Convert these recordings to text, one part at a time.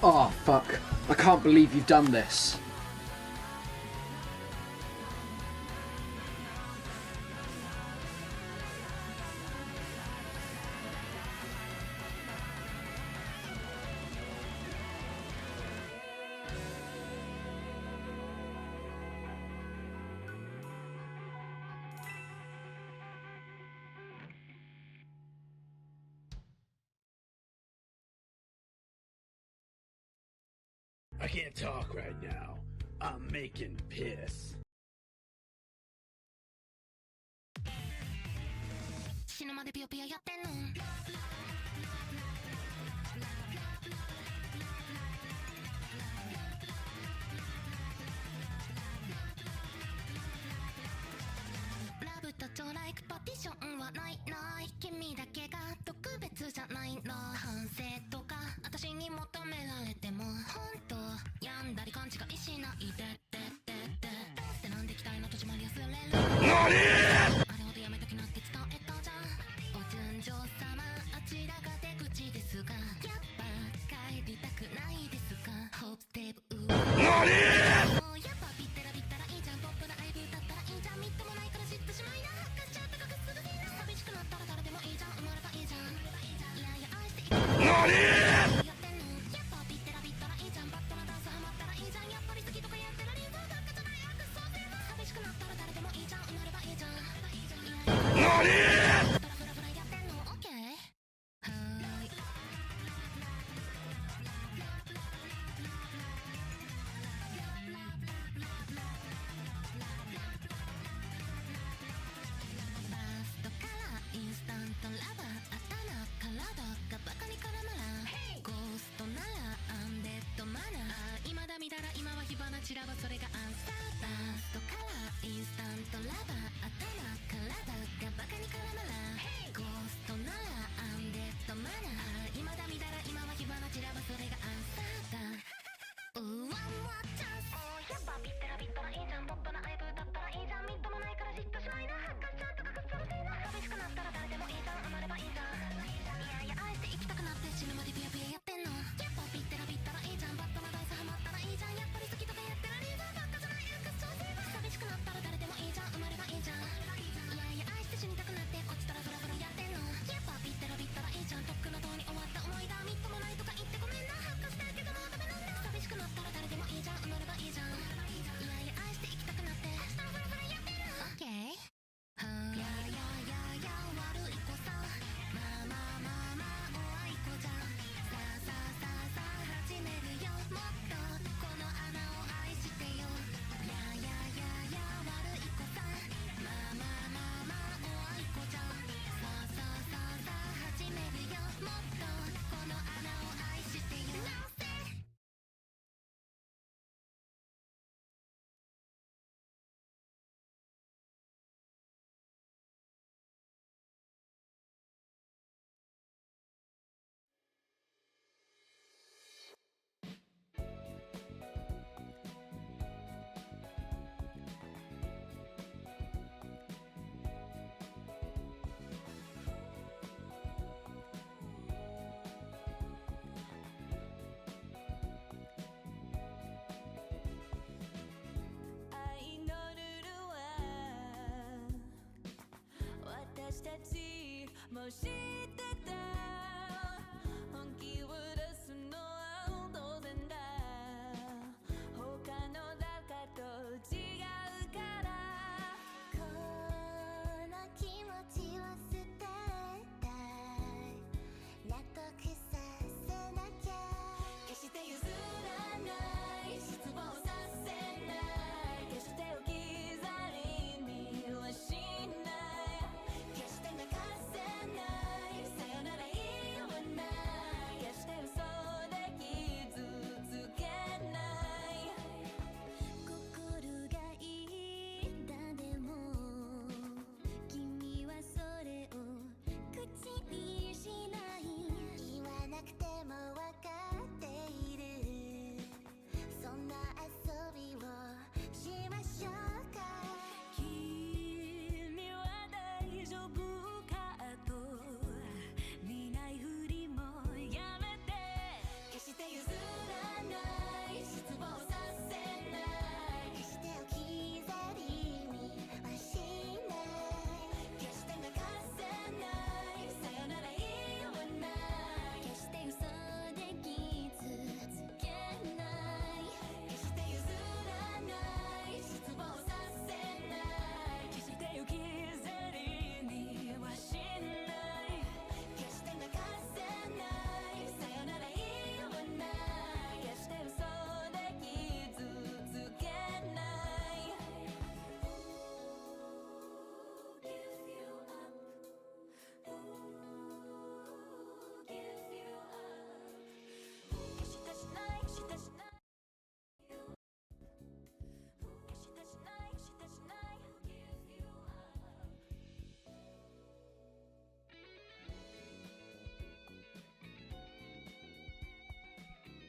Oh, fuck. I can't believe you've done this. I can't talk right now. I'm making piss. 死ぬまでピヨピヨやってんのラブと超ライクパティションはないない君だけが特別じゃないの反省とか私に求められても本当病んだり勘違いしないでってなんで期待の戸締まり忘れるあれほどやめときなって伝えたじゃんお純情様あちらが出口ですがやっぱ帰りたくないですかホープテープもうやっぱビッタラビッタラいいじゃんポップなアイブ歌ったらいいじゃんみっともないから知ってしまいな発火しちゃったかくすぐにな寂しくなったら誰でもいいじゃん生まればいいじゃんいやいや愛していくやってんのやっぱビッタラビッタラいいじゃんバットなダンスハマったらいいじゃんやっぱり好きとかやってらリーザーばっかじゃない悪そうぜ寂しくなったら誰でもいいじゃん生まればいいじゃんいやいやフラフラフラやってんのオッケーはーいバストからインスタントラバー頭体がバカに絡まらゴーストならアンデッドマナー今だ見たら今は火花散らばそれがアンサーバストからインスタントラバー頭体がバカに絡まらゴーストならアンデッドマナー今だ見たら今は火花散らばそれがアンサーだワンワンチャンスやっぱビッタラビッタラいいじゃんポップなアイブ歌ったらいいじゃんみっともないから嫉妬しないな発火しちゃったかくすぐせいな寂しくなったら誰でもいいじゃん生まればいいじゃんいやいや愛して生きたくなって死ぬまでピヤピヤやってんの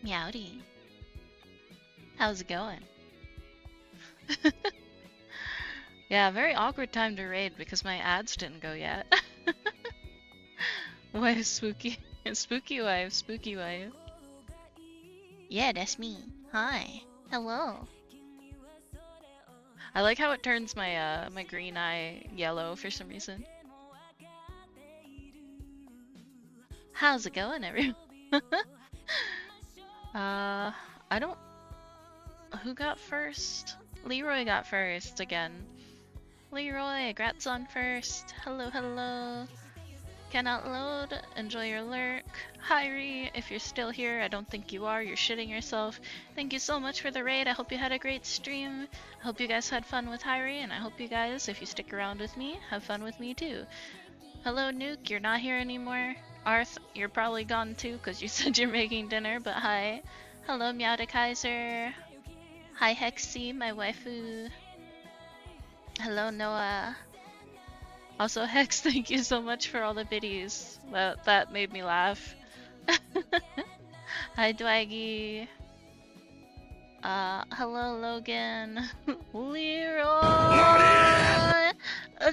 Meowdy. How's it going? Yeah, very awkward time to raid because my ads didn't go yet. Wife spooky. Spooky wife, spooky wife. Yeah, that's me. Hi. Hello. I like how it turns my my green eye yellow for some reason. How's it going, everyone? I don't... Who got first? Leroy got first again. Leroy, grats on first. Hello, hello. Cannot load. Enjoy your lurk. Hyrie, if you're still here, I don't think you are. You're shitting yourself. Thank you so much for the raid. I hope you had a great stream. I hope you guys had fun with Hyrie, and I hope you guys, if you stick around with me, have fun with me too. Hello, Nuke. You're not here anymore. Arth, you're probably gone too because you said you're making dinner, but hi. Hello, Meowdekaiser. Hi, Hexy, my waifu. Hello, Noah. Also, Hex, thank you so much for all the biddies. That made me laugh. Hi, Dwiggy. Hello, Logan. Leroy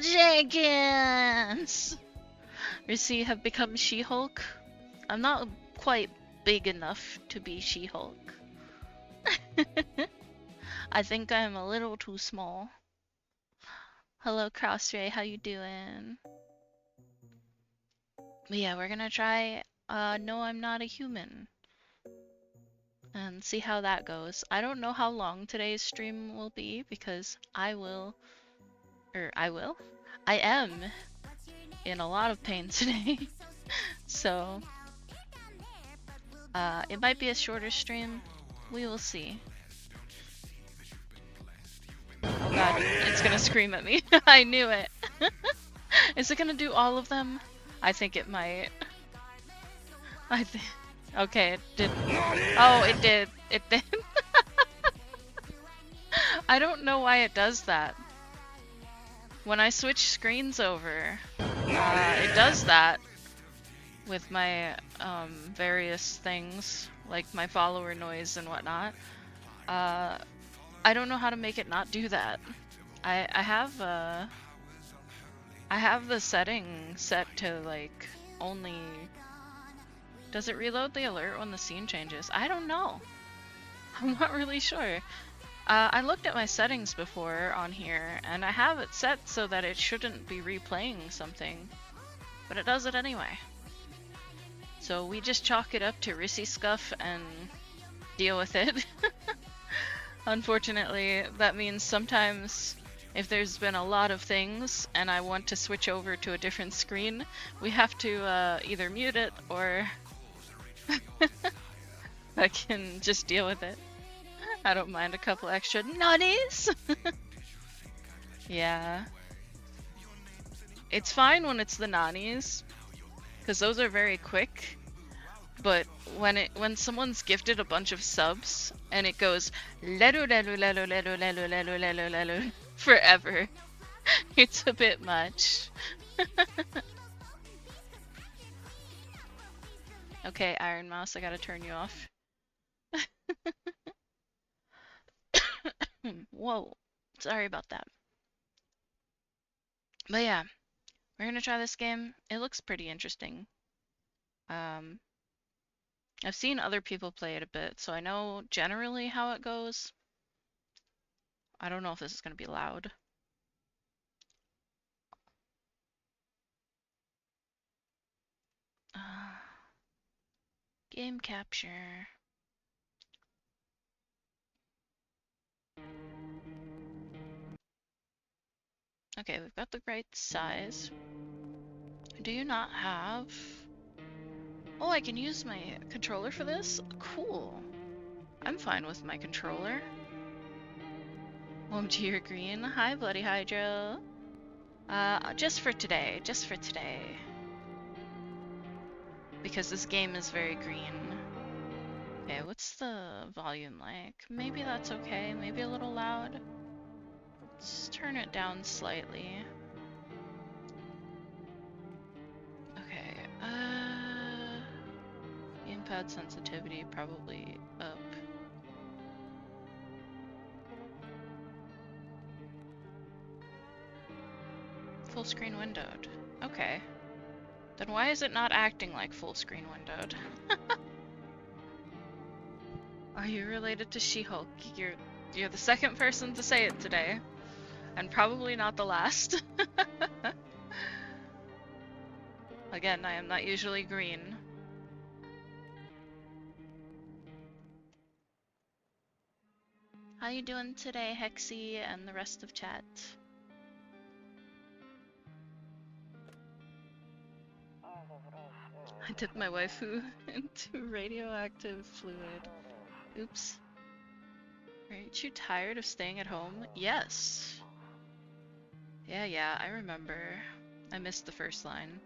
Jenkins. Risi have become She-Hulk. I'm not quite big enough to be She-Hulk. I think I'm a little too small. Hello, Crossray, how you doing? But yeah, we're gonna try No, I'm Not a Human. And see how that goes. I don't know how long today's stream will be because I am in a lot of pain today. So it might be a shorter stream. We will see. Oh god, it's gonna scream at me. I knew it. Is it gonna do all of them? I think it might. Okay, it did. Oh, it did. It did. I don't know why it does that. When I switch screens over, it does that with my various things, like my follower noise and whatnot. I don't know how to make it not do that. I have the setting set to like only... Does it reload the alert when the scene changes? I don't know. I'm not really sure. I looked at my settings before on here, and I have it set so that it shouldn't be replaying something. but it does it anyway. So we just chalk it up to Risi scuff and deal with it. Unfortunately, that means sometimes if there's been a lot of things and I want to switch over to a different screen, we have to either mute it or I can just deal with it. I don't mind a couple extra nutties. Yeah. It's fine when it's the nannies, because those are very quick. But when someone's gifted a bunch of subs and it goes lelu lelu lelu lelu lelu lelu lelu lelu forever, it's a bit much. Okay, Iron Mouse, I gotta turn you off. Whoa, sorry about that. But yeah, we're gonna try this game. It looks pretty interesting. I've seen other people play it a bit, so I know generally how it goes. I don't know if this is gonna be loud. Game capture. Okay, we've got the right size. Do you not have... Oh, I can use my controller for this? Cool. I'm fine with my controller. Home to your green. Hi, Bloody Hydro. Just for today. Just for today. Because this game is very green. Okay, what's the volume like? Maybe that's okay. Maybe a little loud. Let's turn it down slightly. Okay, gamepad sensitivity probably up. Full screen windowed. Okay. Then why is it not acting like full screen windowed? Are you related to She-Hulk? You're the second person to say it today. And probably not the last. Again, I am not usually green. How you doing today, Hexy and the rest of chat? I dipped my waifu into radioactive fluid. Oops. Aren't you tired of staying at home? Yes. Yeah, I remember. I missed the first line.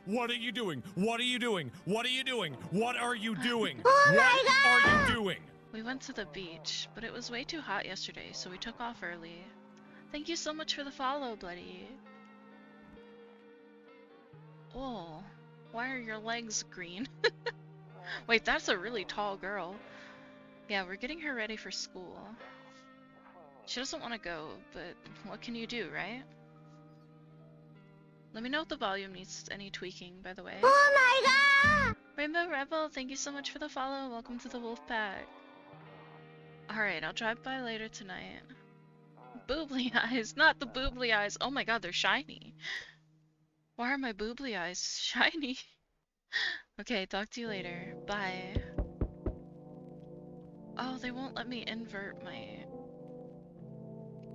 What are you doing? What are you doing? What are you doing? What are you doing? What are you doing? We went to the beach, but it was way too hot yesterday, so we took off early. Thank you so much for the follow, buddy. Oh, why are your legs green? Wait, that's a really tall girl. Yeah, we're getting her ready for school. She doesn't want to go, but what can you do, right? Let me know if the volume needs any tweaking, by the way. Oh my god! Rainbow Rebel, thank you so much for the follow. Welcome to the Wolfpack. Alright, I'll drive by later tonight. Boobly eyes, not the boobly eyes. Oh my god, they're shiny. Why are my boobly eyes shiny? Okay, talk to you later. Bye. Oh, they won't let me invert my...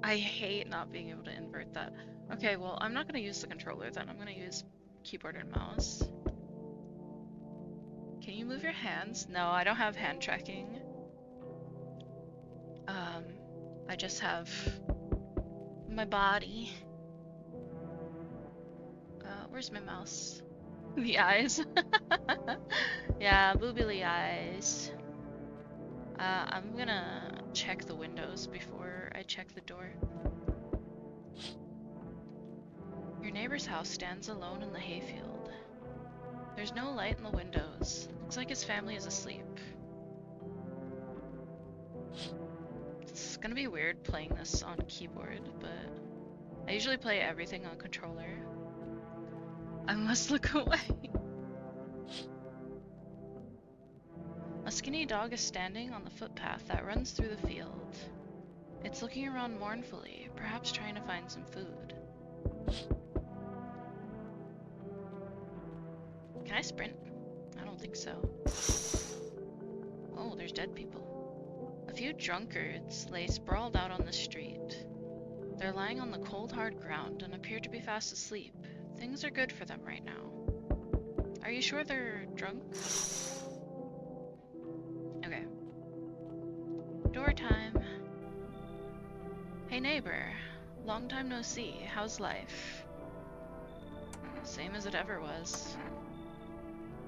I hate not being able to invert that. Okay, well, I'm not going to use the controller then. I'm going to use keyboard and mouse. Can you move your hands? No, I don't have hand tracking. I just have my body. Where's my mouse? The eyes. Yeah, boobily eyes. I'm gonna check the windows before I check the door. Your neighbor's house stands alone in the hayfield. There's no light in the windows. Looks like his family is asleep. It's gonna be weird playing this on keyboard, but I usually play everything on controller. I must look away. A skinny dog is standing on the footpath that runs through the field. It's looking around mournfully, perhaps trying to find some food. Can I sprint? I don't think so. Oh, there's dead people. A few drunkards lay sprawled out on the street. They're lying on the cold, hard ground and appear to be fast asleep. Things are good for them right now. Are you sure they're drunk? Okay. Door time. Hey neighbor. Long time no see. How's life? Same as it ever was.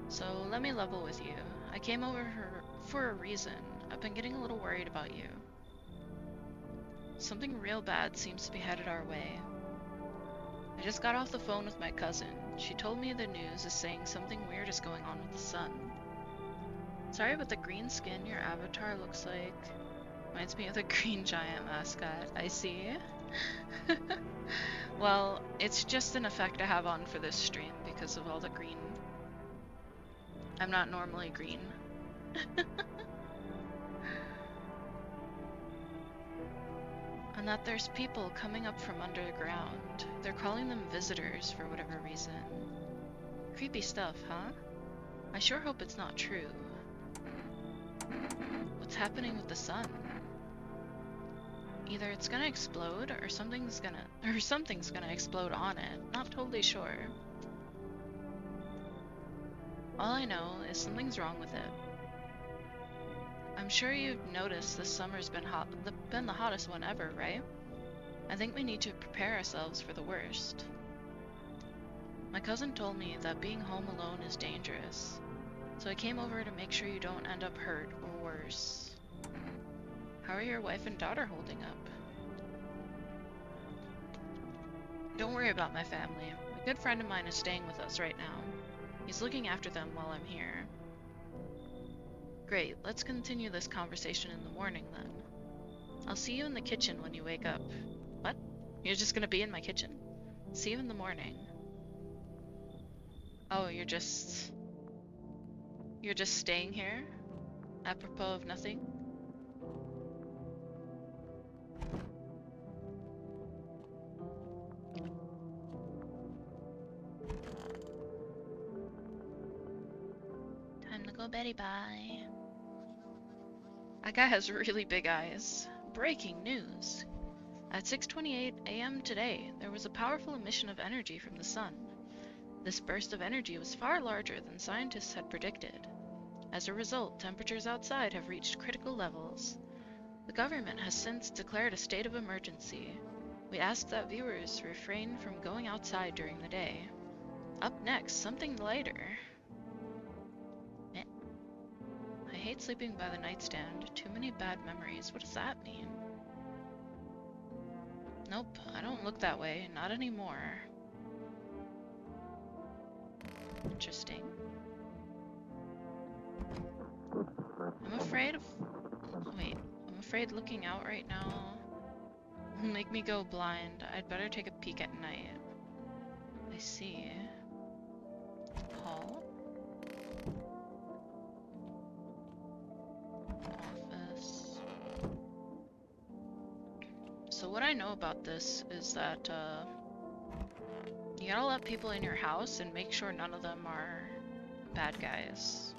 So let me level with you. I came over here for a reason. I've been getting a little worried about you. Something real bad seems to be headed our way. I just got off the phone with my cousin. She told me the news is saying something weird is going on with the sun. Sorry, but the green skin your avatar looks like reminds me of the green giant mascot. I see. Well, it's just an effect I have on for this stream because of all the green. I'm not normally green. And that there's people coming up from underground. They're calling them visitors for whatever reason. Creepy stuff, huh? I sure hope it's not true. What's happening with the sun? Either it's gonna explode or something's gonna explode on it. Not totally sure. All I know is something's wrong with it. I'm sure you've noticed this summer's been the hottest one ever, right? I think we need to prepare ourselves for the worst. My cousin told me that being home alone is dangerous, so I came over to make sure you don't end up hurt or worse. How are your wife and daughter holding up? Don't worry about my family. A good friend of mine is staying with us right now. He's looking after them while I'm here. Great, let's continue this conversation in the morning then. I'll see you in the kitchen when you wake up. What? You're just gonna be in my kitchen? See you in the morning. Oh, you're just staying here? Apropos of nothing? Time to go Betty bye. That guy has really big eyes. Breaking news. At 6:28 a.m. today, there was a powerful emission of energy from the sun. This burst of energy was far larger than scientists had predicted. As a result, temperatures outside have reached critical levels. The government has since declared a state of emergency. We ask that viewers refrain from going outside during the day. Up next, something lighter. I hate sleeping by the nightstand. Too many bad memories. What does that mean? Nope, I don't look that way. Not anymore. Interesting. I'm afraid looking out right now will make me go blind. I'd better take a peek at night. I see. Hall. Office. So what I know about this is that you gotta let people in your house and make sure none of them are bad guys.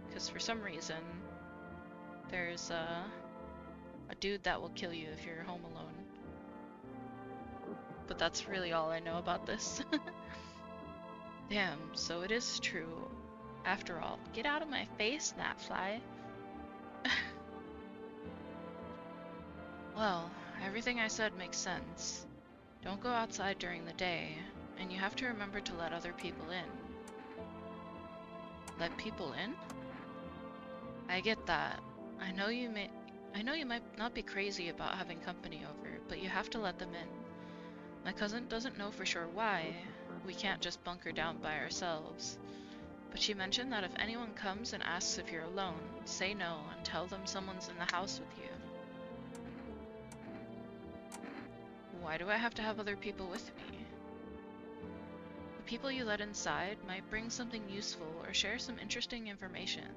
Because for some reason, there's a dude that will kill you if you're home alone. But that's really all I know about this. Damn, so it is true. After all, get out of my face, Gnatfly. Well, everything I said makes sense. Don't go outside during the day, and you have to remember to let other people in. Let people in? I get that. I know you might not be crazy about having company over, but you have to let them in. My cousin doesn't know for sure why. We can't just bunker down by ourselves. But she mentioned that if anyone comes and asks if you're alone, say no and tell them someone's in the house with you. Why do I have to have other people with me? The people you let inside might bring something useful or share some interesting information.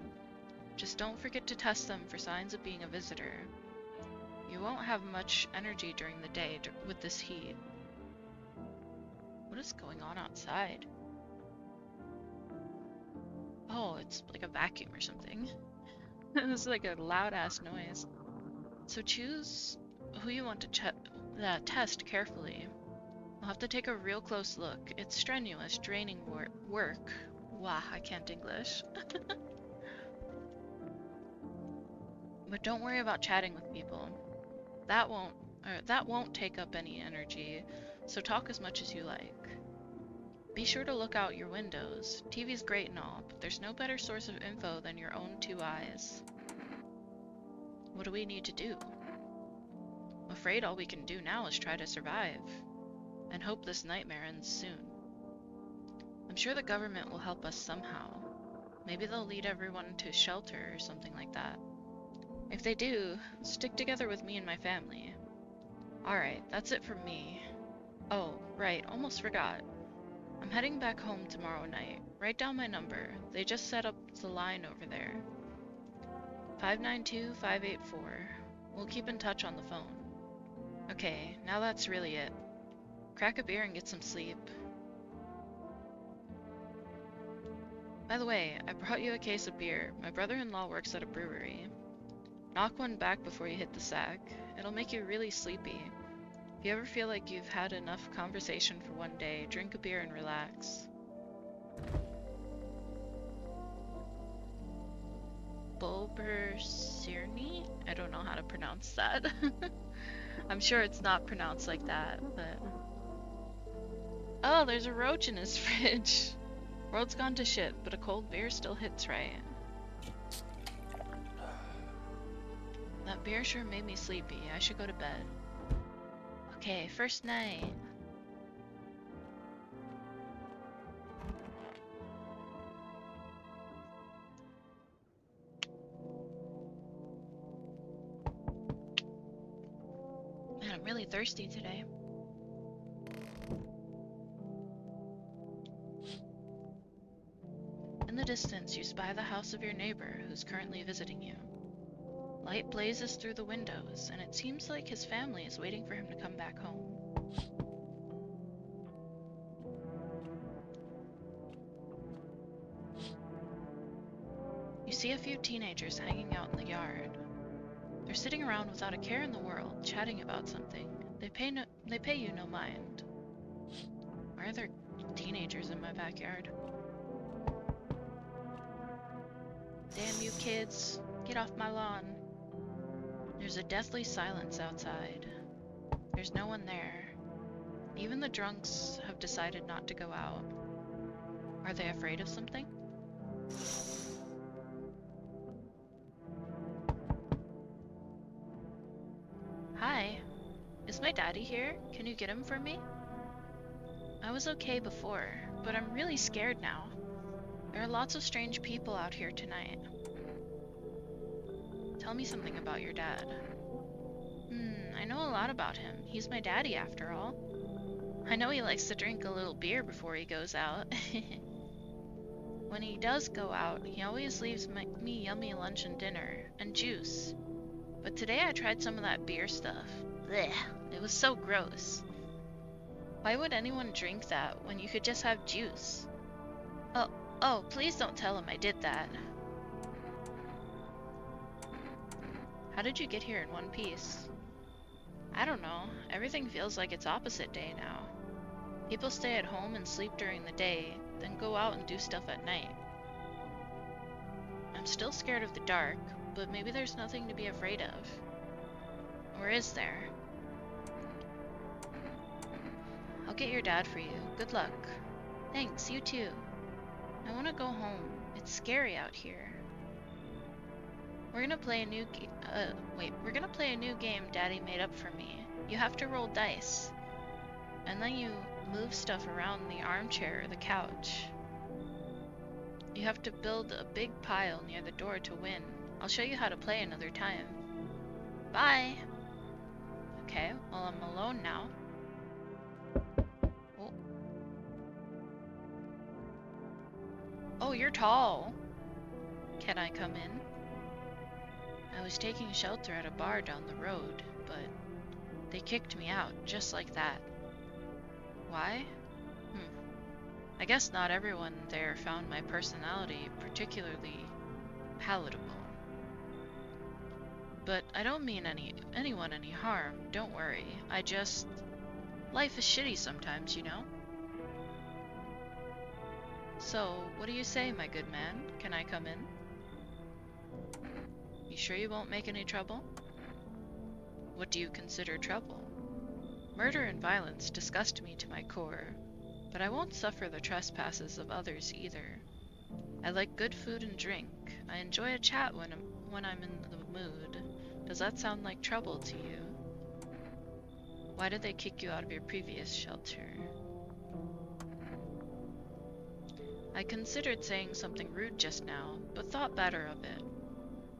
Just don't forget to test them for signs of being a visitor. You won't have much energy during the day with this heat. What What is going on outside? Oh, it's like a vacuum or something. It's like a loud ass noise. So choose who you want to test carefully. We'll have to take a real close look. It's strenuous, draining work. Wow, I can't English. But don't worry about chatting with people. That won't take up any energy, so talk as much as you like. Be sure to look out your windows. TV's great and all, but there's no better source of info than your own two eyes. What do we need to do? I'm afraid all we can do now is try to survive, and hope this nightmare ends soon. I'm sure the government will help us somehow. Maybe they'll lead everyone to shelter or something like that. If they do, stick together with me and my family. Alright, that's it from me. Oh, right, almost forgot. I'm heading back home tomorrow night. Write down my number. They just set up the line over there. 592-584. We'll keep in touch on the phone. Okay, now that's really it. Crack a beer and get some sleep. By the way, I brought you a case of beer. My brother-in-law works at a brewery. Knock one back before you hit the sack. It'll make you really sleepy. If you ever feel like you've had enough conversation for one day, drink a beer and relax. Bulbersirni? I don't know how to pronounce that. I'm sure it's not pronounced like that, but... Oh, there's a roach in his fridge. World's gone to shit, but a cold beer still hits right. That beer sure made me sleepy. I should go to bed. Okay, first night. Man, I'm really thirsty today. In the distance, you spy the house of your neighbor who's currently visiting you. Light blazes through the windows, and it seems like his family is waiting for him to come back home. You see a few teenagers hanging out in the yard. They're sitting around without a care in the world, chatting about something. They pay you no mind. Why are there teenagers in my backyard? Damn you kids, get off my lawn. There's a deathly silence outside. There's no one there. Even the drunks have decided not to go out. Are they afraid of something? Hi. Is my daddy here? Can you get him for me? I was okay before, but I'm really scared now. There are lots of strange people out here tonight. Tell me something about your dad. I know a lot about him. He's my daddy after all. I know he likes to drink a little beer before he goes out. When he does go out, he always leaves me yummy lunch and dinner, and juice. But today I tried some of that beer stuff. Blech, it was so gross. Why would anyone drink that when you could just have juice? Oh, please don't tell him I did that. How did you get here in one piece? I don't know. Everything feels like it's opposite day now. People stay at home and sleep during the day, then go out and do stuff at night. I'm still scared of the dark, but maybe there's nothing to be afraid of. Or is there? I'll get your dad for you. Good luck. Thanks, you too. I want to go home. It's scary out here. We're gonna play a new game Daddy made up for me. You have to roll dice. And then you move stuff around the armchair or the couch. You have to build a big pile near the door to win. I'll show you how to play another time. Bye! Okay, well I'm alone now. Oh, you're tall. Can I come in? I was taking shelter at a bar down the road, but they kicked me out just like that. Why? I guess not everyone there found my personality particularly palatable. But I don't mean anyone any harm, don't worry. Life is shitty sometimes, you know? So, what do you say, my good man? Can I come in? You sure you won't make any trouble? What do you consider trouble? Murder and violence disgust me to my core, but I won't suffer the trespasses of others either. I like good food and drink. I enjoy a chat when I'm in the mood. Does that sound like trouble to you? Why did they kick you out of your previous shelter? I considered saying something rude just now, but thought better of it.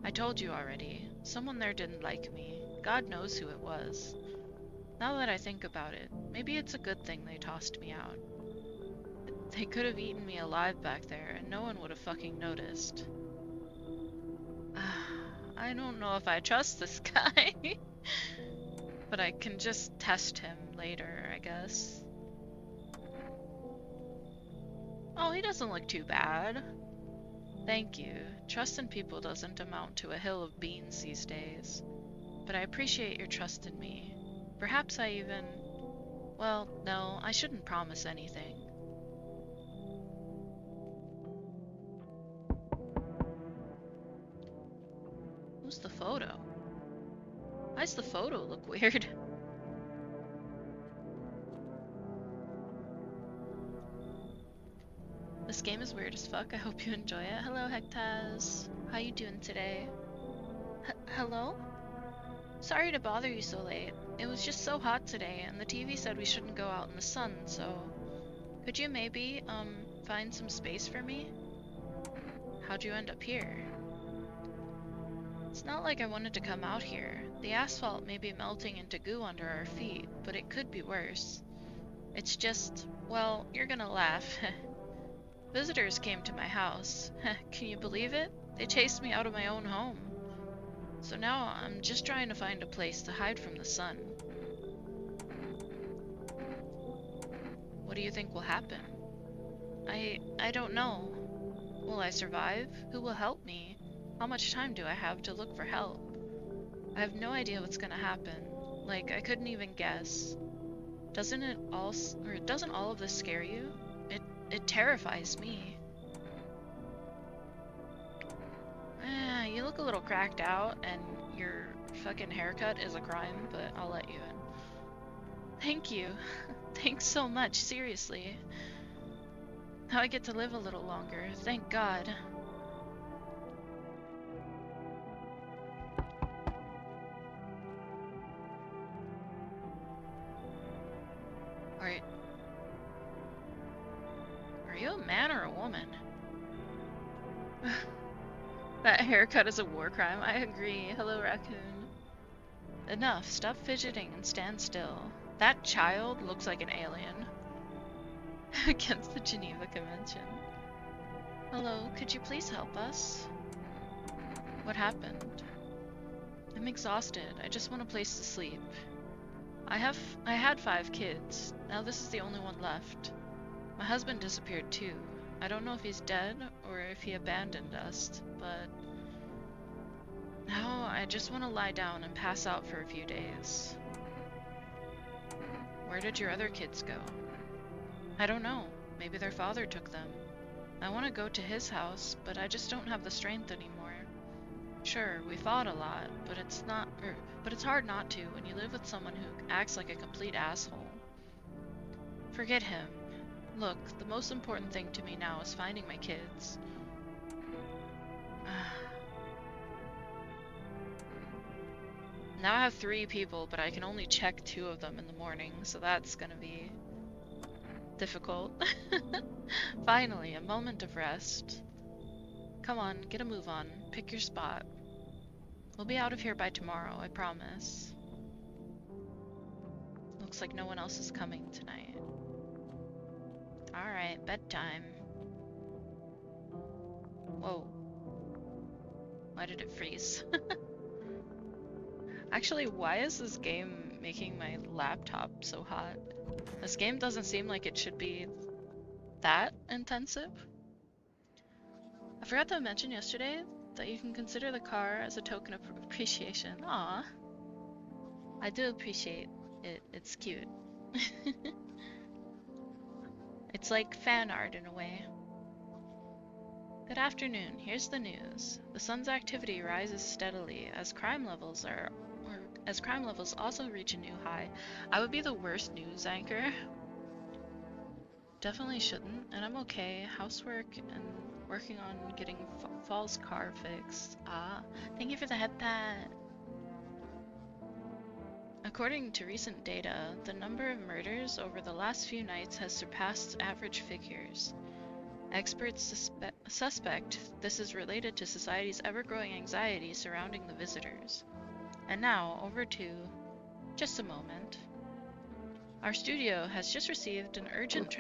I told you already, someone there didn't like me. God knows who it was. Now that I think about it, maybe it's a good thing they tossed me out. They could have eaten me alive back there and no one would have fucking noticed. I don't know if I trust this guy. But I can just test him later, I guess. Oh, he doesn't look too bad. Thank you. Trust in people doesn't amount to a hill of beans these days. But I appreciate your trust in me. Perhaps I even... Well, no, I shouldn't promise anything. Who's the photo? Why does the photo look weird? This game is weird as fuck. I hope you enjoy it. Hello, Hectaz. How you doing today? Hello? Sorry to bother you so late. It was just so hot today, and the TV said we shouldn't go out in the sun, so... Could you maybe, find some space for me? How'd you end up here? It's not like I wanted to come out here. The asphalt may be melting into goo under our feet, but it could be worse. It's just... well, you're gonna laugh. Visitors came to my house. Can you believe it? They chased me out of my own home. So now I'm just trying to find a place to hide from the sun. What do you think will happen? I don't know. Will I survive? Who will help me? How much time do I have to look for help? I have no idea what's gonna happen. Like, I couldn't even guess. Doesn't all of this scare you? It terrifies me. You look a little cracked out, and your fucking haircut is a crime, but I'll let you in. Thank you. Thanks so much, seriously. Now I get to live a little longer, thank God. Are you a man or a woman? That haircut is a war crime, I agree. Hello, raccoon. Enough, stop fidgeting and stand still. That child looks like an alien. Against the Geneva Convention. Hello, could you please help us? What happened? I'm exhausted. I just want a place to sleep. I had 5 kids. Now this is the only one left. My husband disappeared too. I don't know if he's dead or if he abandoned us, but now I just want to lie down and pass out for a few days. Where did your other kids go? I don't know. Maybe their father took them. I want to go to his house, but I just don't have the strength anymore. Sure, we fought a lot, but it's hard not to when you live with someone who acts like a complete asshole. Forget him. Look, the most important thing to me now is finding my kids. Now I have 3 people, but I can only check 2 of them in the morning, so that's gonna be difficult. Finally, a moment of rest. Come on, get a move on. Pick your spot. We'll be out of here by tomorrow, I promise. Looks like no one else is coming tonight. Alright, bedtime. Whoa. Why did it freeze? Actually, why is this game making my laptop so hot? This game doesn't seem like it should be that intensive? I forgot to mention yesterday that you can consider the car as a token of appreciation. Aw. I do appreciate it. It's cute. It's like fan art in a way. Good afternoon. Here's the news. The sun's activity rises steadily as crime levels also reach a new high. I would be the worst news anchor. Definitely shouldn't, and I'm okay. Housework and working on getting Fall's car fixed. Ah, thank you for the head pat. According to recent data, the number of murders over the last few nights has surpassed average figures. Experts suspect this is related to society's ever-growing anxiety surrounding the visitors. And now, over to... just a moment. Our studio has just received an urgent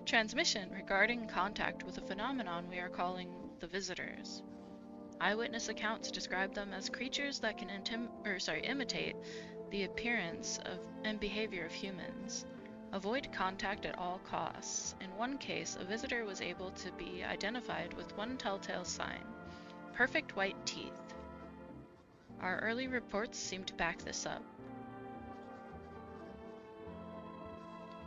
transmission regarding contact with a phenomenon we are calling the visitors. Eyewitness accounts describe them as creatures that can imitate the appearance and behavior of humans. Avoid contact at all costs. In one case, a visitor was able to be identified with one telltale sign: perfect white teeth. Our early reports seem to back this up.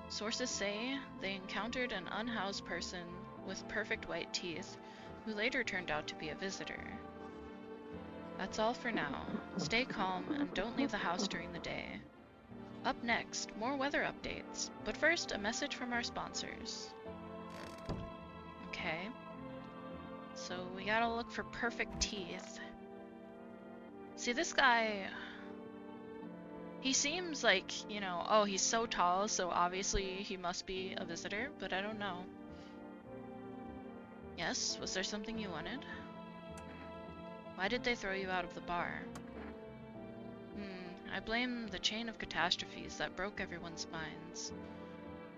Sources say they encountered an unhoused person with perfect white teeth, who later turned out to be a visitor. That's all for now. Stay calm and don't leave the house during the day. Up next, more weather updates, but first a message from our sponsors. Okay, so we gotta look for perfect teeth. See, this guy, he seems like, you know, oh, he's so tall, so obviously he must be a visitor, but I don't know. Yes, was there something you wanted? Why did they throw you out of the bar? I blame the chain of catastrophes that broke everyone's minds.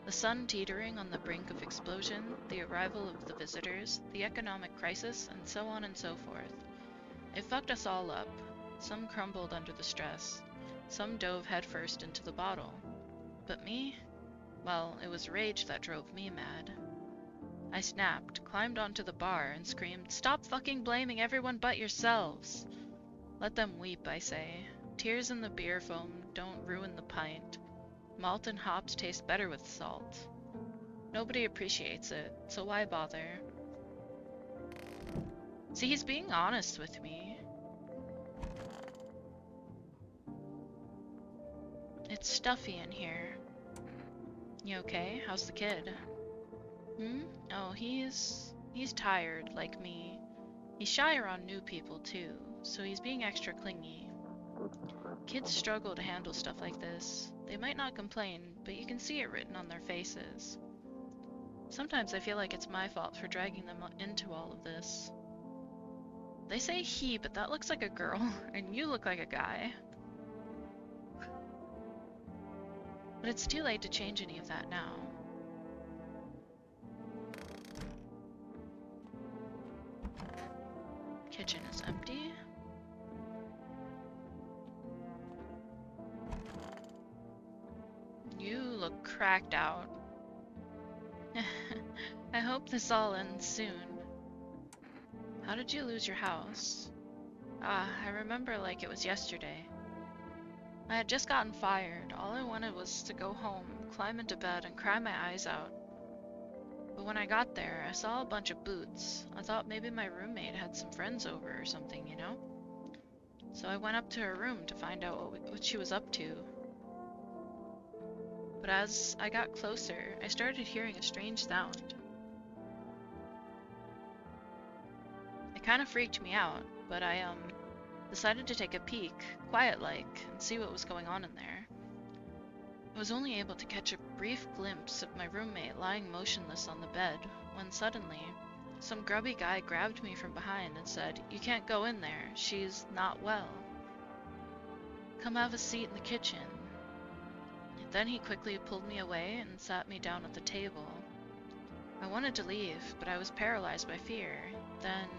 The sun teetering on the brink of explosion, the arrival of the visitors, the economic crisis, and so on and so forth. It fucked us all up. Some crumbled under the stress. Some dove headfirst into the bottle. But me? Well, it was rage that drove me mad. I snapped, climbed onto the bar, and screamed, "Stop fucking blaming everyone but yourselves!" Let them weep, I say. Tears in the beer foam don't ruin the pint. Malt and hops taste better with salt. Nobody appreciates it, so why bother? See, he's being honest with me. It's stuffy in here. You okay? How's the kid? Oh, he's tired, like me. He's shy around new people, too, so he's being extra clingy. Kids struggle to handle stuff like this. They might not complain, but you can see it written on their faces. Sometimes I feel like it's my fault for dragging them into all of this. They say he, but that looks like a girl, and you look like a guy. But it's too late to change any of that now. Kitchen is empty. You look cracked out. I hope this all ends soon. How did you lose your house? I remember like it was yesterday. I had just gotten fired. All I wanted was to go home, climb into bed, and cry my eyes out. But when I got there, I saw a bunch of boots. I thought maybe my roommate had some friends over or something, you know? So I went up to her room to find out what she was up to. But as I got closer, I started hearing a strange sound. It kind of freaked me out, but I decided to take a peek, quiet-like, and see what was going on in there. I was only able to catch a brief glimpse of my roommate lying motionless on the bed, when suddenly, some grubby guy grabbed me from behind and said, "You can't go in there, she's not well. Come have a seat in the kitchen." Then he quickly pulled me away and sat me down at the table. I wanted to leave, but I was paralyzed by fear. Then,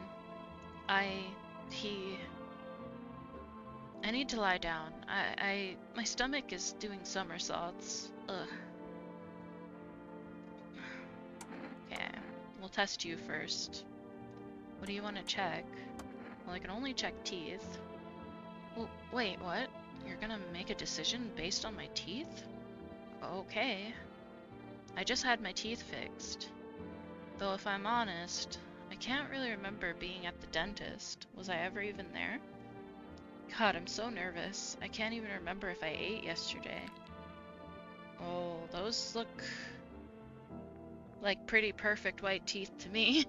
I need to lie down. My stomach is doing somersaults. Ugh. test you first. What do you want to check? Well, I can only check teeth. Well, wait, what? You're gonna make a decision based on my teeth? Okay. I just had my teeth fixed. Though if I'm honest, I can't really remember being at the dentist. Was I ever even there? God, I'm so nervous. I can't even remember if I ate yesterday. Oh, those look like pretty perfect white teeth to me.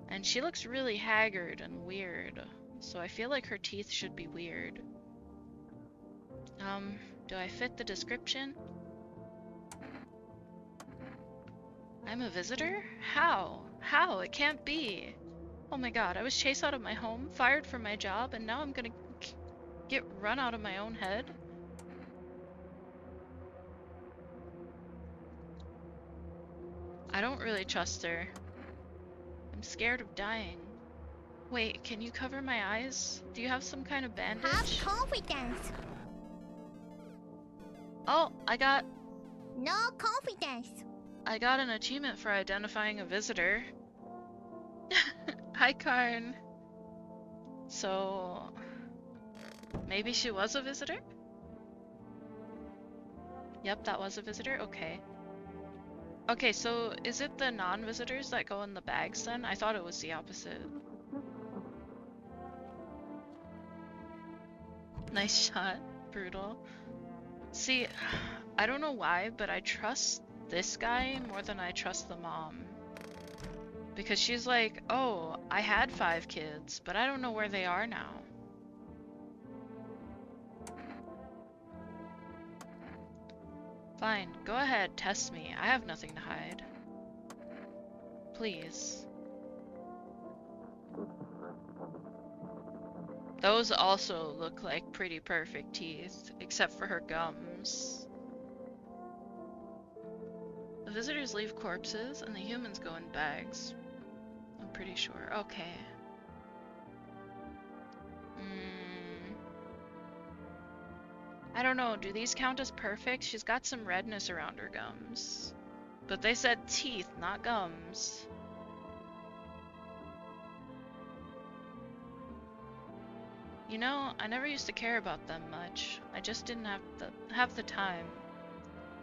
And she looks really haggard and weird, so I feel like her teeth should be weird. Do I fit the description? I'm a visitor? How? How? It can't be. Oh my god, I was chased out of my home, fired from my job, and now I'm gonna get run out of my own head? I don't really trust her. I'm scared of dying. Wait, can you cover my eyes? Do you have some kind of bandage? Have confidence. Oh, I got No confidence. an achievement for identifying a visitor. Hi, Karn. So, maybe she was a visitor? Yep, that was a visitor? Okay. Okay, so is it the non-visitors that go in the bags then? I thought it was the opposite. Nice shot. Brutal. See, I don't know why, but I trust this guy more than I trust the mom. Because she's like, oh, I had 5 kids, but I don't know where they are now. Fine, go ahead, test me. I have nothing to hide. Please. Those also look like pretty perfect teeth, except for her gums. The visitors leave corpses, and the humans go in bags. I'm pretty sure. Okay. I don't know, do these count as perfect? She's got some redness around her gums. But they said teeth, not gums. You know, I never used to care about them much. I just didn't have the time.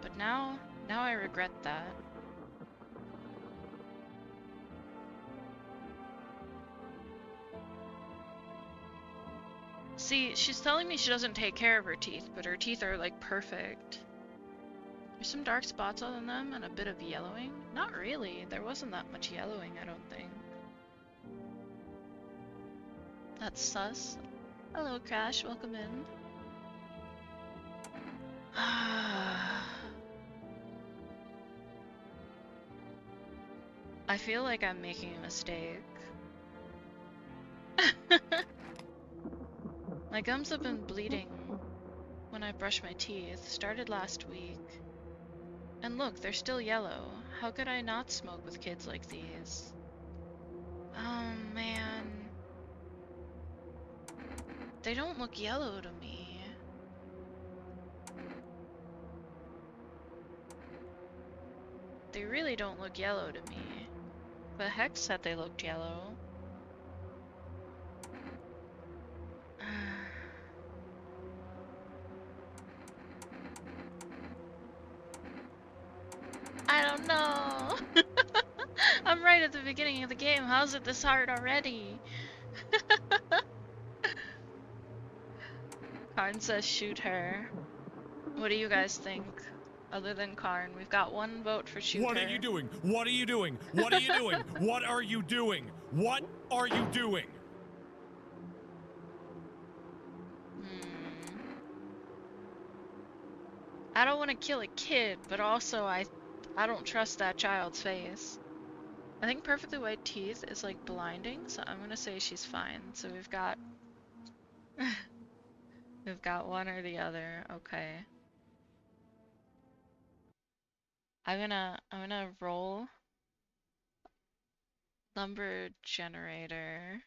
But now I regret that. See, she's telling me she doesn't take care of her teeth, but her teeth are like perfect. There's some dark spots on them and a bit of yellowing. Not really, there wasn't that much yellowing, I don't think. That's sus. Hello, Crash, welcome in. I feel like I'm making a mistake. My gums have been bleeding when I brush my teeth. Started last week. And look, they're still yellow. How could I not smoke with kids like these? Oh man. They don't look yellow to me. They really don't look yellow to me. But Hex said they looked yellow. I don't know. I'm right at the beginning of the game. How's it this hard already? Karn says shoot her. What do you guys think? Other than Karn, we've got 1 vote for shoot What her. are you doing? What are you doing? What are you doing? What are you doing? What are you doing? I don't want to kill a kid, but also I don't trust that child's face. I think perfectly white teeth is like blinding, so I'm gonna say she's fine. So we've got we've got one or the other. Okay. I'm gonna roll number generator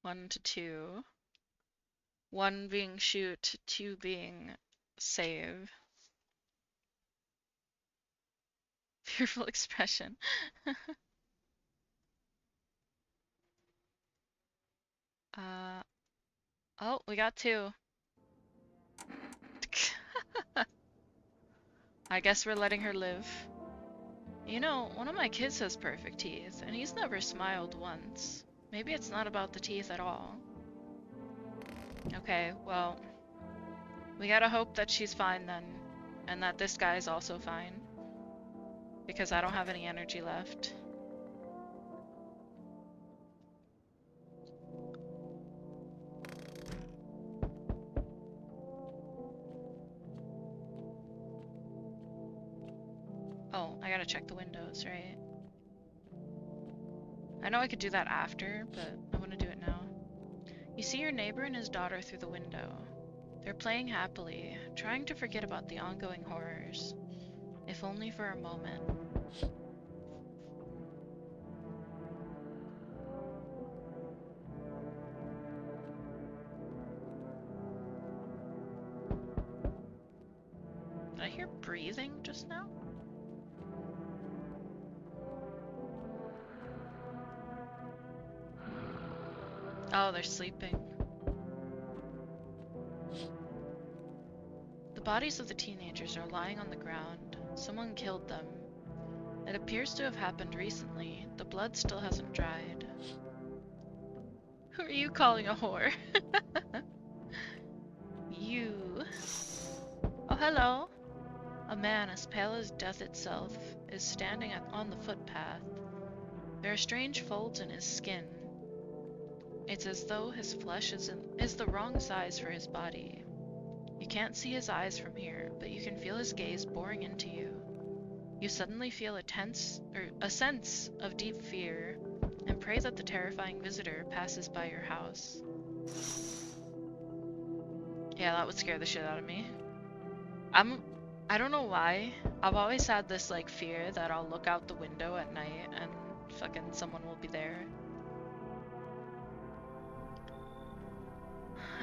1 to 2. 1 being shoot, 2 being save. fearful expression. Oh, we got 2. I guess we're letting her live. You know, one of my kids has perfect teeth, and he's never smiled once. Maybe it's not about the teeth at all. Okay, well, we gotta hope that she's fine then, and that this guy's also fine. Because I don't have any energy left. Oh, I gotta check the windows, right? I know I could do that after, but I want to do it now. You see your neighbor and his daughter through the window. They're playing happily, trying to forget about the ongoing horrors. If only for a moment. Did I hear breathing just now? Oh, they're sleeping. The bodies of the teenagers are lying on the ground. Someone killed them. It appears to have happened recently. The blood still hasn't dried. Who are you calling a whore? You. Oh, hello. A man as pale as death itself is standing on the footpath. There are strange folds in his skin. It's as though his flesh is the wrong size for his body. You can't see his eyes from here, but you can feel his gaze boring into you. You suddenly feel a sense of deep fear, and pray that the terrifying visitor passes by your house. Yeah, that would scare the shit out of me. I don't know why. I've always had this like fear that I'll look out the window at night and fucking someone will be there.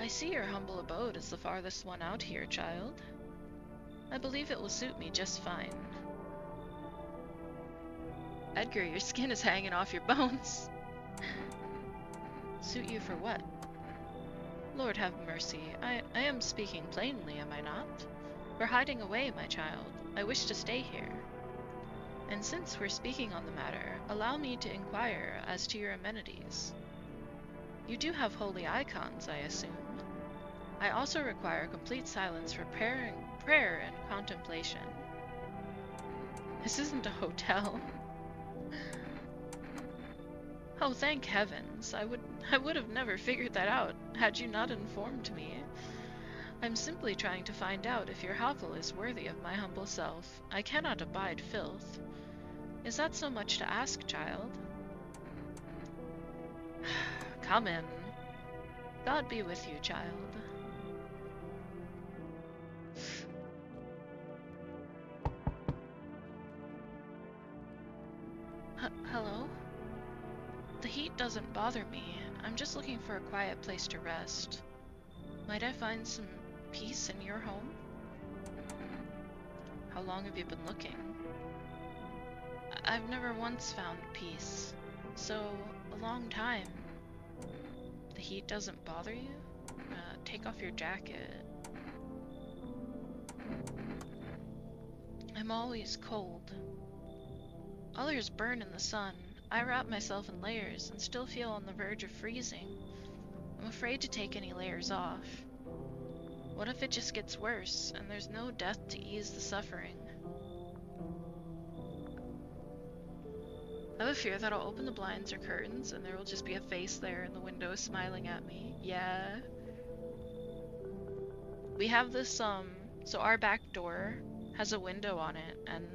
I see your humble abode is the farthest one out here, child. I believe it will suit me just fine. Edgar, your skin is hanging off your bones. Suit you for what? Lord have mercy, I am speaking plainly, am I not? We're hiding away, my child. I wish to stay here. And since we're speaking on the matter, allow me to inquire as to your amenities. You do have holy icons, I assume. I also require complete silence for prayer and contemplation. This isn't a hotel. Oh, thank heavens. I would have never figured that out had you not informed me. I'm simply trying to find out if your hovel is worthy of my humble self. I cannot abide filth. Is that so much to ask, child? Come in. God be with you, child. Hello? The heat doesn't bother me. I'm just looking for a quiet place to rest. Might I find some peace in your home? How long have you been looking? I've never once found peace. So, a long time. The heat doesn't bother you? Take off your jacket. I'm always cold. Others burn in the sun. I wrap myself in layers and still feel on the verge of freezing. I'm afraid to take any layers off. What if it just gets worse and there's no death to ease the suffering? I have a fear that I'll open the blinds or curtains and there will just be a face there in the window smiling at me. Yeah. We have this, so our back door has a window on it, and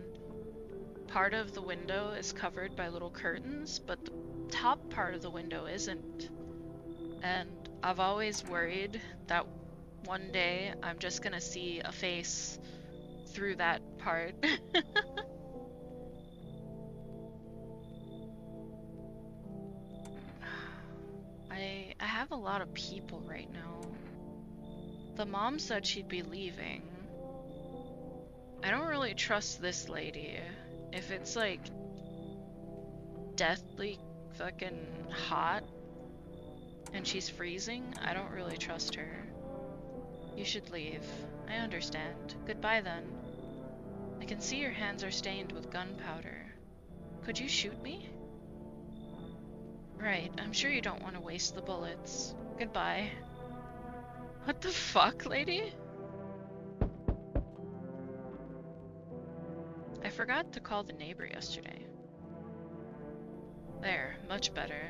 part of the window is covered by little curtains, but the top part of the window isn't. And I've always worried that one day I'm just gonna see a face through that part. I have a lot of people right now. The mom said she'd be leaving. I don't really trust this lady. if it's like deathly fucking hot and she's freezing, I don't really trust her. You should leave. I understand. Goodbye then. I can see your hands are stained with gunpowder. Could you shoot me? Right, I'm sure you don't want to waste the bullets. Goodbye. What the fuck, lady? I forgot to call the neighbor yesterday. There, much better.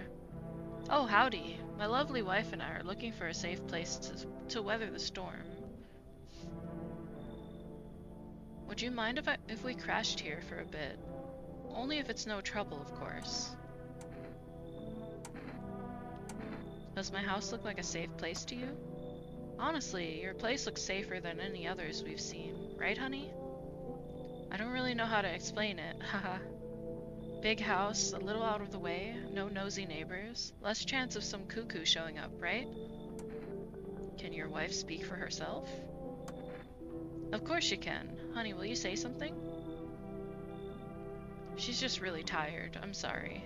Oh, howdy. My lovely wife and I are looking for a safe place to weather the storm. Would you mind if we crashed here for a bit? Only if it's no trouble, of course. Does my house look like a safe place to you? Honestly, your place looks safer than any others we've seen, right, honey? I don't really know how to explain it, haha. Big house, a little out of the way, no nosy neighbors, less chance of some cuckoo showing up, right? Can your wife speak for herself? Of course she can. Honey, will you say something? She's just really tired, I'm sorry.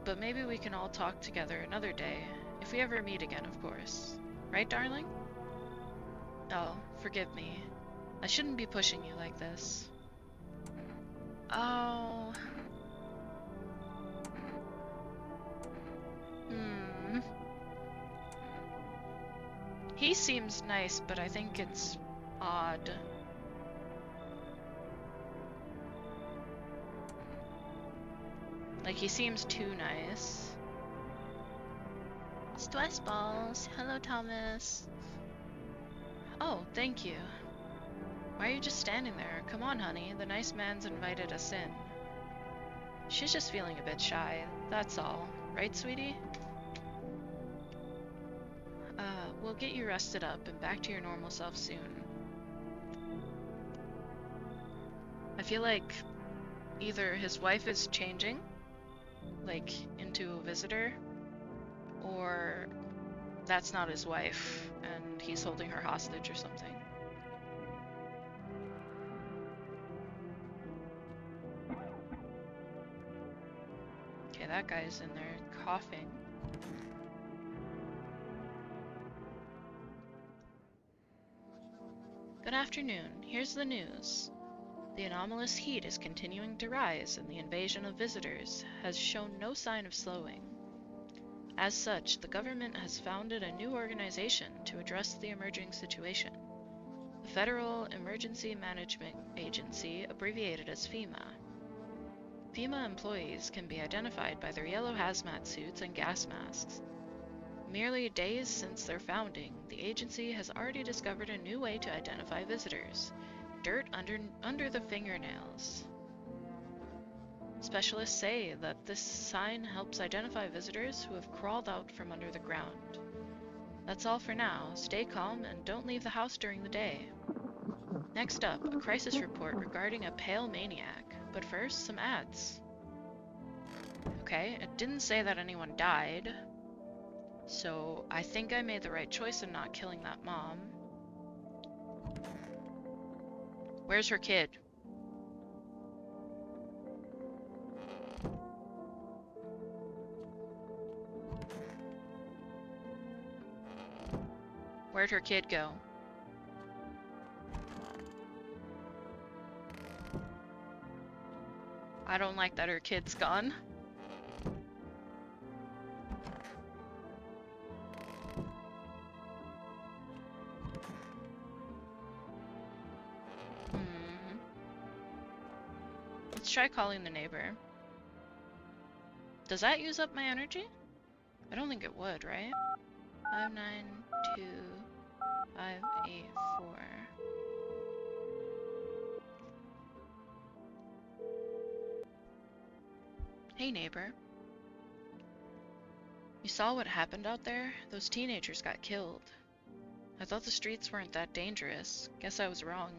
But maybe we can all talk together another day, if we ever meet again, of course. Right, darling? Oh, forgive me. I shouldn't be pushing you like this. Oh. He seems nice, but I think it's odd. Like, he seems too nice. Stress balls. Hello, Thomas. Oh, thank you. Why are you just standing there? Come on, honey. The nice man's invited us in. She's just feeling a bit shy. That's all. Right, sweetie? We'll get you rested up and back to your normal self soon. I feel like either his wife is changing, like, into a visitor, or that's not his wife and he's holding her hostage or something. Okay, that guy's in there coughing. Good afternoon. Here's the news. The anomalous heat is continuing to rise, and the invasion of visitors has shown no sign of slowing. As such, the government has founded a new organization to address the emerging situation. The Federal Emergency Management Agency, abbreviated as FEMA. FEMA employees can be identified by their yellow hazmat suits and gas masks. Merely days since their founding, the agency has already discovered a new way to identify visitors: dirt under the fingernails. Specialists say that this sign helps identify visitors who have crawled out from under the ground. That's all for now. Stay calm and don't leave the house during the day. Next up, a crisis report regarding a pale maniac. But first, some ads. Okay, it didn't say that anyone died. So, I think I made the right choice in not killing that mom. Where's her kid? Where'd her kid go? I don't like that her kid's gone. Let's try calling the neighbor. Does that use up my energy? I don't think it would, right? 592584. Hey neighbor. You saw what happened out there? Those teenagers got killed. I thought the streets weren't that dangerous. Guess I was wrong.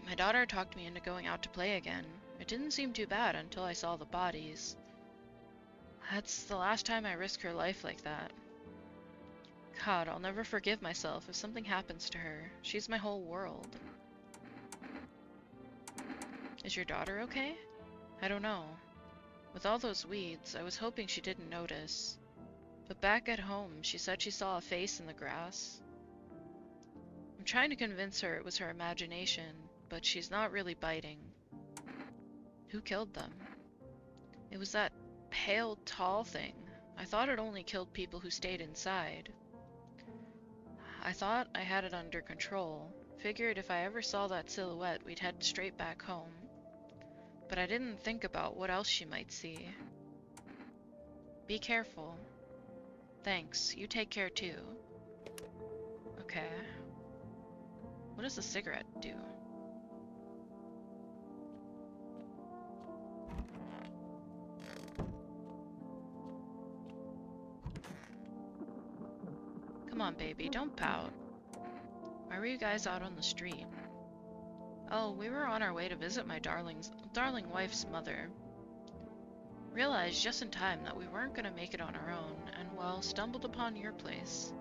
My daughter talked me into going out to play again. It didn't seem too bad until I saw the bodies. That's the last time I risk her life like that. God, I'll never forgive myself if something happens to her. She's my whole world. Is your daughter okay? I don't know. With all those weeds, I was hoping she didn't notice. But back at home, she said she saw a face in the grass. I'm trying to convince her it was her imagination, but she's not really biting. Who killed them? It was that pale, tall thing. I thought it only killed people who stayed inside. I thought I had it under control. Figured if I ever saw that silhouette, we'd head straight back home. But I didn't think about what else she might see. Be careful. Thanks. You take care too. Okay. What does the cigarette do? Come on, baby, don't pout. Why were you guys out on the street? Oh, we were on our way to visit my darling wife's mother. Realized just in time that we weren't gonna make it on our own, and well, stumbled upon your place.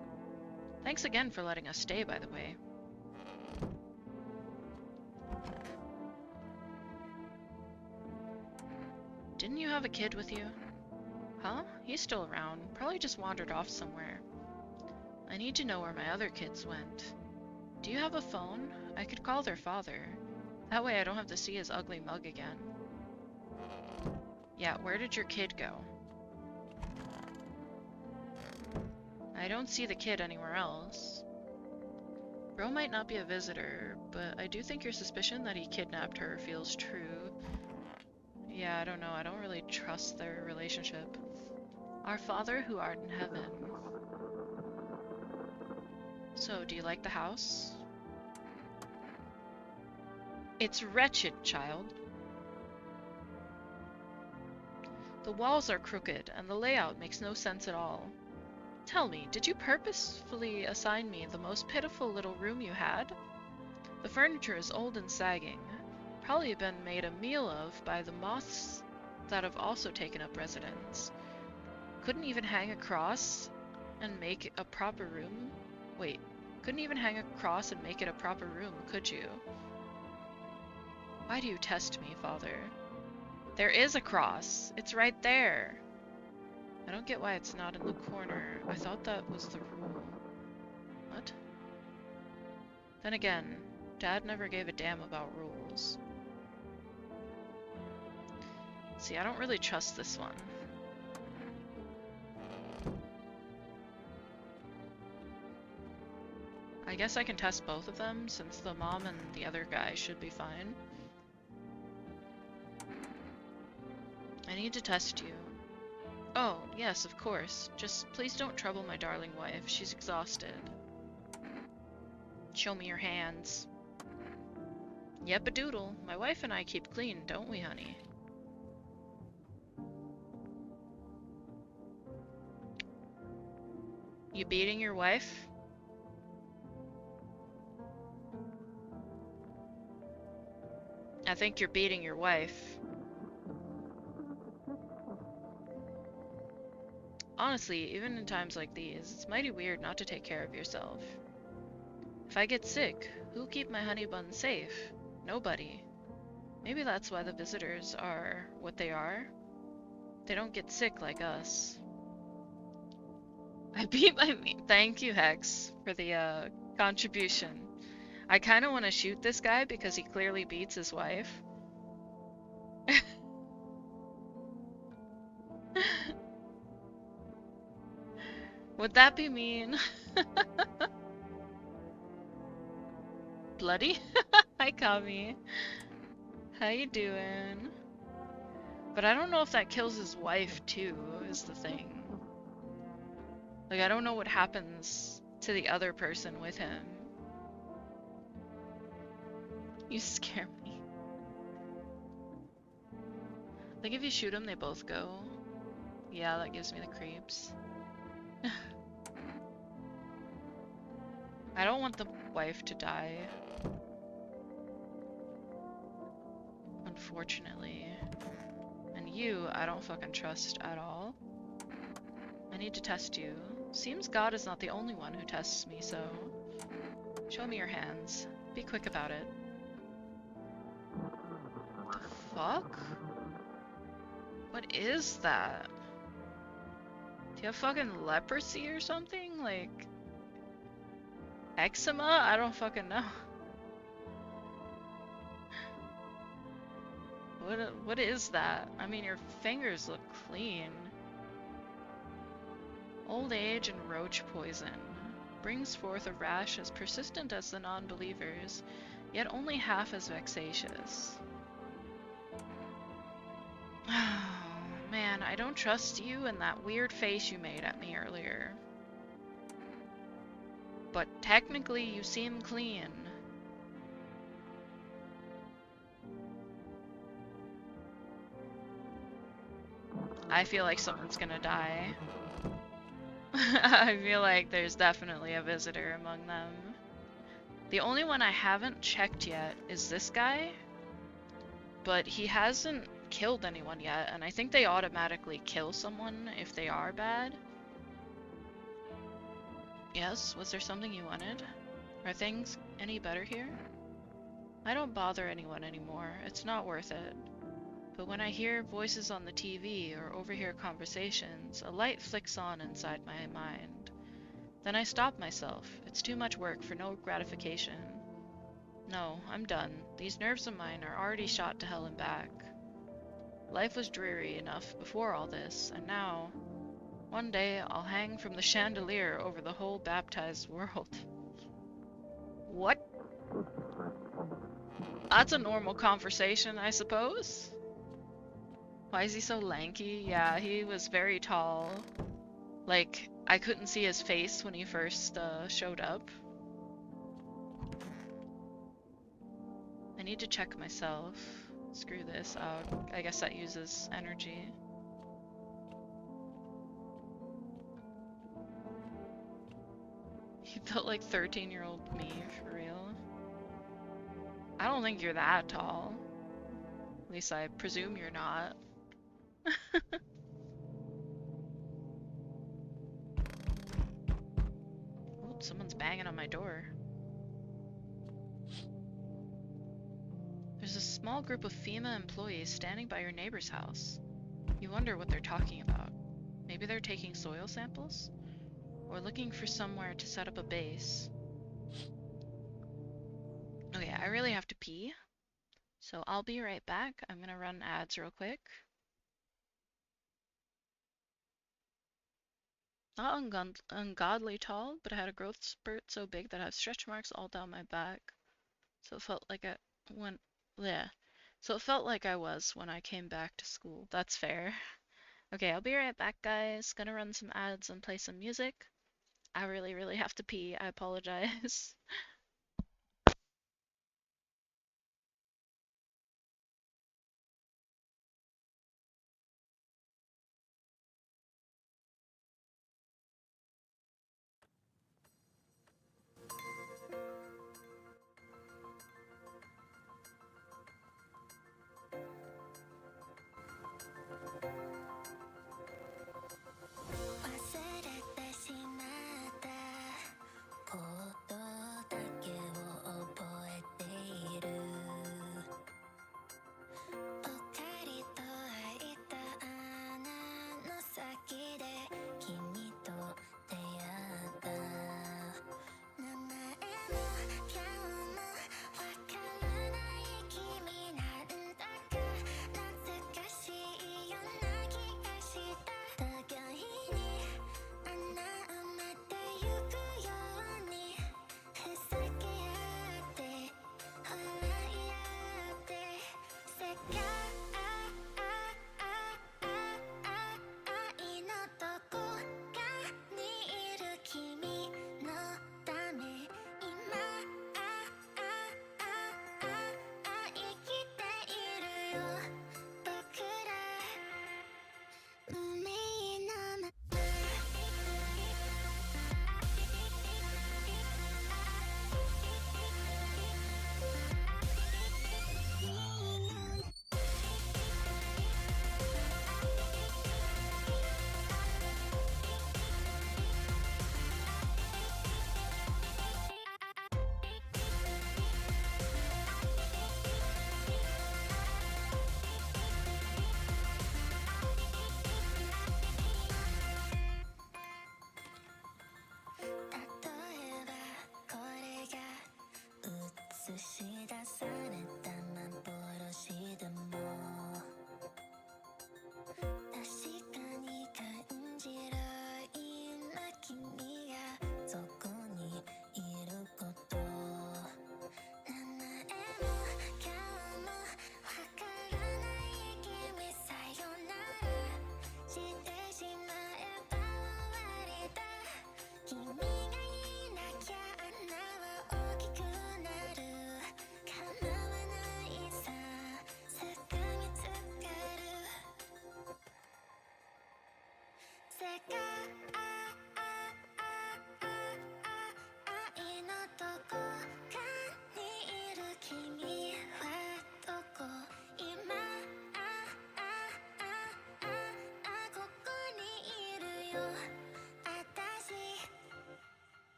Thanks again for letting us stay, by the way. Didn't you have a kid with you? Huh? He's still around. Probably just wandered off somewhere. I need to know where my other kids went. Do you have a phone? I could call their father. That way I don't have to see his ugly mug again. Yeah, where did your kid go? I don't see the kid anywhere else. Bro might not be a visitor, but I do think your suspicion that he kidnapped her feels true. Yeah, I don't know. I don't really trust their relationship. Our Father who art in heaven. So, do you like the house? It's wretched, child. The walls are crooked, and the layout makes no sense at all. Tell me, did you purposefully assign me the most pitiful little room you had? The furniture is old and sagging, probably been made a meal of by the moths that have also taken up residence. Couldn't even hang a cross and make a proper room? Wait, couldn't even hang a cross and make it a proper room, could you? Why do you test me, Father? There is a cross. It's right there. I don't get why it's not in the corner. I thought that was the rule. What? Then again, Dad never gave a damn about rules. See, I don't really trust this one. I guess I can test both of them, since the mom and the other guy should be fine. I need to test you. Oh, yes, of course. Just please don't trouble my darling wife. She's exhausted. Show me your hands. Yep-a-doodle. My wife and I keep clean, don't we, honey? You beating your wife? I think you're beating your wife. Honestly, even in times like these, it's mighty weird not to take care of yourself. If I get sick, who'll keep my honey bun safe? Nobody. Maybe that's why the visitors are what they are. They don't get sick like us. I beat my meat. Thank you, Hex, for the contribution. I kind of want to shoot this guy because he clearly beats his wife. Would that be mean? Bloody? Hi, Kami. How you doing? But I don't know if that kills his wife, too, is the thing. Like, I don't know what happens to the other person with him. You scare me. Like, if you shoot them, they both go. Yeah, that gives me the creeps. I don't want the wife to die. Unfortunately. And you, I don't fucking trust at all. I need to test you. Seems God is not the only one who tests me, so... Show me your hands. Be quick about it. What the fuck? What is that? Do you have fucking leprosy or something? Like eczema? I don't fucking know. What is that? I mean, your fingers look clean. Old age and roach poison brings forth a rash as persistent as the non-believers, yet only half as vexatious. Man, I don't trust you and that weird face you made at me earlier. But technically, you seem clean. I feel like someone's gonna die. I feel like there's definitely a visitor among them. The only one I haven't checked yet is this guy, but he hasn't killed anyone yet, and I think they automatically kill someone if they are bad. Yes, was there something you wanted? Are things any better here? I don't bother anyone anymore, it's not worth it. But when I hear voices on the TV or overhear conversations, a light flicks on inside my mind. Then I stop myself. It's too much work for no gratification. No, I'm done. These nerves of mine are already shot to hell and back. Life was dreary enough before all this, and now, one day I'll hang from the chandelier over the whole baptized world. What? That's a normal conversation, I suppose? Why is he so lanky? Yeah, he was very tall. Like, I couldn't see his face when he first showed up. I need to check myself. Screw this out. I guess that uses energy. He felt like 13-year-old me, for real. I don't think you're that tall. At least I presume you're not. Oh, someone's banging on my door. There's a small group of FEMA employees standing by your neighbor's house. You wonder what they're talking about. Maybe they're taking soil samples? Or looking for somewhere to set up a base. Okay, I really have to pee. So I'll be right back. I'm gonna run ads real quick. Not ungodly tall, but I had a growth spurt so big that I have stretch marks all down my back. So it felt like So it felt like I was when I came back to school. That's fair. Okay, I'll be right back, guys. Gonna run some ads and play some music. I really, really have to pee. I apologize.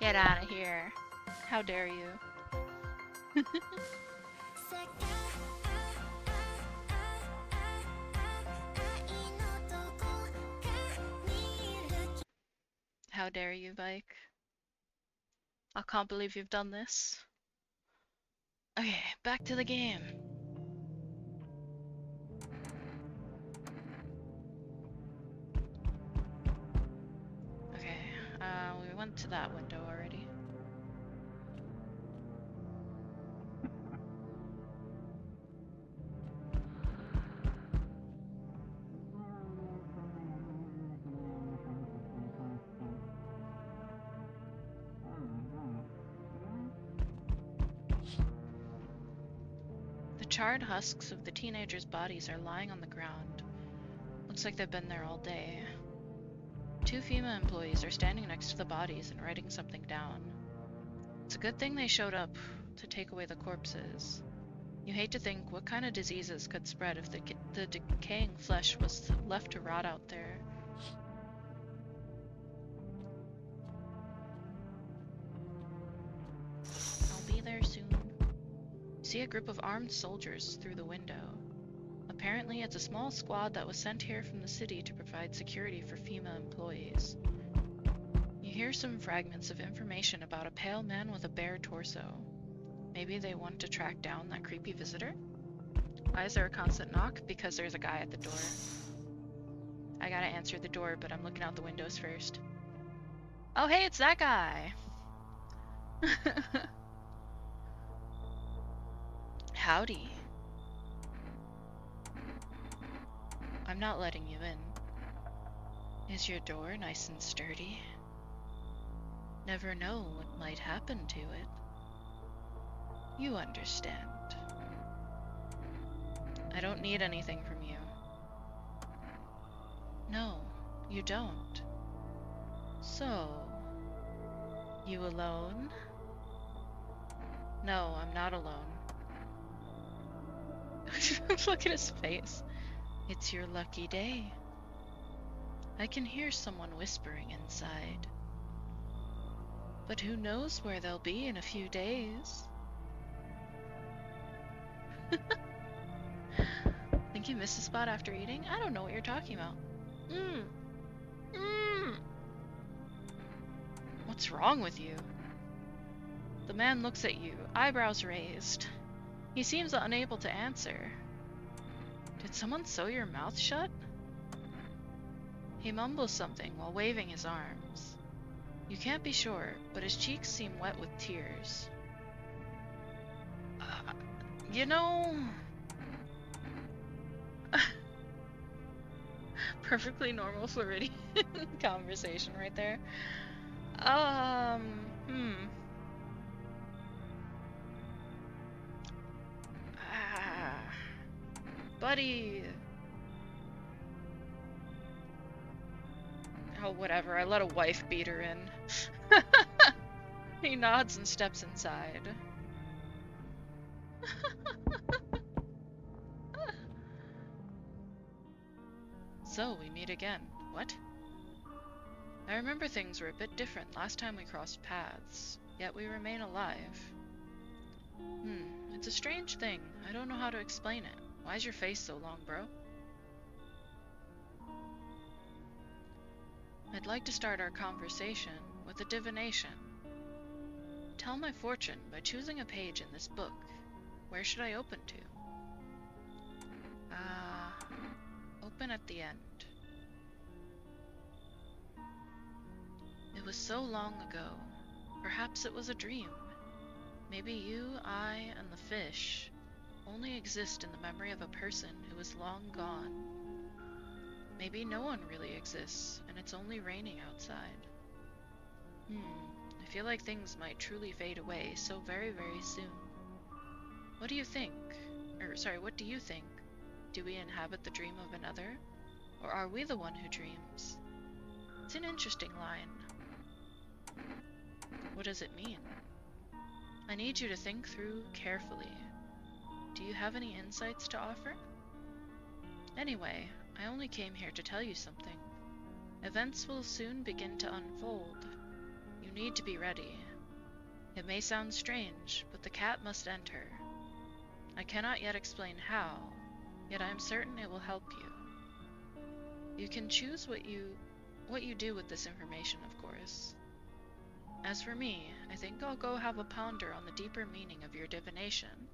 Get out of here. How dare you? How dare you, Bike? I can't believe you've done this. Okay, back to the game. Okay, we went to that window already. The charred husks of the teenagers' bodies are lying on the ground. Looks like they've been there all day. 2 FEMA employees are standing next to the bodies and writing something down. It's a good thing they showed up to take away the corpses. You hate to think what kind of diseases could spread if the decaying flesh was left to rot out there. I'll be there soon. You see a group of armed soldiers through the window. Apparently, it's a small squad that was sent here from the city to provide security for FEMA employees. You hear some fragments of information about a pale man with a bare torso. Maybe they want to track down that creepy visitor? Why is there a constant knock? Because there's a guy at the door. I gotta answer the door, but I'm looking out the windows first. Oh, hey, it's that guy! Howdy. I'm not letting you in. Is your door nice and sturdy? Never know what might happen to it. You understand. I don't need anything from you. No, you don't. So, you alone? No, I'm not alone. Look at his face. It's your lucky day. I can hear someone whispering inside. But who knows where they'll be in a few days? Think you missed a spot after eating? I don't know what you're talking about. What's wrong with you? The man looks at you, eyebrows raised. He seems unable to answer. Did someone sew your mouth shut? He mumbles something while waving his arms. You can't be sure, but his cheeks seem wet with tears. You know... Perfectly normal Floridian conversation right there. Buddy. Oh, whatever. I let a wife beater in. He nods and steps inside. So, we meet again. What? I remember things were a bit different last time we crossed paths, yet we remain alive. It's a strange thing. I don't know how to explain it. Why's your face so long, bro? I'd like to start our conversation with a divination. Tell my fortune by choosing a page in this book. Where should I open to? Open at the end. It was so long ago. Perhaps it was a dream. Maybe you, I, and the fish only exist in the memory of a person who is long gone. Maybe no one really exists, and it's only raining outside. I feel like things might truly fade away so very, very soon. What do you think? What do you think? Do we inhabit the dream of another? Or are we the one who dreams? It's an interesting line. What does it mean? I need you to think through carefully. Do you have any insights to offer? Anyway, I only came here to tell you something. Events will soon begin to unfold. You need to be ready. It may sound strange, but the cat must enter. I cannot yet explain how, yet I am certain it will help you. You can choose what you do with this information, of course. As for me, I think I'll go have a ponder on the deeper meaning of your divination.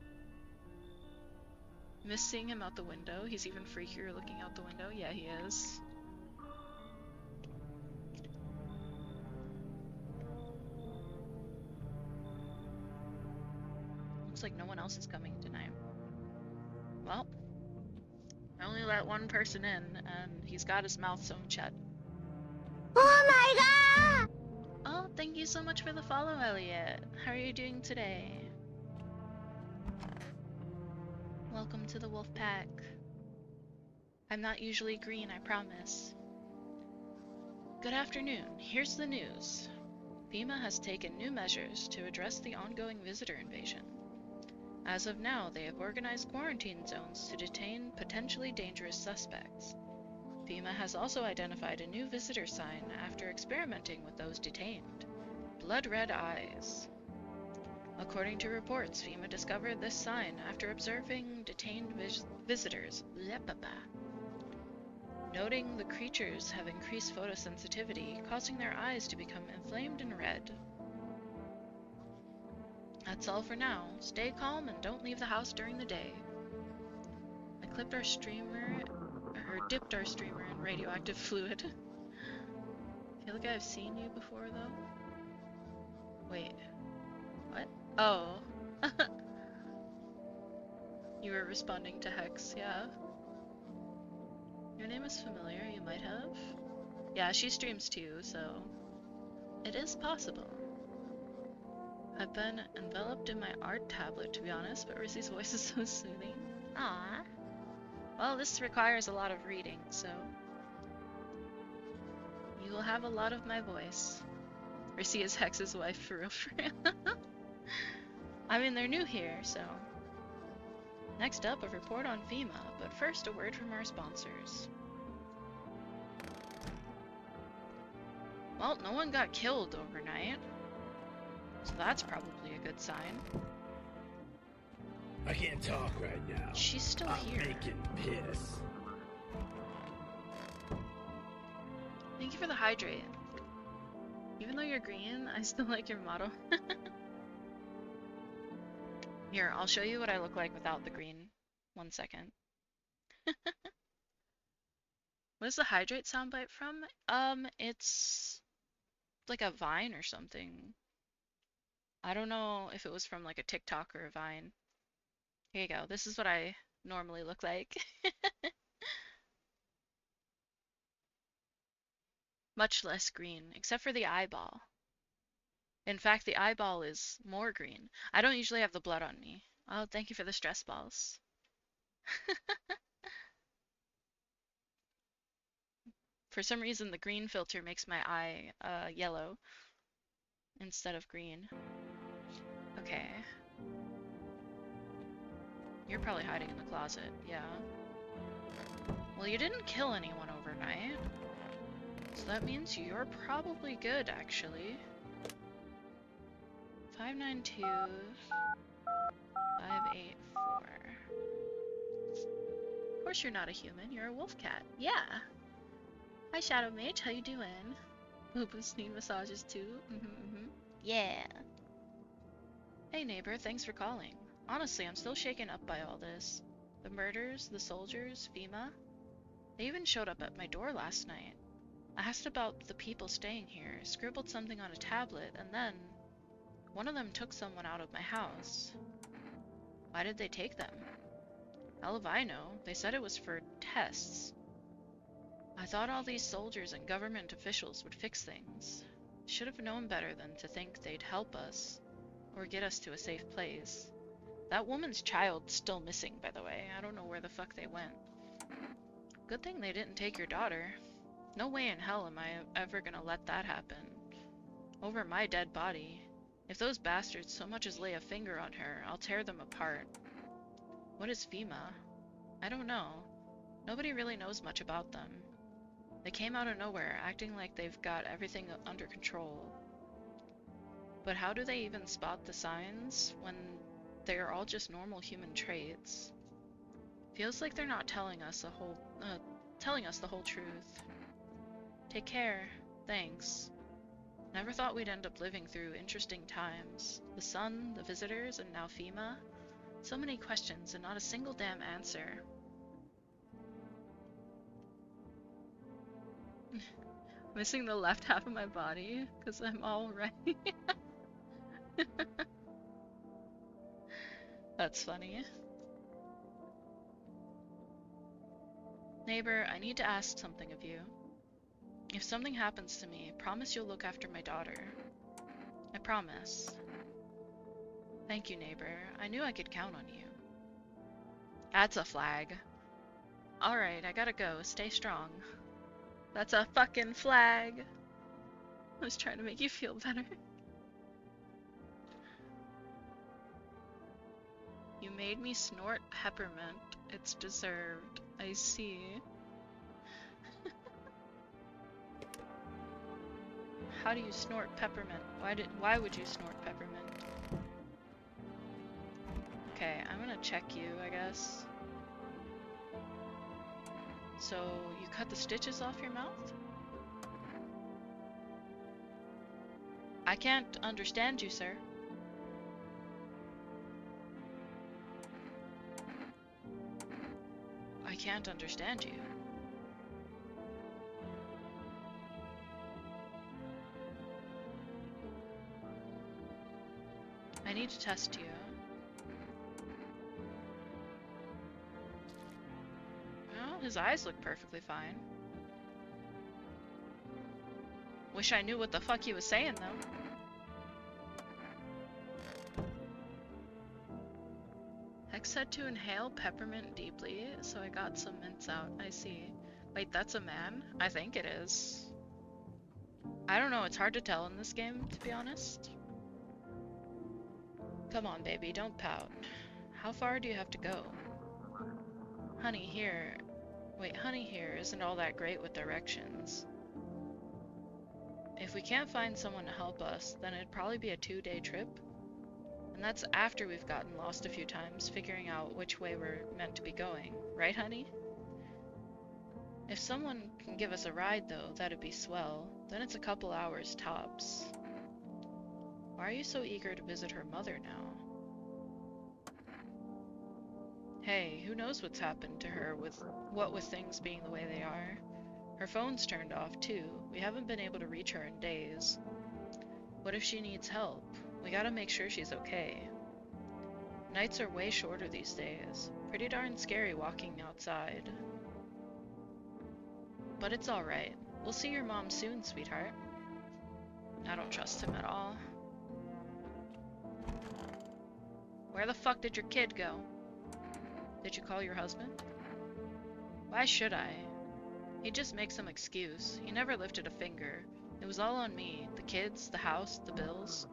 Miss seeing him out the window. He's even freakier looking out the window. Yeah, he is. Looks like no one else is coming tonight. Well, I only let one person in, and he's got his mouth sewn shut. Oh my god! Oh, thank you so much for the follow, Elliot. How are you doing today? Welcome to the Wolf Pack. I'm not usually green, I promise. Good afternoon. Here's the news. FEMA has taken new measures to address the ongoing visitor invasion. As of now, they have organized quarantine zones to detain potentially dangerous suspects. FEMA has also identified a new visitor sign after experimenting with those detained. Blood red eyes. According to reports, FEMA discovered this sign after observing detained visitors, noting the creatures have increased photosensitivity, causing their eyes to become inflamed and red. That's all for now. Stay calm and don't leave the house during the day. I clipped our streamer, or dipped our streamer in radioactive fluid. I feel like I've seen you before, though. Wait. What? Oh. You were responding to Hex, yeah. Your name is familiar, you might have. Yeah, she streams too, so it is possible. I've been enveloped in my art tablet, to be honest, but Rissy's voice is so soothing. Ah. Well, this requires a lot of reading, so you will have a lot of my voice. Rissy is Hex's wife, for real, for real. I mean, they're new here, so. Next up, a report on FEMA, but first a word from our sponsors. Well, no one got killed overnight, so that's probably a good sign. I can't talk right now. She's still I'm here. making piss. Thank you for the hydrate. Even though you're green, I still like your motto. Here, I'll show you what I look like without the green. 1 second. What is the hydrate soundbite from? It's like a Vine or something. I don't know if it was from like a TikTok or a Vine. Here you go. This is what I normally look like. Much less green, except for the eyeball. In fact, the eyeball is more green. I don't usually have the blood on me. Oh, thank you for the stress balls. For some reason, the green filter makes my eye yellow instead of green. Okay. You're probably hiding in the closet, yeah. Well, you didn't kill anyone overnight. So that means you're probably good, actually. 592 584. Of course you're not a human, you're a wolf cat. Yeah. Hi Shadow Mage, how you doing? Boo-boos need massages too. Yeah. Hey neighbor, thanks for calling. Honestly, I'm still shaken up by all this. The murders, the soldiers, FEMA. They even showed up at my door last night. I asked about the people staying here, scribbled something on a tablet, and then one of them took someone out of my house. Why did they take them? Hell if I know. They said it was for tests. I thought all these soldiers and government officials would fix things. Should have known better than to think they'd help us, or get us to a safe place. That woman's child's still missing, by the way. I don't know where the fuck they went. Good thing they didn't take your daughter. No way in hell am I ever gonna let that happen. Over my dead body. If those bastards so much as lay a finger on her, I'll tear them apart. What is FEMA? I don't know. Nobody really knows much about them. They came out of nowhere, acting like they've got everything under control. But how do they even spot the signs when they are all just normal human traits? Feels like they're not telling us the whole truth. Take care. Thanks. Never thought we'd end up living through interesting times. The sun, the visitors, and now FEMA. So many questions and not a single damn answer. Missing the left half of my body because I'm all right. That's funny. Neighbor, I need to ask something of you. If something happens to me, promise you'll look after my daughter. I promise. Thank you, neighbor. I knew I could count on you. That's a flag. Alright, I gotta go. Stay strong. That's a fucking flag. I was trying to make you feel better. You made me snort peppermint. It's deserved. I see. How do you snort peppermint? Why would you snort peppermint? Okay, I'm gonna check you, I guess. So, you cut the stitches off your mouth? I can't understand you, sir. I can't understand you. I need to test you. Well, his eyes look perfectly fine. Wish I knew what the fuck he was saying, though. Hex said to inhale peppermint deeply, so I got some mints out. I see. Wait, that's a man? I think it is. I don't know, it's hard to tell in this game, to be honest. Come on, baby, don't pout. How far do you have to go? Honey here isn't all that great with directions. If we can't find someone to help us, then it'd probably be a 2-day trip. And that's after we've gotten lost a few times, figuring out which way we're meant to be going. Right, honey? If someone can give us a ride, though, that'd be swell. Then it's a couple hours tops. Why are you so eager to visit her mother now? Hey, who knows what's happened to her with things being the way they are. Her phone's turned off, too. We haven't been able to reach her in days. What if she needs help? We gotta make sure she's okay. Nights are way shorter these days. Pretty darn scary walking outside. But it's alright. We'll see your mom soon, sweetheart. I don't trust him at all. Where the fuck did your kid go? Did you call your husband? Why should I? He'd just make some excuse. He never lifted a finger. It was all on me. The kids, the house, the bills.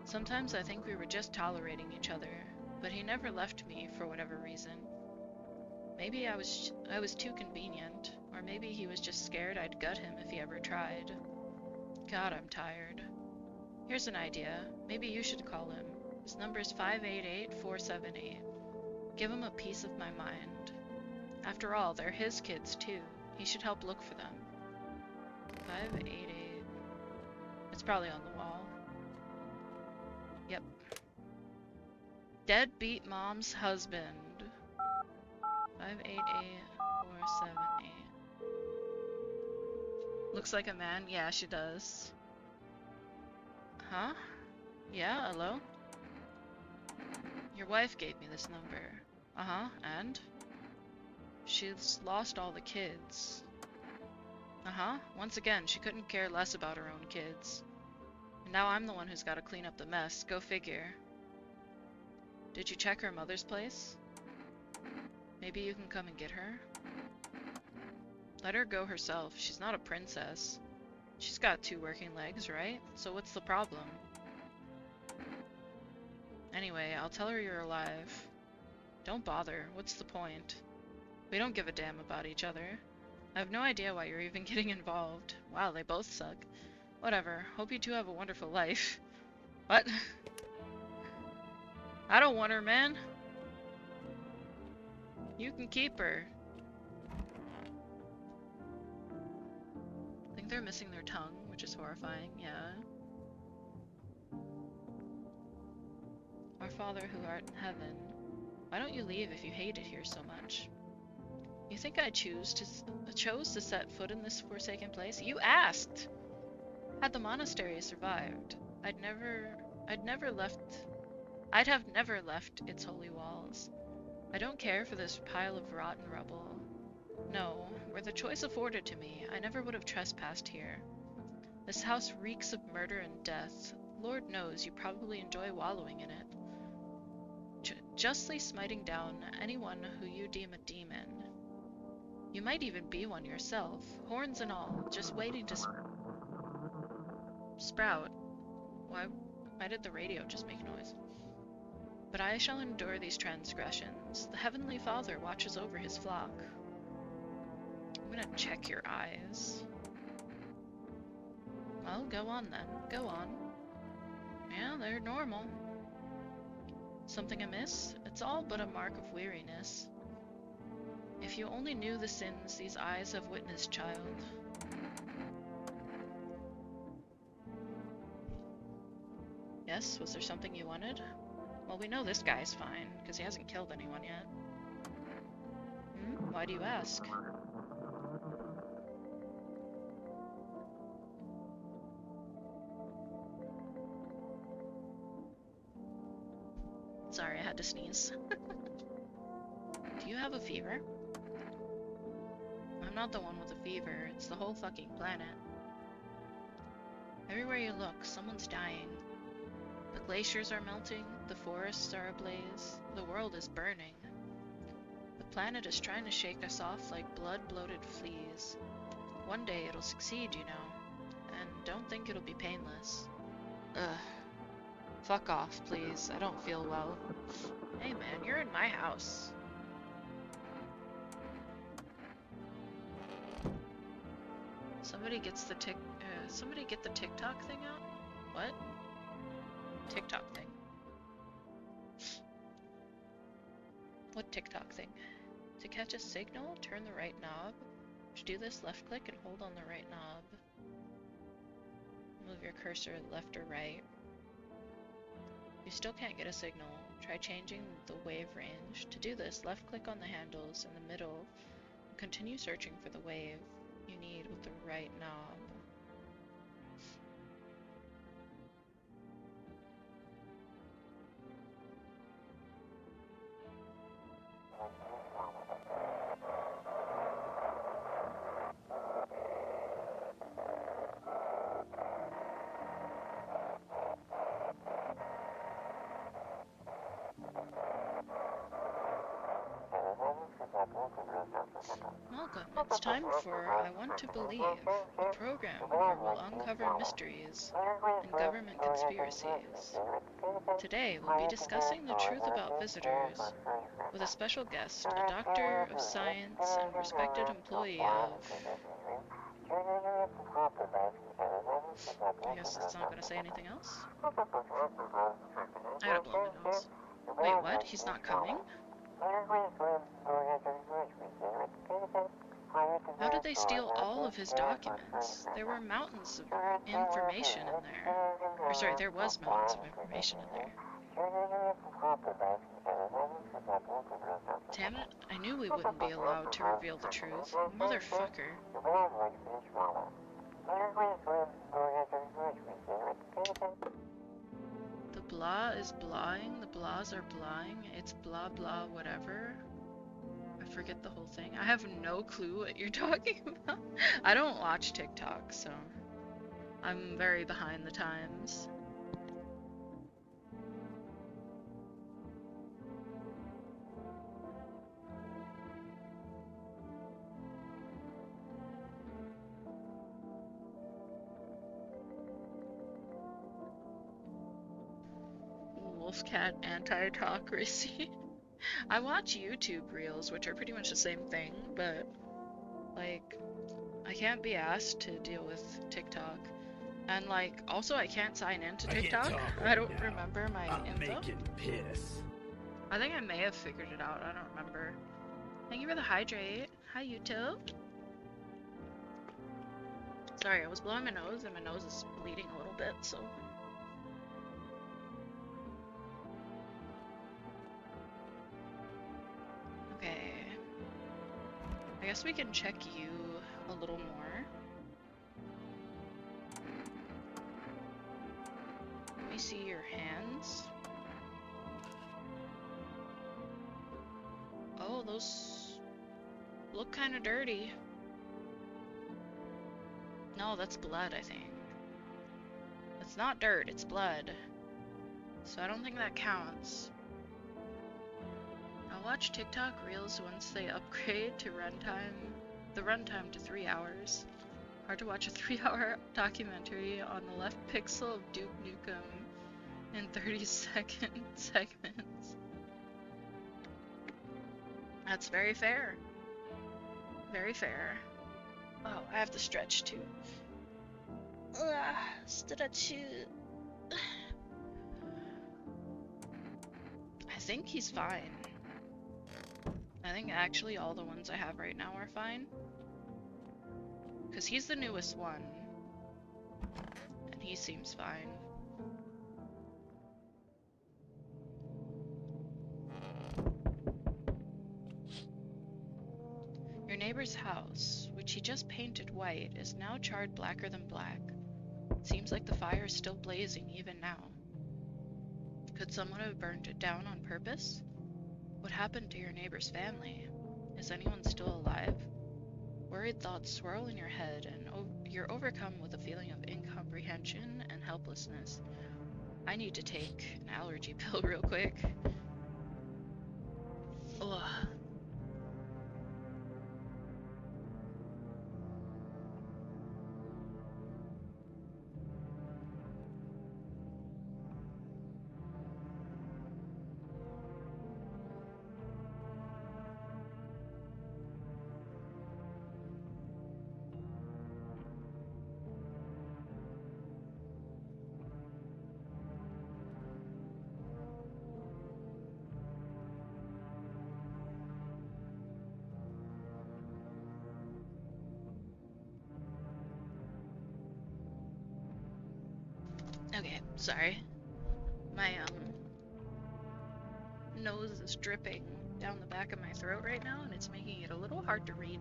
Sometimes I think we were just tolerating each other, but he never left me for whatever reason. Maybe I was too convenient, or maybe he was just scared I'd gut him if he ever tried. God, I'm tired. Here's an idea. Maybe you should call him. His number's 588-478. Give him a piece of my mind. After all, they're his kids too. He should help look for them. 588. It's probably on the wall. Yep. Deadbeat mom's husband. 588-478. Looks like a man. Yeah, she does. Huh? Yeah, hello? Your wife gave me this number. Uh-huh, and? She's lost all the kids. Uh-huh, once again, she couldn't care less about her own kids. And now I'm the one who's gotta clean up the mess, go figure. Did you check her mother's place? Maybe you can come and get her? Let her go herself, she's not a princess. She's got 2 working legs, right? So what's the problem? Anyway, I'll tell her you're alive. Don't bother, what's the point? We don't give a damn about each other. I have no idea why you're even getting involved. Wow, they both suck. Whatever, hope you two have a wonderful life. What? I don't want her, man. You can keep her. I think they're missing their tongue, which is horrifying, yeah. Our Father who art in heaven, why don't you leave if you hate it here so much? You think I chose to set foot in this forsaken place? You asked! Had the monastery survived, I'd have never left its holy walls. I don't care for this pile of rotten rubble. No, were the choice afforded to me, I never would have trespassed here. This house reeks of murder and death. Lord knows you probably enjoy wallowing in it. Justly smiting down anyone who you deem a demon. You might even be one yourself, horns and all, just waiting to sprout. Why did the radio just make noise? But I shall endure these transgressions. The Heavenly Father watches over his flock. I'm gonna check your eyes. Well, go on then. Go on. Yeah, they're normal. Something amiss? It's all but a mark of weariness. If you only knew the sins these eyes have witnessed, child. Yes, was there something you wanted? Well, we know this guy's fine, because he hasn't killed anyone yet. Why do you ask? Sorry, I had to sneeze. Do you have a fever? I'm not the one with a fever, it's the whole fucking planet. Everywhere you look, someone's dying. The glaciers are melting, the forests are ablaze, the world is burning. The planet is trying to shake us off like blood-bloated fleas. One day it'll succeed, you know, and don't think it'll be painless. Ugh. Fuck off, please. I don't feel well. Hey man, you're in my house. Somebody get the TikTok thing out? What? TikTok thing. What TikTok thing? To catch a signal, turn the right knob. To do this, left click and hold on the right knob. Move your cursor left or right. You still can't get a signal. Try changing the wave range. To do this, left click on the handles in the middle and continue searching for the wave you need with the right knob. Welcome, it's time for I Want to Believe, a program where we'll uncover mysteries and government conspiracies. Today we'll be discussing the truth about visitors with a special guest, a doctor of science and respected employee of... I guess it's not going to say anything else. I gotta blow my nose. Wait, what? He's not coming? How did they steal all of his documents? There were mountains of information in there. Or sorry, there was mountains of information in there. Damn it, I knew we wouldn't be allowed to reveal the truth. Motherfucker. The blah is blahing, the blahs are blahing, it's blah blah whatever. I forget the whole thing. I have no clue what you're talking about. I don't watch TikTok, so I'm very behind the times. Wolfcat anti-talkrisi. I watch YouTube reels, which are pretty much the same thing, but like I can't be asked to deal with TikTok. And like, also I can't sign into I can't TikTok. talk I right don't now. remember my I'm info. making piss. I think I may have figured it out. I don't remember. Thank you for the hydrate. Hi, YouTube. Sorry, I was blowing my nose and my nose is bleeding a little bit, so. Okay. I guess we can check you a little more. Let me see your hands. Oh, those look kind of dirty. No, that's blood, I think. It's not dirt, it's blood. So I don't think that counts. I'll watch TikTok Reels once they upgrade to the runtime to 3 hours. Hard to watch a 3-hour documentary on the left pixel of Duke Nukem in 30-second segments. That's very fair. Very fair. Oh, I have to stretch too. Stretch. I think he's fine. I think actually all the ones I have right now are fine. Because he's the newest one. And he seems fine. Your neighbor's house, which he just painted white, is now charred blacker than black. Seems like the fire is still blazing even now. Could someone have burned it down on purpose? What happened to your neighbor's family? Is anyone still alive? Worried thoughts swirl in your head, and you're overcome with a feeling of incomprehension and helplessness. I need to take an allergy pill real quick. Ugh. Okay, sorry. My nose is dripping down the back of my throat right now, and it's making it a little hard to read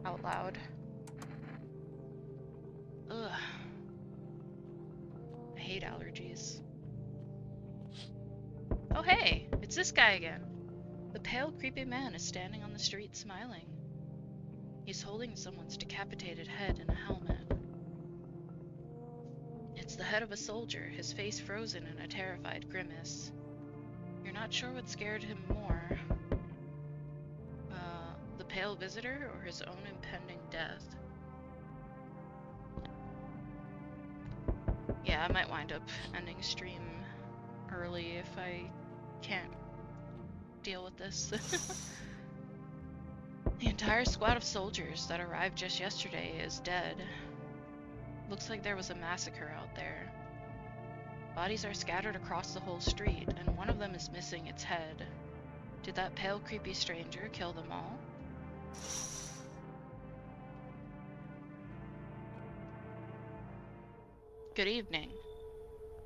out loud. Ugh. I hate allergies. Oh hey, it's this guy again. The pale, creepy man is standing on the street smiling. He's holding someone's decapitated head in a helmet. It's the head of a soldier, his face frozen in a terrified grimace. You're not sure what scared him more. The pale visitor or his own impending death? Yeah, I might wind up ending stream early if I can't deal with this. The entire squad of soldiers that arrived just yesterday is dead. Looks like there was a massacre out there. Bodies are scattered across the whole street, and one of them is missing its head. Did that pale, creepy stranger kill them all? Good evening.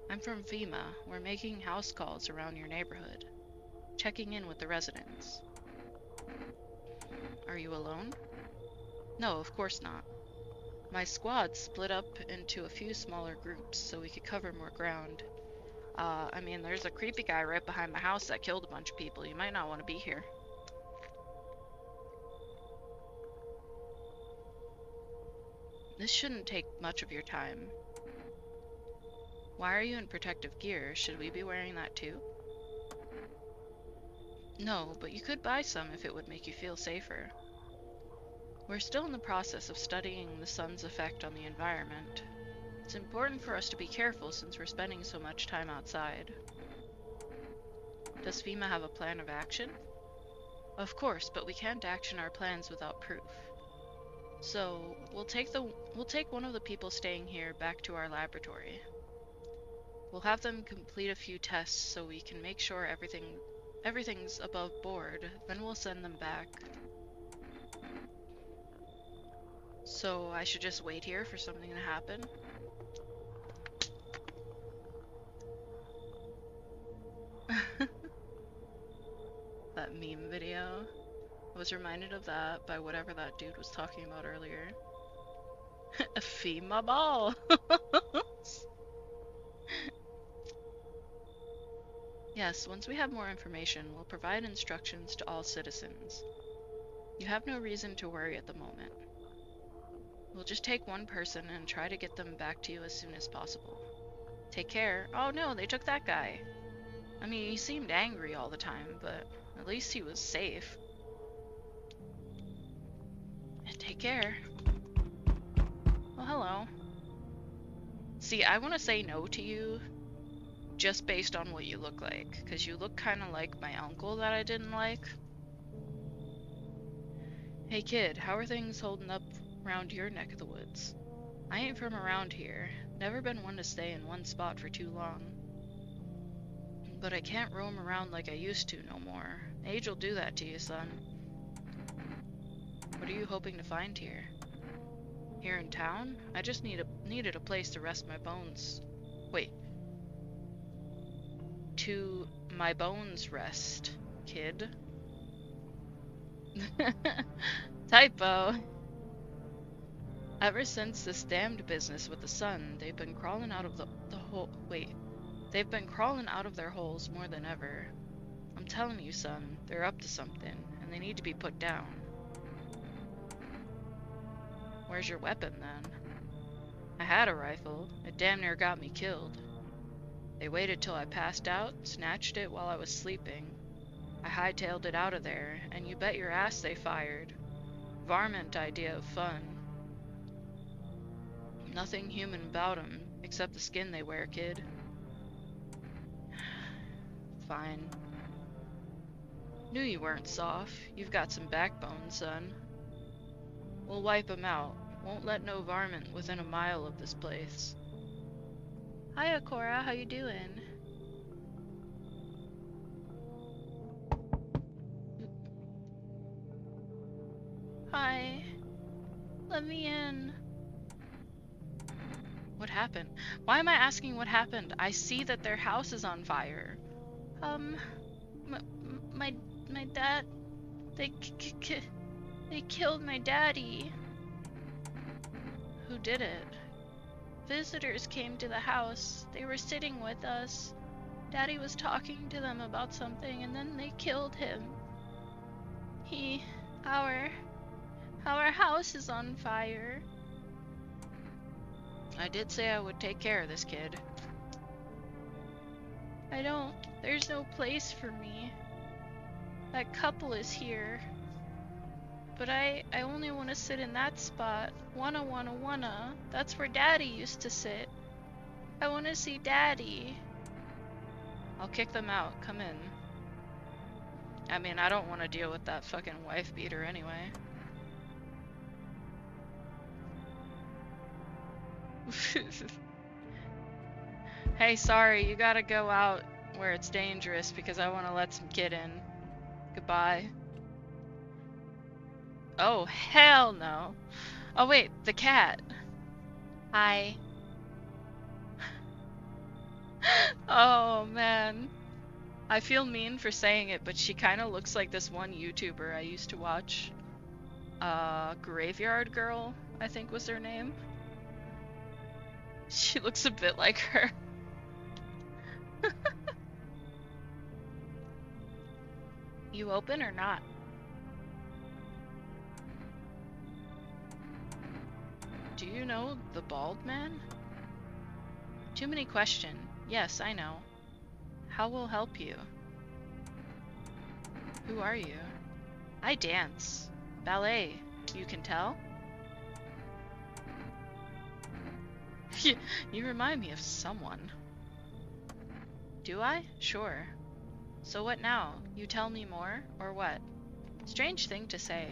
I'm from FEMA. We're making house calls around your neighborhood, checking in with the residents. Are you alone? No, of course not. My squad split up into a few smaller groups so we could cover more ground. I mean, there's a creepy guy right behind my house that killed a bunch of people. You might not want to be here. This shouldn't take much of your time. Why are you in protective gear? Should we be wearing that too? No, but you could buy some if it would make you feel safer. We're still in the process of studying the sun's effect on the environment. It's important for us to be careful since we're spending so much time outside. Does FEMA have a plan of action? Of course, but we can't action our plans without proof. So we'll take one of the people staying here back to our laboratory. We'll have them complete a few tests so we can make sure everything's above board, then we'll send them back. So I should just wait here for something to happen? That meme video. I was reminded of that by whatever that dude was talking about earlier. Feed my ball! Yes, once we have more information, we'll provide instructions to all citizens. You have no reason to worry at the moment. We'll just take one person and try to get them back to you as soon as possible. Take care. Oh no, they took that guy. I mean, he seemed angry all the time, but at least he was safe. Take care. Well, hello. See, I want to say no to you just based on what you look like, because you look kind of like my uncle that I didn't like. Hey kid, how are things holding up around your neck of the woods? I ain't from around here. Never been one to stay in one spot for too long. But I can't roam around like I used to no more. Age'll do that to you, son. What are you hoping to find here? Here in town? I just needed a place to rest my bones. Wait. To my bones rest, kid. Typo. Ever since this damned business with the sun, they've been crawling out of the hole. Wait. They've been crawling out of their holes more than ever. I'm telling you, son, they're up to something, and they need to be put down. Where's your weapon, then? I had a rifle. It damn near got me killed. They waited till I passed out, snatched it while I was sleeping. I hightailed it out of there, and you bet your ass they fired. Varmint idea of fun. Nothing human about 'em, except the skin they wear, kid. Fine. Knew you weren't soft. You've got some backbone, son. We'll wipe 'em out. Won't let no varmint within a mile of this place. Hiya, Cora. How you doing? Hi. Let me in. What happened? Why am I asking what happened? I see that their house is on fire. My dad... They killed my daddy. Who did it? Visitors came to the house. They were sitting with us. Daddy was talking to them about something, and then they killed him. Our house is on fire. I did say I would take care of this kid. There's no place for me. That couple is here. But I only want to sit in that spot. Wanna. That's where Daddy used to sit. I want to see Daddy. I'll kick them out. Come in. I mean, I don't want to deal with that fucking wife beater anyway. Hey, sorry, you gotta go out where it's dangerous because I want to let some kid in. Goodbye. Oh, hell no. Oh, wait, the cat. Hi. Oh, man. I feel mean for saying it, but she kind of looks like this one YouTuber I used to watch. Graveyard Girl, I think was her name. She looks a bit like her. You open or not? Do you know the bald man? Too many questions. Yes, I know. How will help you? Who are you? I dance. Ballet. You can tell? You remind me of someone. Do I? Sure. So what now? You tell me more, or what? Strange thing to say.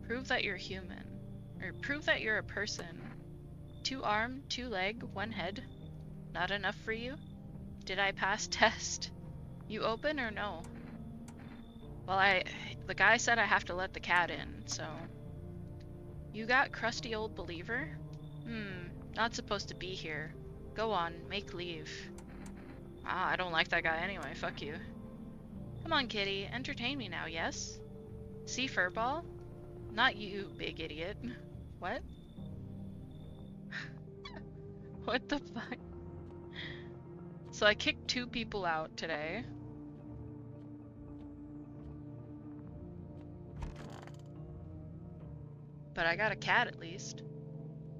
Prove that you're human. Or prove that you're a person. 2 arm, 2 leg, 1 head. Not enough for you? Did I pass test? You open or no? Well, the guy said I have to let the cat in, so... You got crusty old believer? Not supposed to be here. Go on, make leave. Ah, I don't like that guy anyway, fuck you. Come on, kitty, entertain me now, yes? See furball? Not you, big idiot. What? What the fuck? So I kicked 2 people out today. But I got a cat at least.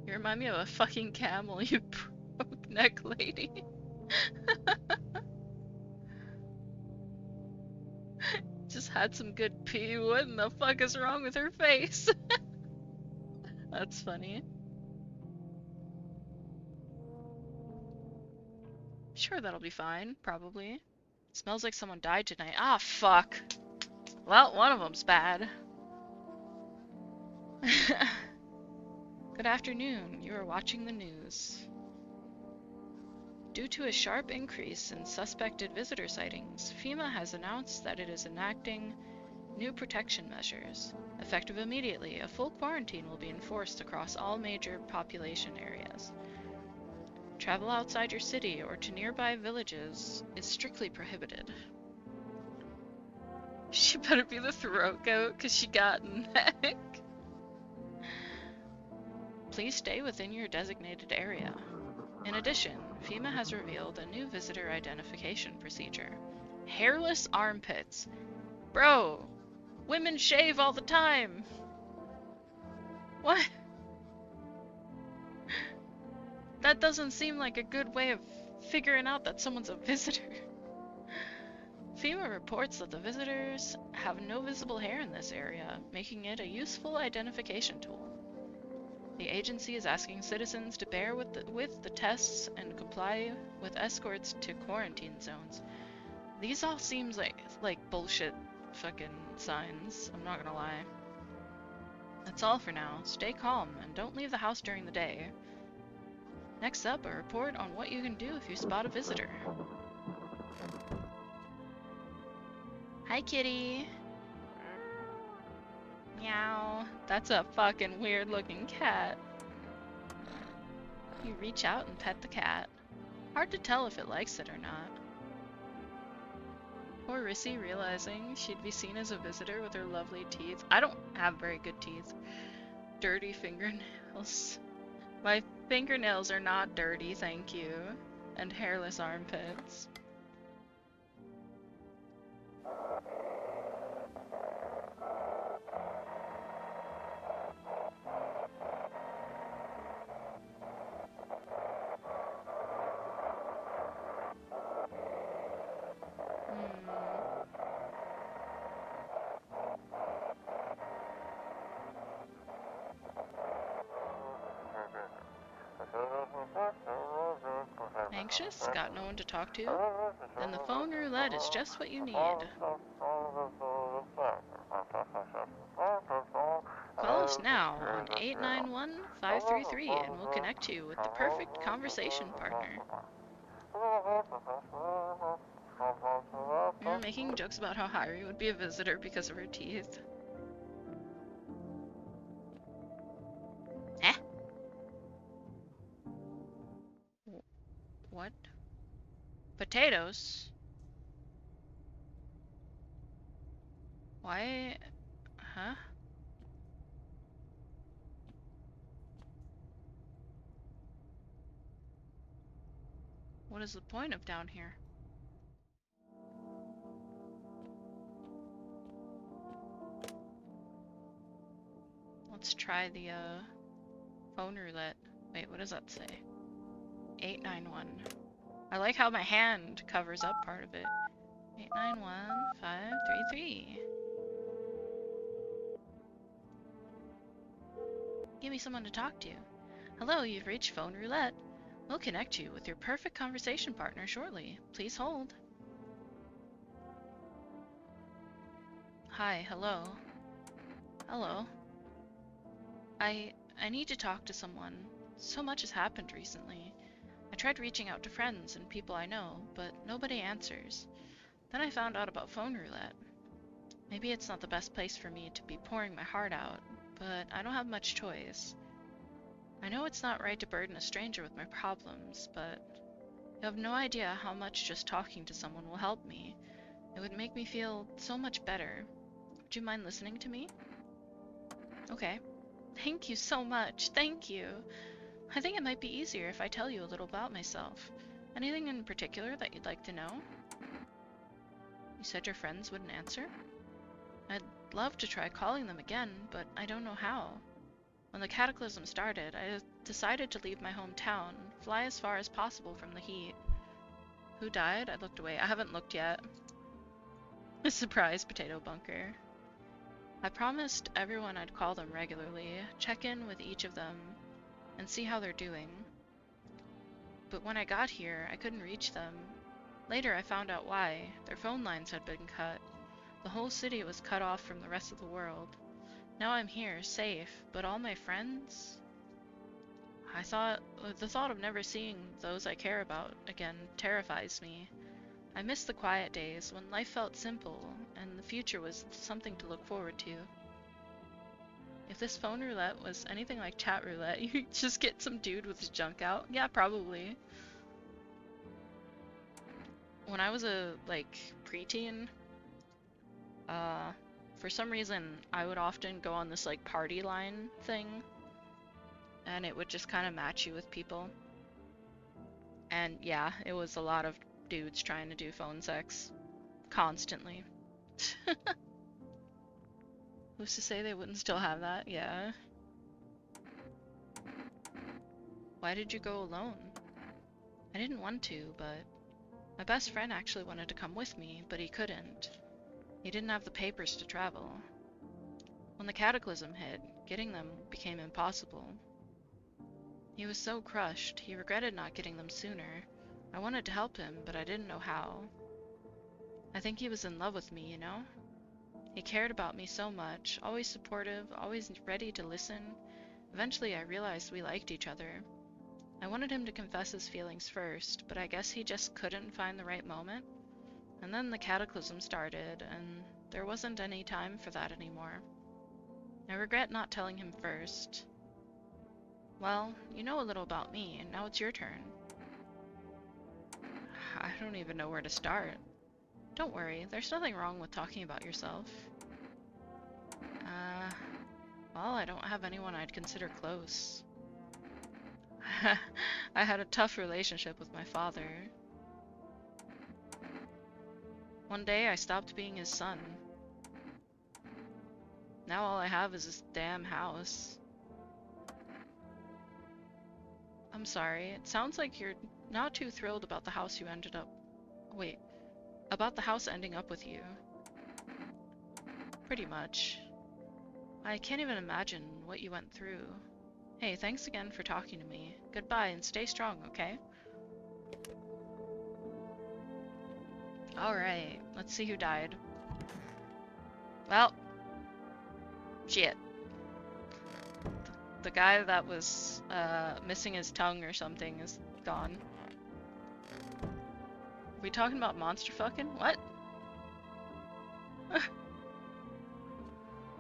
You remind me of a fucking camel, you broke neck lady. Just had some good pee. What in the fuck is wrong with her face? That's funny. Sure, that'll be fine, probably. Smells like someone died tonight. Ah, fuck. Well, one of them's bad. Good afternoon. You are watching the news. Due to a sharp increase in suspected visitor sightings, FEMA has announced that it is enacting new protection measures. Effective immediately, a full quarantine will be enforced across all major population areas. Travel outside your city or to nearby villages is strictly prohibited. She better be the throat goat, cause she got neck. Please stay within your designated area. In addition, FEMA has revealed a new visitor identification procedure. Hairless armpits. Bro, women shave all the time. What? That doesn't seem like a good way of figuring out that someone's a visitor. FEMA reports that the visitors have no visible hair in this area, making it a useful identification tool. The agency is asking citizens to bear with the tests and comply with escorts to quarantine zones. These all seems like bullshit fucking signs, I'm not gonna lie. That's all for now. Stay calm and don't leave the house during the day. Next up, a report on what you can do if you spot a visitor. Hi, kitty. Meow. That's a fucking weird looking cat. You reach out and pet the cat. Hard to tell if it likes it or not. Poor Risi realizing she'd be seen as a visitor with her lovely teeth. I don't have very good teeth. Dirty fingernails. My fingernails are not dirty, thank you. And hairless armpits. Anxious? Got no one to talk to? Then the phone roulette is just what you need. Call us now on 891-533 and we'll connect you with the perfect conversation partner. You're making jokes about how Hyrie would be a visitor because of her teeth. Eh? What? Potatoes? Why? Huh? What is the point of down here? Let's try the phone roulette. Wait, what does that say? 891. I like how my hand covers up part of it. 891-533. Give me someone to talk to. Hello, you've reached phone roulette. We'll connect you with your perfect conversation partner shortly. Please hold. Hi, hello. Hello. I need to talk to someone. So much has happened recently. I tried reaching out to friends and people I know, but nobody answers. Then I found out about phone roulette. Maybe it's not the best place for me to be pouring my heart out, but I don't have much choice. I know it's not right to burden a stranger with my problems, but you have no idea how much just talking to someone will help me. It would make me feel so much better. Would you mind listening to me? Okay. Thank you so much. Thank you. I think it might be easier if I tell you a little about myself. Anything in particular that you'd like to know? You said your friends wouldn't answer? I'd love to try calling them again, but I don't know how. When the cataclysm started, I decided to leave my hometown, fly as far as possible from the heat. Who died? I looked away. I haven't looked yet. A surprise potato bunker. I promised everyone I'd call them regularly, check in with each of them, and see how they're doing. But when I got here, I couldn't reach them. Later I found out why. Their phone lines had been cut. The whole city was cut off from the rest of the world. Now I'm here, safe, but all my friends? The thought of never seeing those I care about again terrifies me. I miss the quiet days when life felt simple and the future was something to look forward to. If this phone roulette was anything like chat roulette, you just get some dude with his junk out. Yeah, probably. When I was a, preteen, for some reason, I would often go on this, party line thing, and it would just kind of match you with people. And yeah, it was a lot of dudes trying to do phone sex. Constantly. Who's to say they wouldn't still have that? Yeah. Why did you go alone? I didn't want to, but my best friend actually wanted to come with me, but he couldn't. He didn't have the papers to travel. When the cataclysm hit, getting them became impossible. He was so crushed, he regretted not getting them sooner. I wanted to help him, but I didn't know how. I think he was in love with me, you know? He cared about me so much, always supportive, always ready to listen. Eventually I realized we liked each other. I wanted him to confess his feelings first, but I guess he just couldn't find the right moment. And then the cataclysm started, and there wasn't any time for that anymore. I regret not telling him first. Well, you know a little about me, and now it's your turn. I don't even know where to start. Don't worry, there's nothing wrong with talking about yourself. Well, I don't have anyone I'd consider close. I had a tough relationship with my father. One day I stopped being his son. Now all I have is this damn house. I'm sorry, it sounds like you're not too thrilled about the house you ended up... Wait, about the house ending up with you. Pretty much. I can't even imagine what you went through. Hey, thanks again for talking to me. Goodbye and stay strong, okay? Alright, let's see who died. Well, shit. The guy that was missing his tongue or something is gone. Are we talking about monster fucking? What?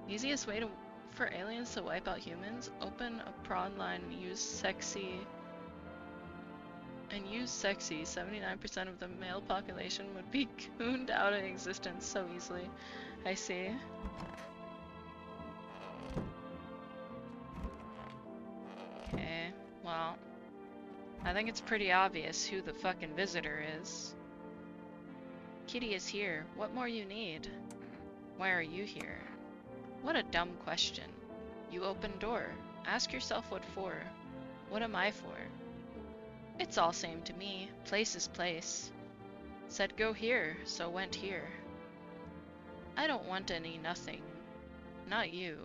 Easiest way for aliens to wipe out humans? Open a prawn line and use sexy. 79% of the male population would be cooned out of existence so easily. I see. Okay, well, I think it's pretty obvious who the fucking visitor is. Kitty is here. What more you need? Why are you here? What a dumb question. You open door. Ask yourself what for. What am I for? It's all same to me. Place is place. Said go here, so went here. I don't want any nothing. Not you.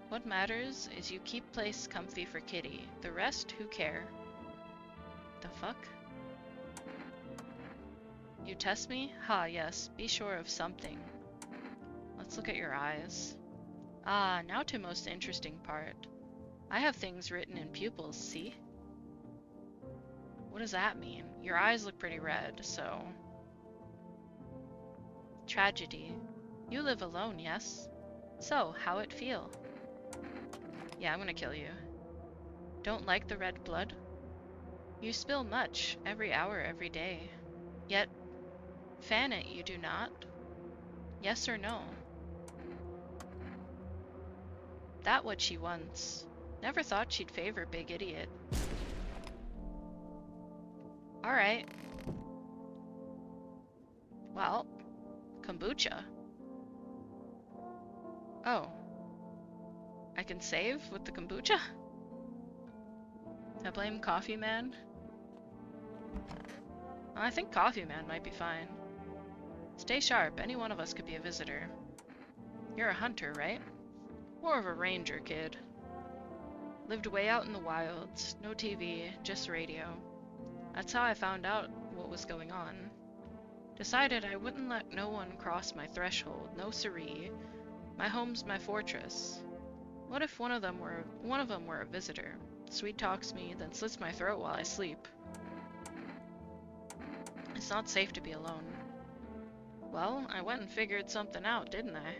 What matters is you keep place comfy for Kitty. The rest, who care? The fuck? You test me? Ha, yes. Be sure of something. Let's look at your eyes. Ah, now to most interesting part. I have things written in pupils, see? What does that mean? Your eyes look pretty red, so... Tragedy. You live alone, yes? So, how it feel? Yeah, I'm gonna kill you. Don't like the red blood? You spill much, every hour, every day. Yet, fan it, you do not? Yes or no? That what she wants. Never thought she'd favor big idiot. Alright. Well, kombucha. Oh. I can save with the kombucha? I blame Coffee Man? I think Coffee Man might be fine. Stay sharp, any one of us could be a visitor. You're a hunter, right? More of a ranger, kid. Lived way out in the wilds, no TV, just radio. That's how I found out what was going on. Decided I wouldn't let no one cross my threshold, no siree. My home's my fortress. What if one of them were a visitor? Sweet talks me, then slits my throat while I sleep. It's not safe to be alone. Well, I went and figured something out, didn't I?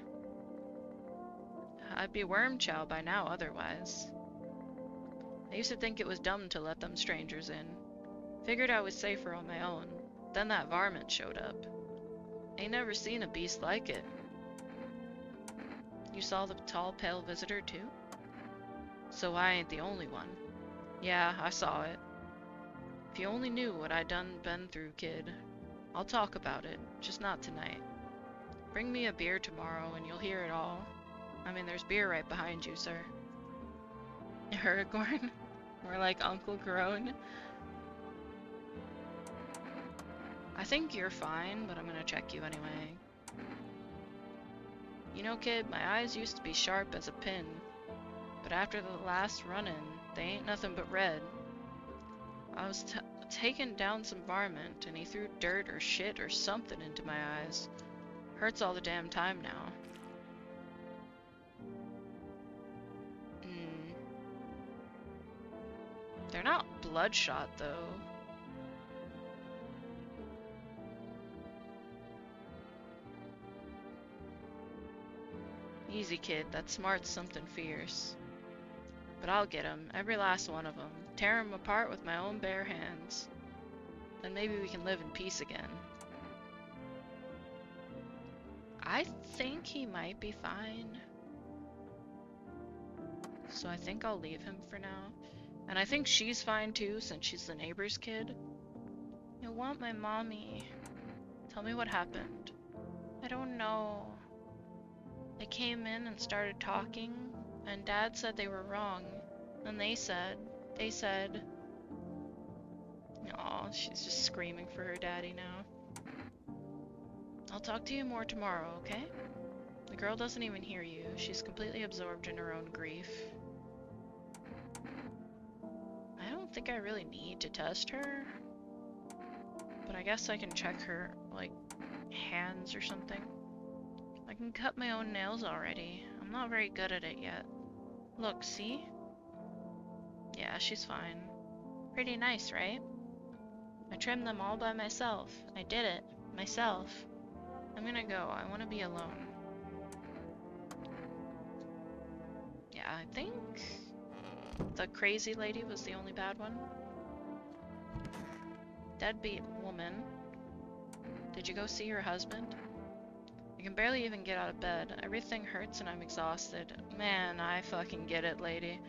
I'd be worm chow by now otherwise. I used to think it was dumb to let them strangers in. Figured I was safer on my own. Then that varmint showed up. Ain't never seen a beast like it. You saw the tall, pale visitor too? So I ain't the only one. Yeah, I saw it. If you only knew what I been through, kid. I'll talk about it, just not tonight. Bring me a beer tomorrow and you'll hear it all. I mean, there's beer right behind you, sir. Aragorn? More like Uncle Groan. I think you're fine, but I'm gonna check you anyway. You know, kid, my eyes used to be sharp as a pin. But after the last run-in, they ain't nothing but red. I was taking down some varmint, and he threw dirt or shit or something into my eyes. Hurts all the damn time now. They're not bloodshot, though. Easy, kid. That smart's something fierce. But I'll get 'em, every last one of 'em. Tear 'em apart with my own bare hands. Then maybe we can live in peace again. I think he might be fine. So I think I'll leave him for now. And I think she's fine too, since she's the neighbor's kid. I want my mommy. Tell me what happened. I don't know. They came in and started talking, and Dad said they were wrong. And they said, aw, she's just screaming for her daddy now. I'll talk to you more tomorrow, okay? The girl doesn't even hear you. She's completely absorbed in her own grief. I don't think I really need to test her. But I guess I can check her, like, hands or something. I can cut my own nails already. I'm not very good at it yet. Look, see? Yeah, she's fine. Pretty nice, right? I trimmed them all by myself. I did it. Myself. I'm gonna go. I want to be alone. Yeah, I think the crazy lady was the only bad one. Deadbeat woman. Did you go see your husband? I can barely even get out of bed. Everything hurts and I'm exhausted. Man, I fucking get it, lady.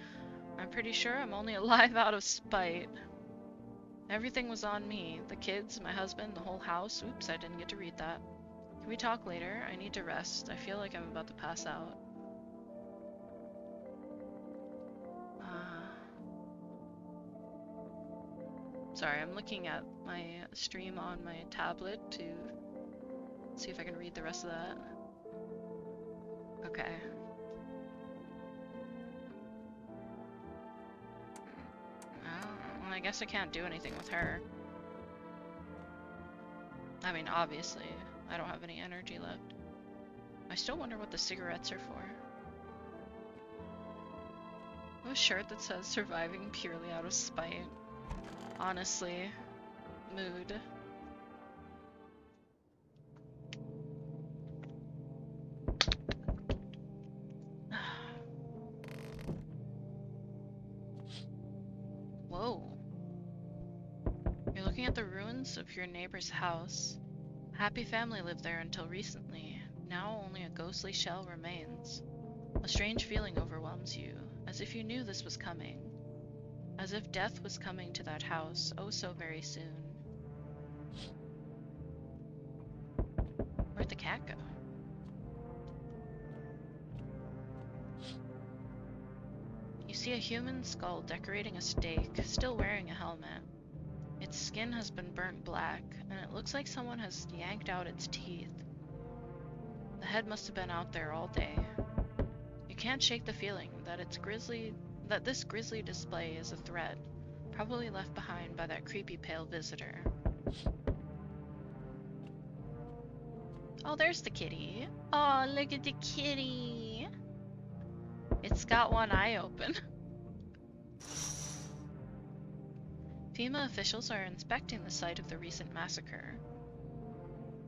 I'm pretty sure I'm only alive out of spite. Everything was on me. The kids, my husband, the whole house. Oops, I didn't get to read that. Can we talk later? I need to rest. I feel like I'm about to pass out. Sorry, I'm looking at my stream on my tablet to see if I can read the rest of that. Okay. Well, I guess I can't do anything with her. I mean, obviously, I don't have any energy left. I still wonder what the cigarettes are for. A shirt that says surviving purely out of spite. Honestly. Mood. Whoa. You're looking at the ruins of your neighbor's house. A happy family lived there until recently. Now only a ghostly shell remains. A strange feeling overwhelms you, as if you knew this was coming. As if death was coming to that house, oh so very soon. Where'd the cat go? You see a human skull decorating a stake, still wearing a helmet. Its skin has been burnt black, and it looks like someone has yanked out its teeth. The head must have been out there all day. You can't shake the feeling that this grisly display is a threat, probably left behind by that creepy pale visitor. Oh, there's the kitty. Oh, look at the kitty. It's got one eye open. FEMA officials are inspecting the site of the recent massacre.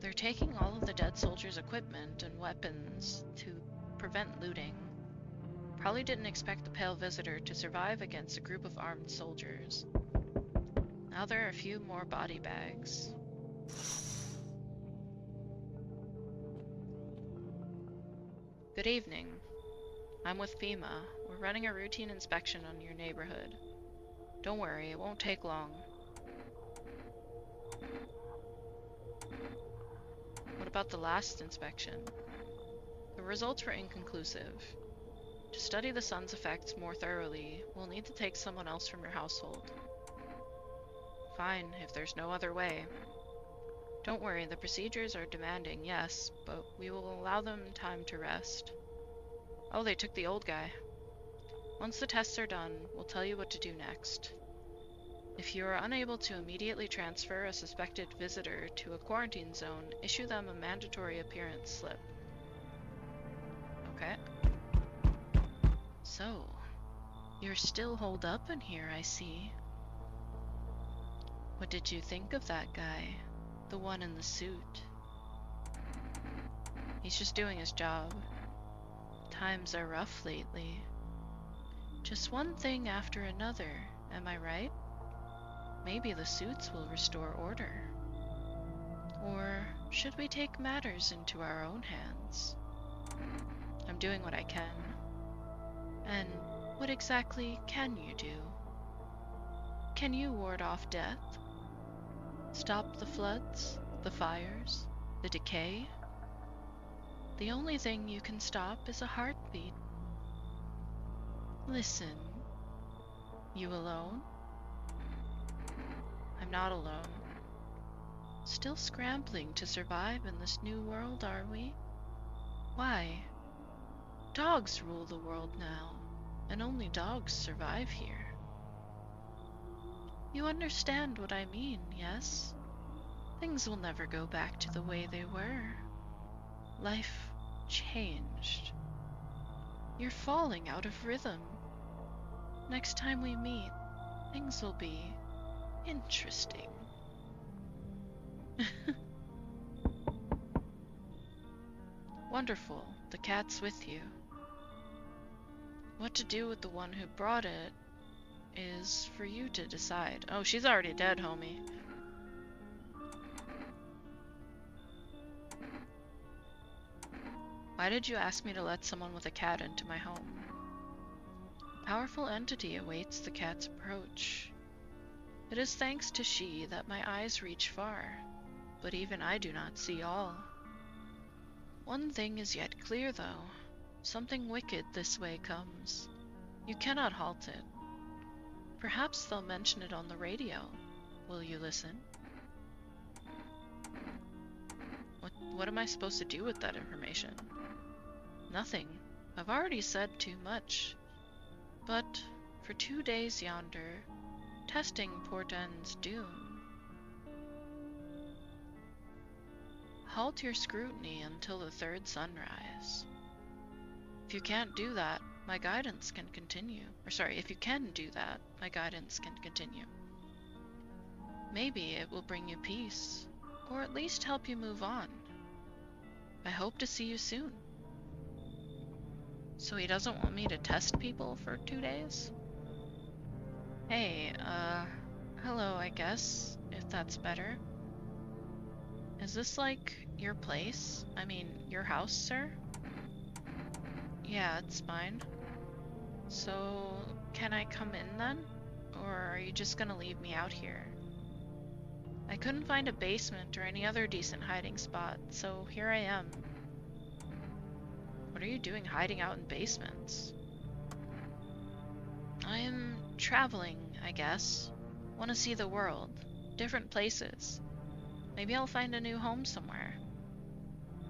They're taking all of the dead soldiers' equipment and weapons to prevent looting. Probably didn't expect the pale visitor to survive against a group of armed soldiers. Now there are a few more body bags. Good evening. I'm with FEMA. We're running a routine inspection on your neighborhood. Don't worry, it won't take long. What about the last inspection? The results were inconclusive. To study the sun's effects more thoroughly, we'll need to take someone else from your household. Fine, if there's no other way. Don't worry, the procedures are demanding, yes, but we will allow them time to rest. Oh, they took the old guy. Once the tests are done, we'll tell you what to do next. If you are unable to immediately transfer a suspected visitor to a quarantine zone, issue them a mandatory appearance slip. Okay. So, you're still holed up in here, I see. What did you think of that guy? The one in the suit? He's just doing his job. Times are rough lately. Just one thing after another, am I right? Maybe the suits will restore order. Or should we take matters into our own hands? I'm doing what I can. And what exactly can you do? Can you ward off death? Stop the floods, the fires, the decay? The only thing you can stop is a heartbeat. Listen. You alone? I'm not alone. Still scrambling to survive in this new world, are we? Why? Dogs rule the world now, and only dogs survive here. You understand what I mean, yes? Things will never go back to the way they were. Life changed. You're falling out of rhythm. Next time we meet, things will be interesting. Wonderful. The cat's with you. What to do with the one who brought it is for you to decide. Oh, she's already dead, homie. Why did you ask me to let someone with a cat into my home? A powerful entity awaits the cat's approach. It is thanks to she that my eyes reach far, but even I do not see all. One thing is yet clear, though. Something wicked this way comes. You cannot halt it. Perhaps they'll mention it on the radio. Will you listen? What am I supposed to do with that information? Nothing. I've already said too much. But for 2 days yonder, testing portends doom. Halt your scrutiny until the third sunrise. If you can't do that, my guidance can continue. Or sorry, if you can do that, my guidance can continue. Maybe it will bring you peace, or at least help you move on. I hope to see you soon. So he doesn't want me to test people for 2 days? Hey, hello, I guess, if that's better. Is this like your place? I mean, your house, sir? Yeah, it's mine. So, can I come in then? Or are you just gonna leave me out here? I couldn't find a basement or any other decent hiding spot, so here I am. What are you doing hiding out in basements? I'm traveling, I guess. Want to see the world. Different places. Maybe I'll find a new home somewhere.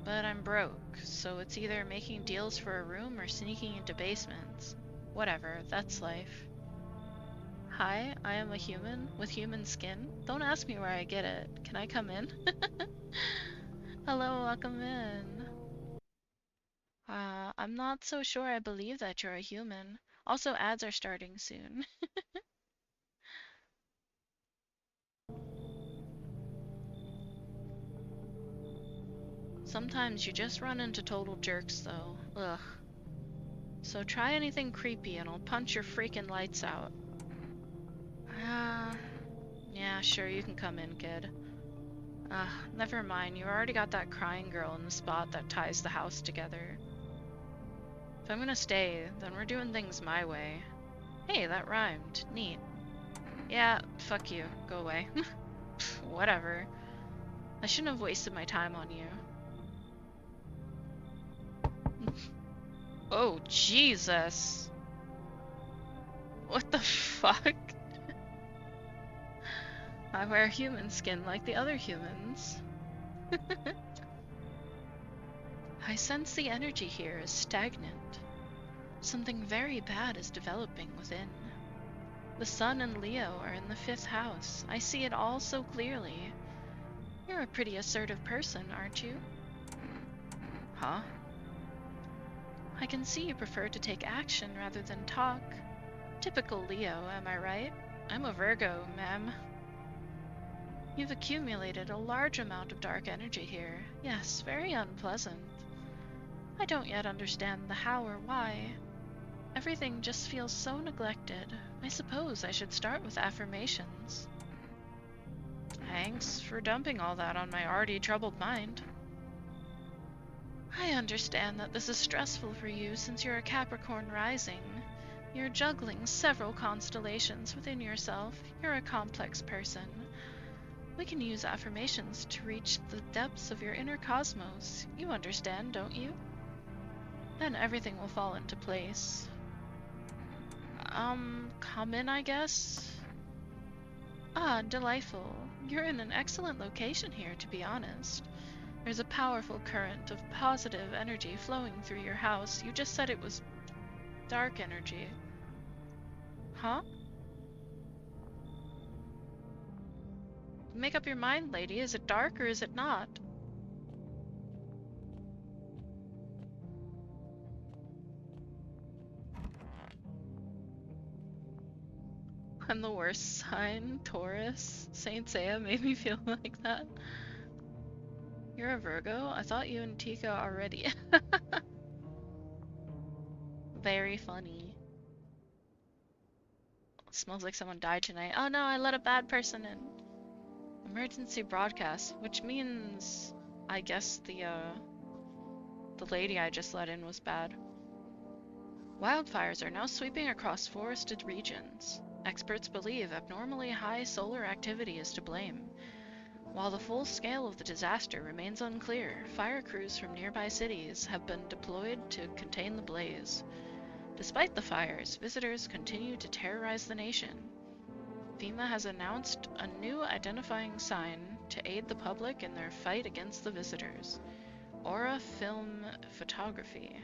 But I'm broke, so it's either making deals for a room or sneaking into basements. Whatever, that's life. Hi, I am a human with human skin. Don't ask me where I get it. Can I come in? Hello, welcome in. I'm not so sure I believe that you're a human. Also, ads are starting soon. Sometimes you just run into total jerks, though. Ugh. So try anything creepy and I'll punch your freaking lights out. Yeah, sure, you can come in, kid. Never mind, you already got that crying girl in the spot that ties the house together. If I'm gonna stay, then we're doing things my way. Hey, that rhymed. Neat. Yeah, fuck you. Go away. Whatever. I shouldn't have wasted my time on you. Oh, Jesus. What the fuck? I wear human skin like the other humans. I sense the energy here is stagnant. Something very bad is developing within. The sun and Leo are in the 5th house. I see it all so clearly. You're a pretty assertive person, aren't you? Huh? I can see you prefer to take action rather than talk. Typical Leo, am I right? I'm a Virgo, ma'am. You've accumulated a large amount of dark energy here. Yes, very unpleasant. I don't yet understand the how or why. Everything just feels so neglected. I suppose I should start with affirmations. Thanks for dumping all that on my already troubled mind. I understand that this is stressful for you since you're a Capricorn rising. You're juggling several constellations within yourself. You're a complex person. We can use affirmations to reach the depths of your inner cosmos. You understand, don't you? Then everything will fall into place. Come in, I guess? Ah, delightful. You're in an excellent location here, to be honest. There's a powerful current of positive energy flowing through your house. You just said it was dark energy. Huh? Make up your mind, lady. Is it dark or is it not? I'm the worst sign, Taurus. Saint Seiya made me feel like that. You're a Virgo? I thought you and Tika already. Very funny. It smells like someone died tonight. Oh no, I let a bad person in. Emergency broadcast, which means I guess the lady I just let in was bad. Wildfires are now sweeping across forested regions. Experts believe abnormally high solar activity is to blame. While the full scale of the disaster remains unclear, fire crews from nearby cities have been deployed to contain the blaze. Despite the fires, visitors continue to terrorize the nation. FEMA has announced a new identifying sign to aid the public in their fight against the visitors. Aura Film Photography.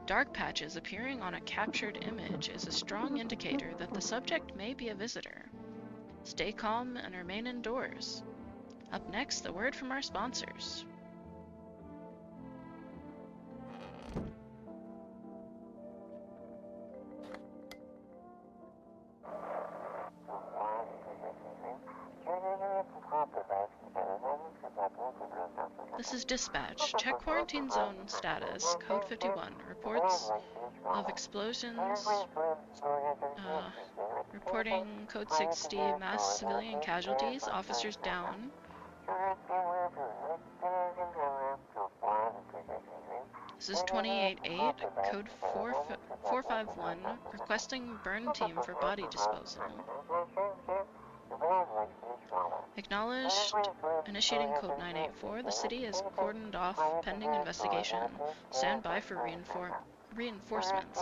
Dark patches appearing on a captured image is a strong indicator that the subject may be a visitor. Stay calm and remain indoors. Up next, the word from our sponsors. This is dispatch. Check quarantine zone status. Code 51. Reports of explosions. Reporting code 60. Mass civilian casualties. Officers down. This is 28-8. Code 451. Requesting burn team for body disposal. Acknowledged. Initiating code 984. The city is cordoned off pending investigation. Stand by for reinforcements.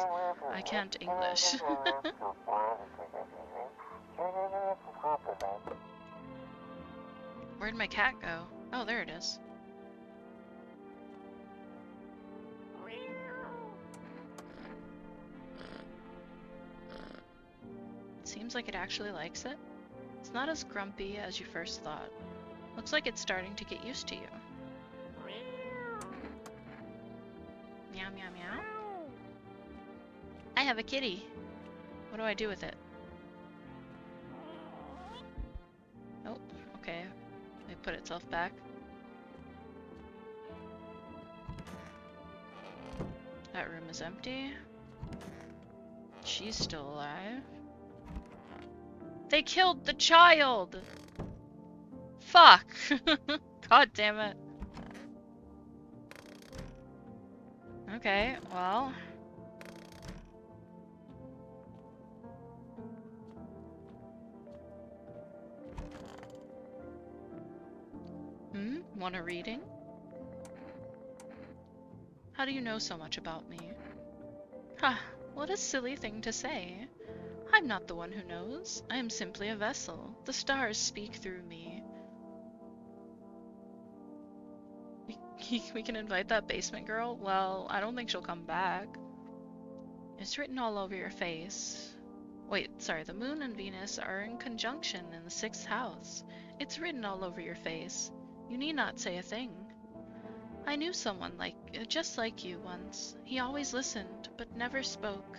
I can't English. Where'd my cat go? Oh, there it is. Seems like it actually likes it. It's not as grumpy as you first thought. Looks like it's starting to get used to you. Meow meow meow. I have a kitty. What do I do with it? Oh, okay. It put itself back. That room is empty. She's still alive. They killed the child! Fuck! God damn it. Okay, well. Want a reading? How do you know so much about me? Ha! What a silly thing to say. I'm not the one who knows. I am simply a vessel. The stars speak through me. We can invite that basement girl? Well, I don't think she'll come back. It's written all over your face. Wait, sorry, the moon and Venus are in conjunction in the 6th house. It's written all over your face. You need not say a thing. I knew someone just like you once. He always listened, but never spoke.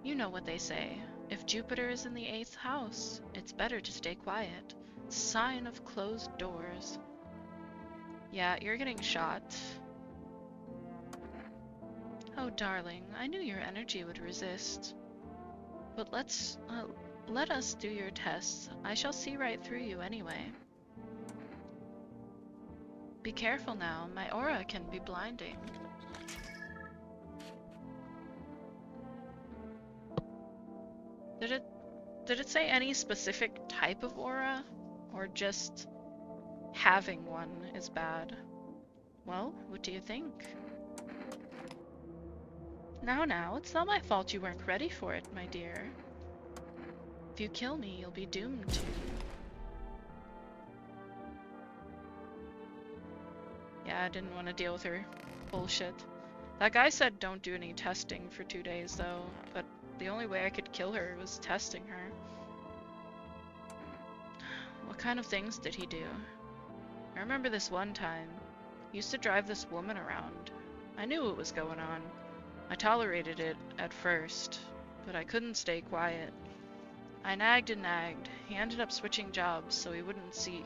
You know what they say. If Jupiter is in the 8th house, it's better to stay quiet. Sign of closed doors. Yeah, you're getting shot. Oh, darling, I knew your energy would resist. But let us do your tests. I shall see right through you anyway. Be careful now. My aura can be blinding. Did it say any specific type of aura? Or just having one is bad? Well, what do you think? Now, it's not my fault you weren't ready for it, my dear. If you kill me, you'll be doomed to. Yeah, I didn't want to deal with her bullshit. That guy said don't do any testing for 2 days, though, but the only way I could kill her was testing her. What kind of things did he do? I remember this one time. He used to drive this woman around. I knew what was going on. I tolerated it at first, but I couldn't stay quiet. I nagged and nagged. He ended up switching jobs so he wouldn't see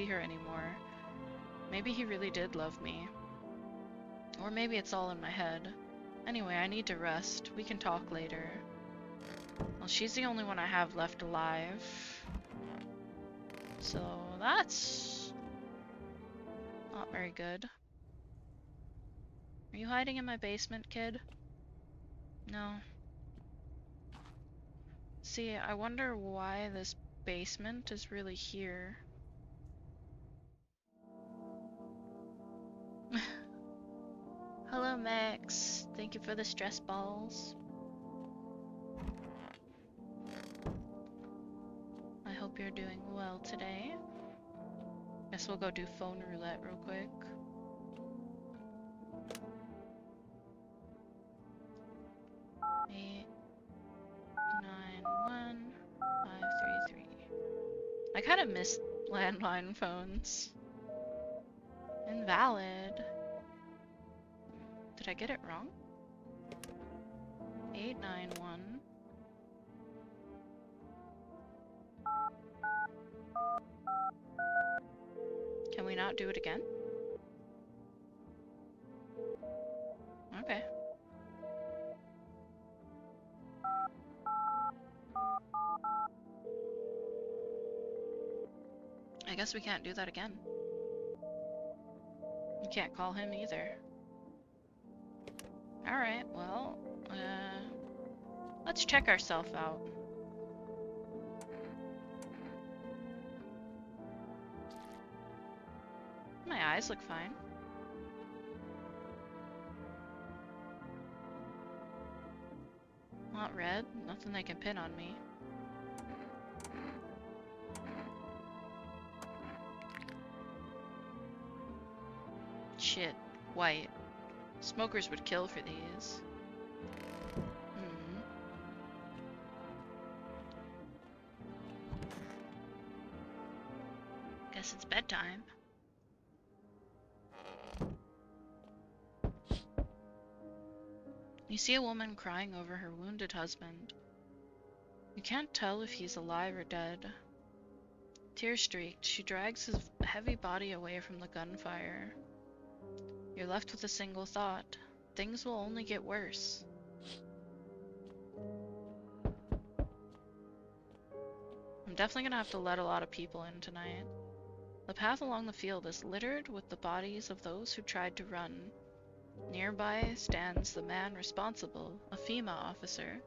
her anymore. Maybe he really did love me. Or maybe it's all in my head. Anyway, I need to rest. We can talk later. Well, she's the only one I have left alive. So that's not very good. Are you hiding in my basement, kid? No. See, I wonder why this basement is really here. Hello, Max. Thank you for the stress balls. I hope you're doing well today. Guess we'll go do phone roulette real quick. Eight, 9, 1, 5, 3, 3. I kind of missed landline phones. Invalid. Did I get it wrong? 891. Can we not do it again? I guess we can't do that again. We can't call him either. Alright, well, let's check ourselves out. My eyes look fine. Not red, nothing they can pin on me. Shit, white. Smokers would kill for these. Guess it's bedtime. You see a woman crying over her wounded husband. You can't tell if he's alive or dead. Tear-streaked, she drags his heavy body away from the gunfire. You're left with a single thought. Things will only get worse. I'm definitely gonna have to let a lot of people in tonight. The path along the field is littered with the bodies of those who tried to run. Nearby stands the man responsible, a FEMA officer.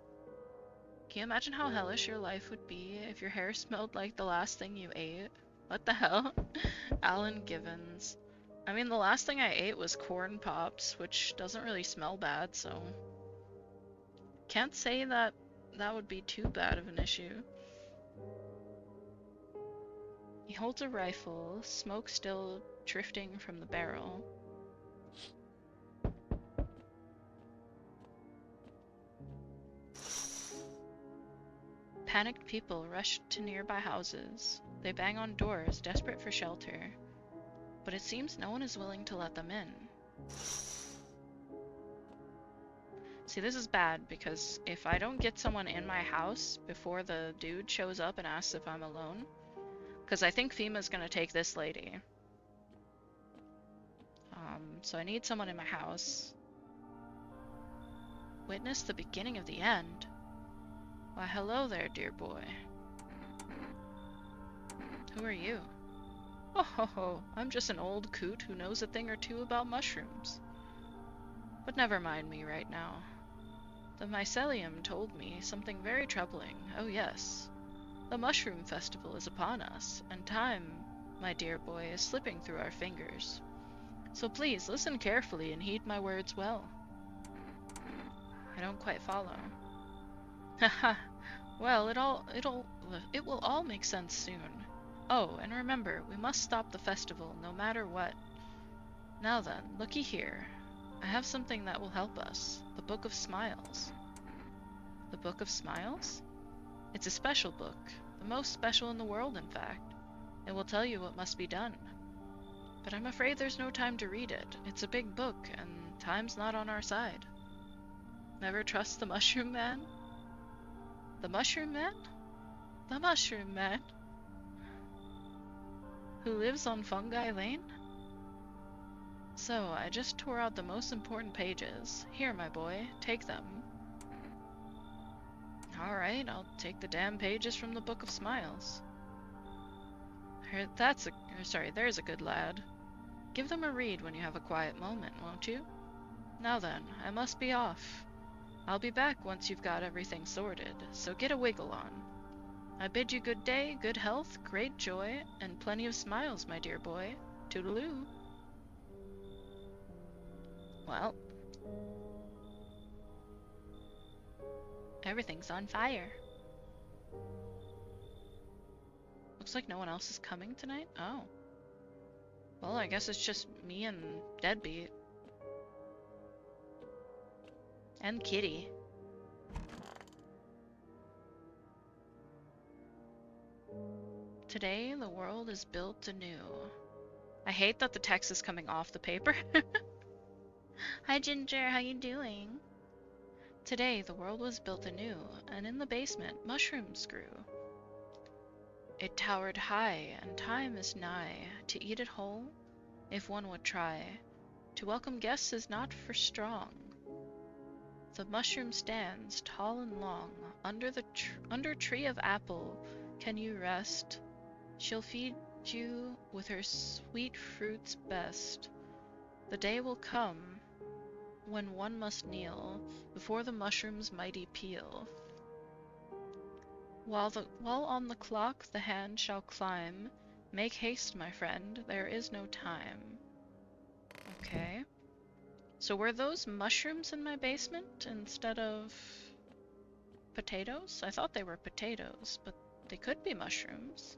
Can you imagine how hellish your life would be if your hair smelled like the last thing you ate? What the hell? Alan Givens. I mean, the last thing I ate was corn pops, which doesn't really smell bad, so... Can't say that that would be too bad of an issue. He holds a rifle, smoke still drifting from the barrel. Panicked people rush to nearby houses. They bang on doors, desperate for shelter. But it seems no one is willing to let them in. See, this is bad, because if I don't get someone in my house before the dude shows up and asks if I'm alone, because I think FEMA's gonna take this lady. So I need someone in my house. Witness the beginning of the end. Why, hello there, dear boy. Who are you? Oh ho ho, I'm just an old coot who knows a thing or two about mushrooms. But never mind me right now. The mycelium told me something very troubling. Oh yes. The mushroom festival is upon us, and time, my dear boy, is slipping through our fingers. So please listen carefully and heed my words well. I don't quite follow. Haha. Well, it will all make sense soon. Oh, and remember, we must stop the festival, no matter what. Now then, looky here. I have something that will help us. The Book of Smiles. The Book of Smiles? It's a special book. The most special in the world, in fact. It will tell you what must be done. But I'm afraid there's no time to read it. It's a big book, and time's not on our side. Never trust the Mushroom Man? The Mushroom Man? The Mushroom Man? Who lives on Fungi Lane? So, I just tore out the most important pages. Here, my boy, take them. Alright, I'll take the damn pages from the Book of Smiles. There's a good lad. Give them a read when you have a quiet moment, won't you? Now then, I must be off. I'll be back once you've got everything sorted, so get a wiggle on. I bid you good day, good health, great joy, and plenty of smiles, my dear boy. Toodaloo. Well, everything's on fire. Looks like no one else is coming tonight? Oh. Well, I guess it's just me and Deadbeat. And Kitty. Today, the world is built anew. I hate that the text is coming off the paper. Hi Ginger, how you doing? Today, the world was built anew, and in the basement, mushrooms grew. It towered high, and time is nigh, to eat it whole, if one would try. To welcome guests is not for strong. The mushroom stands, tall and long, under tree of apple, can you rest? She'll feed you with her sweet fruits best. The day will come when one must kneel before the mushroom's mighty peel. While on the clock the hand shall climb, make haste, my friend, there is no time. Okay. So were those mushrooms in my basement instead of potatoes? I thought they were potatoes, but they could be mushrooms.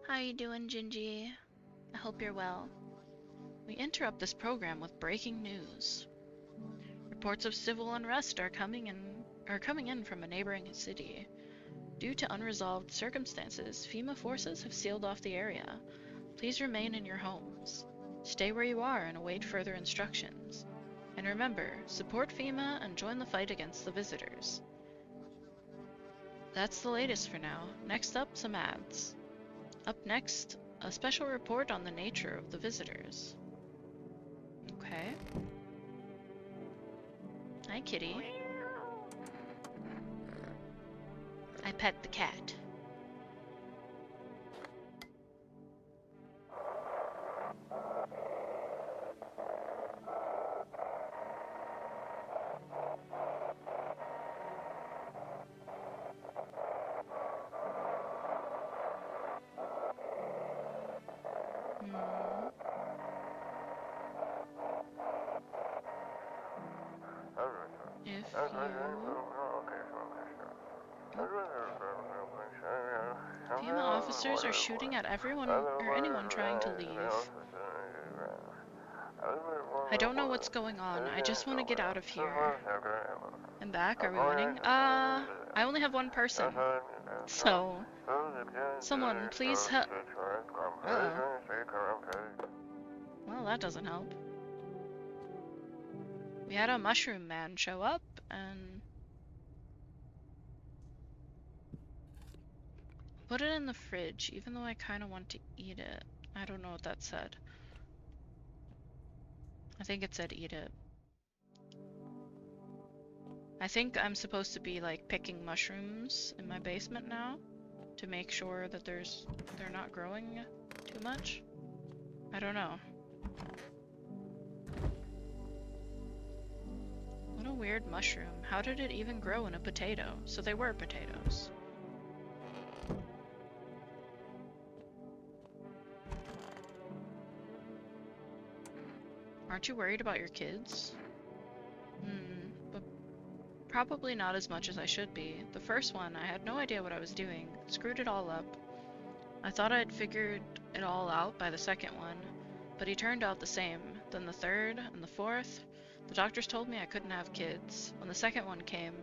How you doing, Gingy? I hope you're well. We interrupt this program with breaking news. Reports of civil unrest are coming in from a neighboring city. Due to unresolved circumstances, FEMA forces have sealed off the area. Please remain in your homes. Stay where you are and await further instructions. And remember, support FEMA and join the fight against the visitors. That's the latest for now. Next up, some ads. Up next, a special report on the nature of the visitors. Okay. Hi, kitty. I pet the cat. FEMA officers are shooting at everyone or anyone trying to leave. I don't know what's going on. I just want to get out of here. I'm back. Are we winning? I only have one person. So, someone please help. Uh-oh. Well, that doesn't help. We had a mushroom man show up, and put it in the fridge, even though I kind of want to eat it. I don't know what that said. I think it said eat it. I think I'm supposed to be like picking mushrooms in my basement now to make sure that they're not growing too much. I don't know. What a weird mushroom. How did it even grow in a potato? So they were potatoes. Aren't you worried about your kids? But probably not as much as I should be. The first one, I had no idea what I was doing. Screwed it all up. I thought I'd figured it all out by the second one, but he turned out the same. Then the third and the fourth. The doctors told me I couldn't have kids. When the second one came,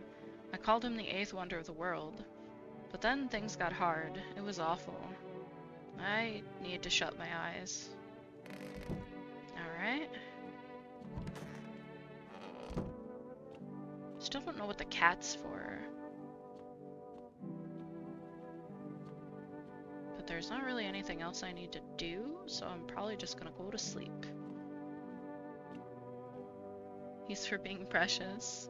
I called him the eighth wonder of the world. But then things got hard. It was awful. I need to shut my eyes. Alright. Still don't know what the cat's for. But there's not really anything else I need to do, so I'm probably just gonna go to sleep. He's for being precious.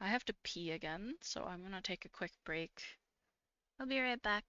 I have to pee again, so I'm gonna take a quick break. I'll be right back.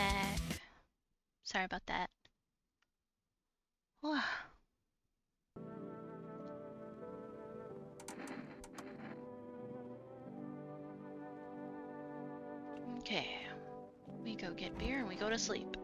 back. Sorry about that. Okay. We go get beer and we go to sleep.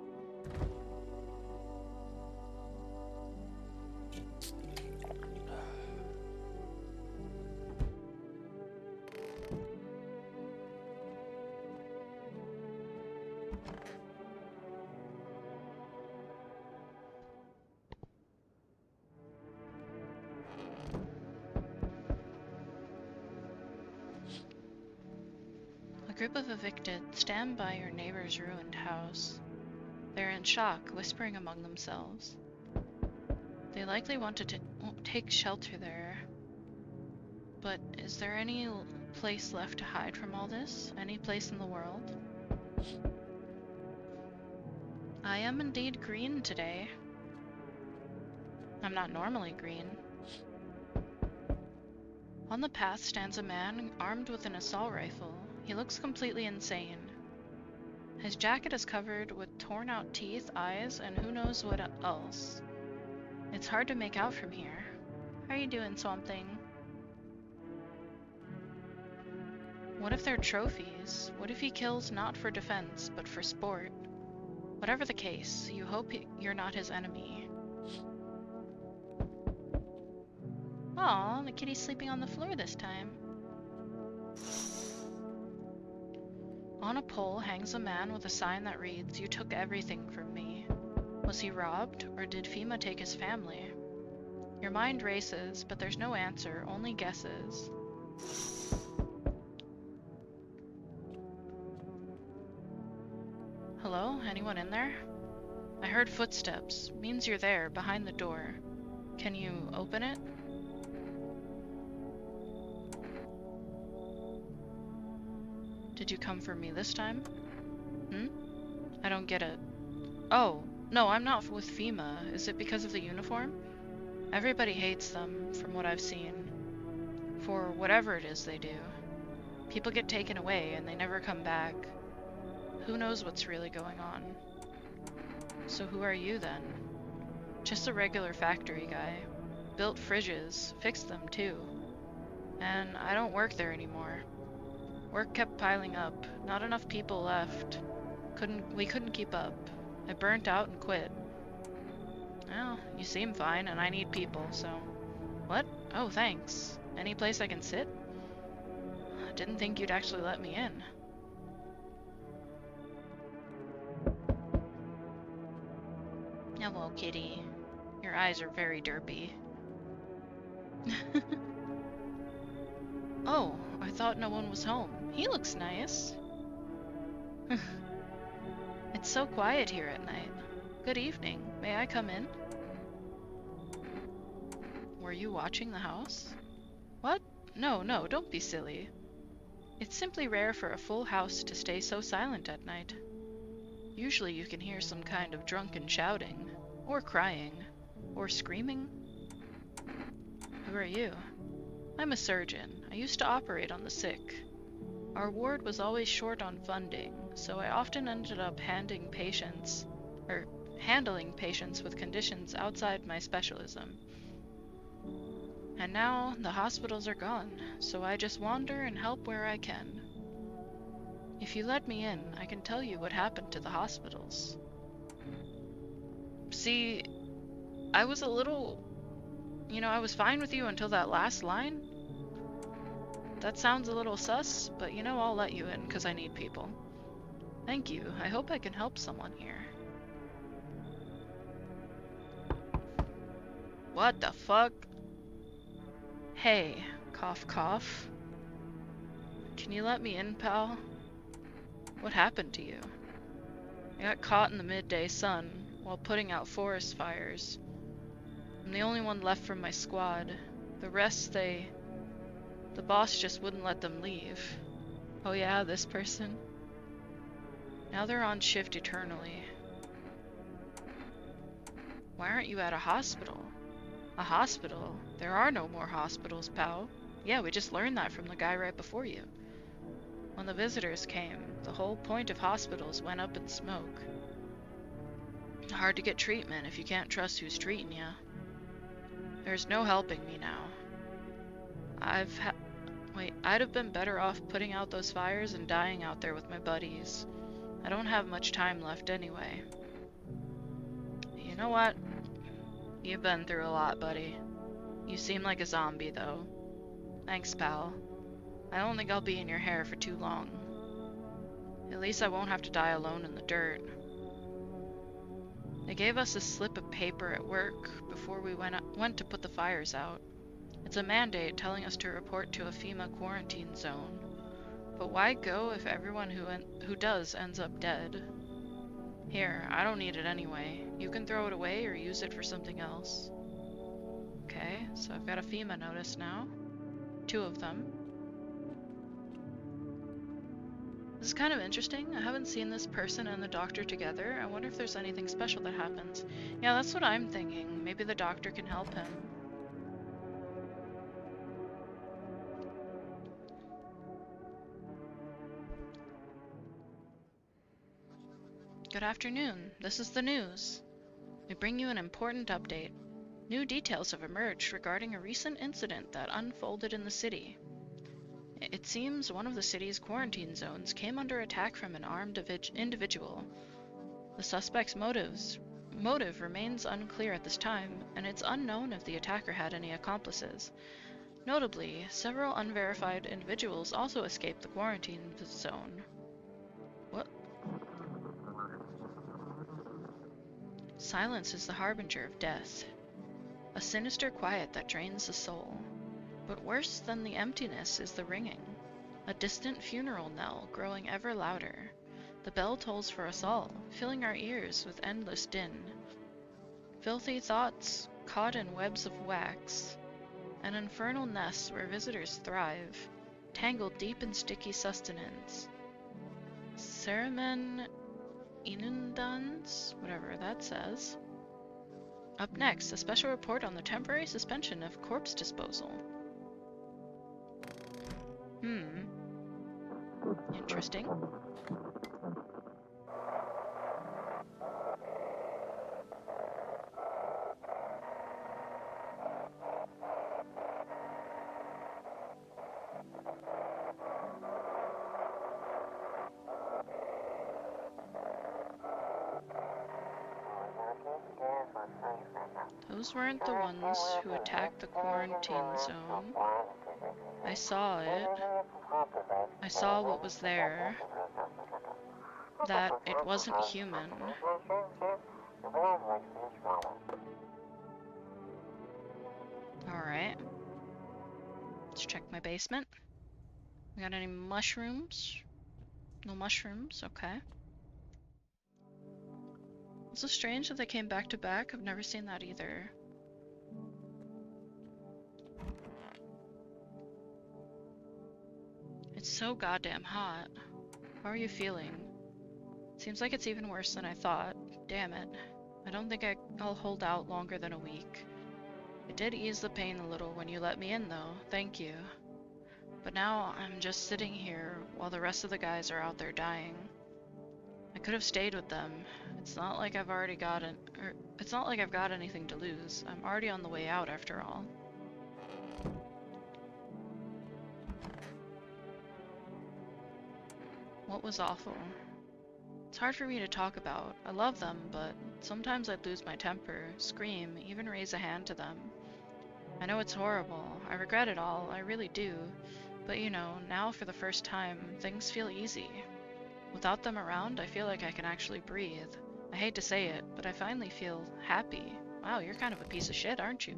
A group of evicted stand by your neighbor's ruined house. They're in shock, whispering among themselves. They likely want to take shelter there. But is there any place left to hide from all this? Any place in the world? I am indeed green today. I'm not normally green. On the path stands a man armed with an assault rifle. He looks completely insane. His jacket is covered with torn out teeth, eyes, and who knows what else. It's hard to make out from here. How are you doing, Swamp Thing? What if they're trophies? What if he kills not for defense, but for sport? Whatever the case, you hope you're not his enemy. Aw, the kitty's sleeping on the floor this time. On a pole hangs a man with a sign that reads, "You took everything from me." Was he robbed, or did FEMA take his family? Your mind races, but there's no answer, only guesses. Hello? Anyone in there? I heard footsteps. Means you're there, behind the door. Can you open it? Did you come for me this time? I don't get it. Oh, no, I'm not with FEMA. Is it because of the uniform? Everybody hates them, from what I've seen. For whatever it is they do. People get taken away and they never come back. Who knows what's really going on? So who are you then? Just a regular factory guy. Built fridges, fixed them too. And I don't work there anymore. Work kept piling up. Not enough people left. We couldn't keep up. I burnt out and quit. Well, you seem fine and I need people, so... What? Oh, thanks. Any place I can sit? I didn't think you'd actually let me in. Hello, kitty. Your eyes are very derpy. Oh, I thought no one was home. He looks nice. It's so quiet here at night. Good evening. May I come in? Were you watching the house? What? No, don't be silly. It's simply rare for a full house to stay so silent at night. Usually you can hear some kind of drunken shouting, or crying, or screaming. Who are you? I'm a surgeon. I used to operate on the sick. Our ward was always short on funding, so I often ended up handling patients with conditions outside my specialism. And now the hospitals are gone, so I just wander and help where I can. If you let me in, I can tell you what happened to the hospitals. See, I was a little... I was fine with you until that last line. That sounds a little sus, but I'll let you in because I need people. Thank you. I hope I can help someone here. What the fuck? Hey, cough cough. Can you let me in, pal? What happened to you? I got caught in the midday sun while putting out forest fires. I'm the only one left from my squad. The rest, the boss just wouldn't let them leave. Oh yeah, this person? Now they're on shift eternally. Why aren't you at a hospital? A hospital? There are no more hospitals, pal. Yeah, we just learned that from the guy right before you. When the visitors came, the whole point of hospitals went up in smoke. Hard to get treatment if you can't trust who's treating you. There's no helping me now. Wait, I'd have been better off putting out those fires and dying out there with my buddies. I don't have much time left anyway. You know what? You've been through a lot, buddy. You seem like a zombie, though. Thanks, pal. I don't think I'll be in your hair for too long. At least I won't have to die alone in the dirt. They gave us a slip of paper at work before we went to put the fires out. It's a mandate telling us to report to a FEMA quarantine zone. But why go if everyone who does ends up dead? Here, I don't need it anyway. You can throw it away or use it for something else. Okay, so I've got a FEMA notice now. 2 of them. This is kind of interesting. I haven't seen this person and the doctor together. I wonder if there's anything special that happens. Yeah, that's what I'm thinking. Maybe the doctor can help him. Good afternoon. This is the news. We bring you an important update. New details have emerged regarding a recent incident that unfolded in the city. It seems one of the city's quarantine zones came under attack from an armed individual. The suspect's motive remains unclear at this time, and it's unknown if the attacker had any accomplices. Notably, several unverified individuals also escaped the quarantine zone. What? Silence is the harbinger of death. A sinister quiet that drains the soul. But worse than the emptiness is the ringing. A distant funeral knell growing ever louder. The bell tolls for us all, filling our ears with endless din. Filthy thoughts caught in webs of wax. An infernal nest where visitors thrive, tangled deep in sticky sustenance. Ceremen inundans, whatever that says. Up next, a special report on the temporary suspension of corpse disposal. Interesting. Those weren't the ones who attacked the quarantine zone. I saw it. I saw what was there. That it wasn't human. Alright. Let's check my basement. We got any mushrooms? No mushrooms, okay. It's so strange that they came back to back. I've never seen that either. It's so goddamn hot. How are you feeling? Seems like it's even worse than I thought. Damn it. I don't think I'll hold out longer than a week. It did ease the pain a little when you let me in though, thank you. But now I'm just sitting here while the rest of the guys are out there dying. I could have stayed with them. It's not like I've got anything to lose. I'm already on the way out after all. What was awful? It's hard for me to talk about. I love them, but sometimes I'd lose my temper, scream, even raise a hand to them. I know it's horrible. I regret it all, I really do. But you know, now for the first time, things feel easy. Without them around, I feel like I can actually breathe. I hate to say it, but I finally feel happy. Wow, you're kind of a piece of shit, aren't you?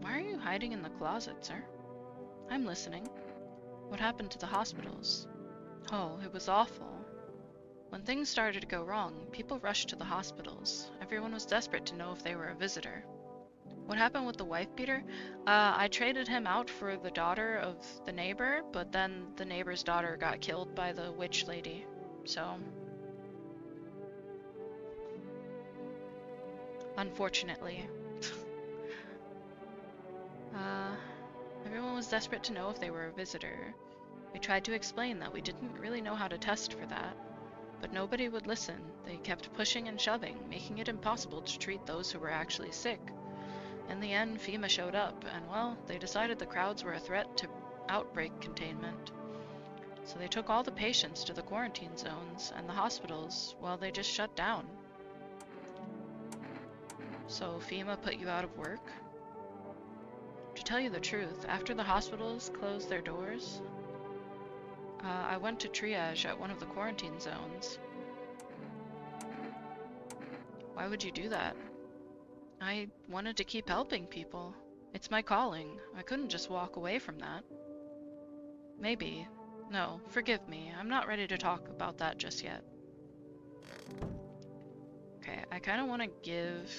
Why are you hiding in the closet, sir? I'm listening. What happened to the hospitals? Oh, it was awful. When things started to go wrong, people rushed to the hospitals. Everyone was desperate to know if they were a visitor. What happened with the wife beater? I traded him out for the daughter of the neighbor, but then the neighbor's daughter got killed by the witch lady. So, unfortunately. Everyone was desperate to know if they were a visitor. We tried to explain that we didn't really know how to test for that, but nobody would listen. They kept pushing and shoving, making it impossible to treat those who were actually sick. In the end, FEMA showed up, and well, they decided the crowds were a threat to outbreak containment. So they took all the patients to the quarantine zones, and the hospitals, well, they just shut down. So FEMA put you out of work? To tell you the truth, after the hospitals closed their doors, I went to triage at one of the quarantine zones. Why would you do that? I wanted to keep helping people. It's my calling. I couldn't just walk away from that. Maybe. No, forgive me. I'm not ready to talk about that just yet. Okay, I kind of want to give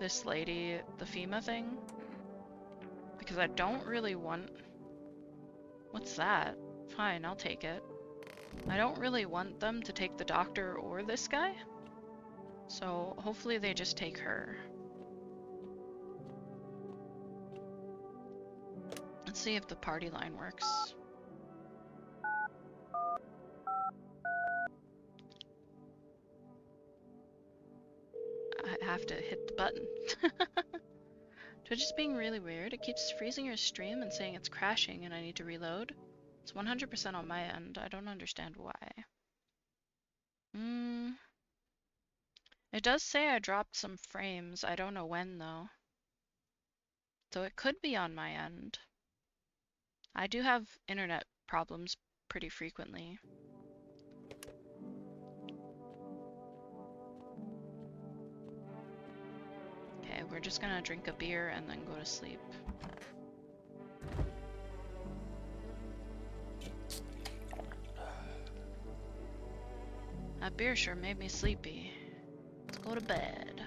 this lady the FEMA thing, because I don't really want... What's that? Fine, I'll take it. I don't really want them to take the doctor or this guy, so hopefully they just take her. Let's see if the party line works. I have to hit the button. Twitch is being really weird. It keeps freezing your stream and saying it's crashing and I need to reload. It's 100% on my end. I don't understand why. It does say I dropped some frames. I don't know when though. So it could be on my end. I do have internet problems pretty frequently. Okay, we're just gonna drink a beer and then go to sleep. That beer sure made me sleepy. Let's go to bed.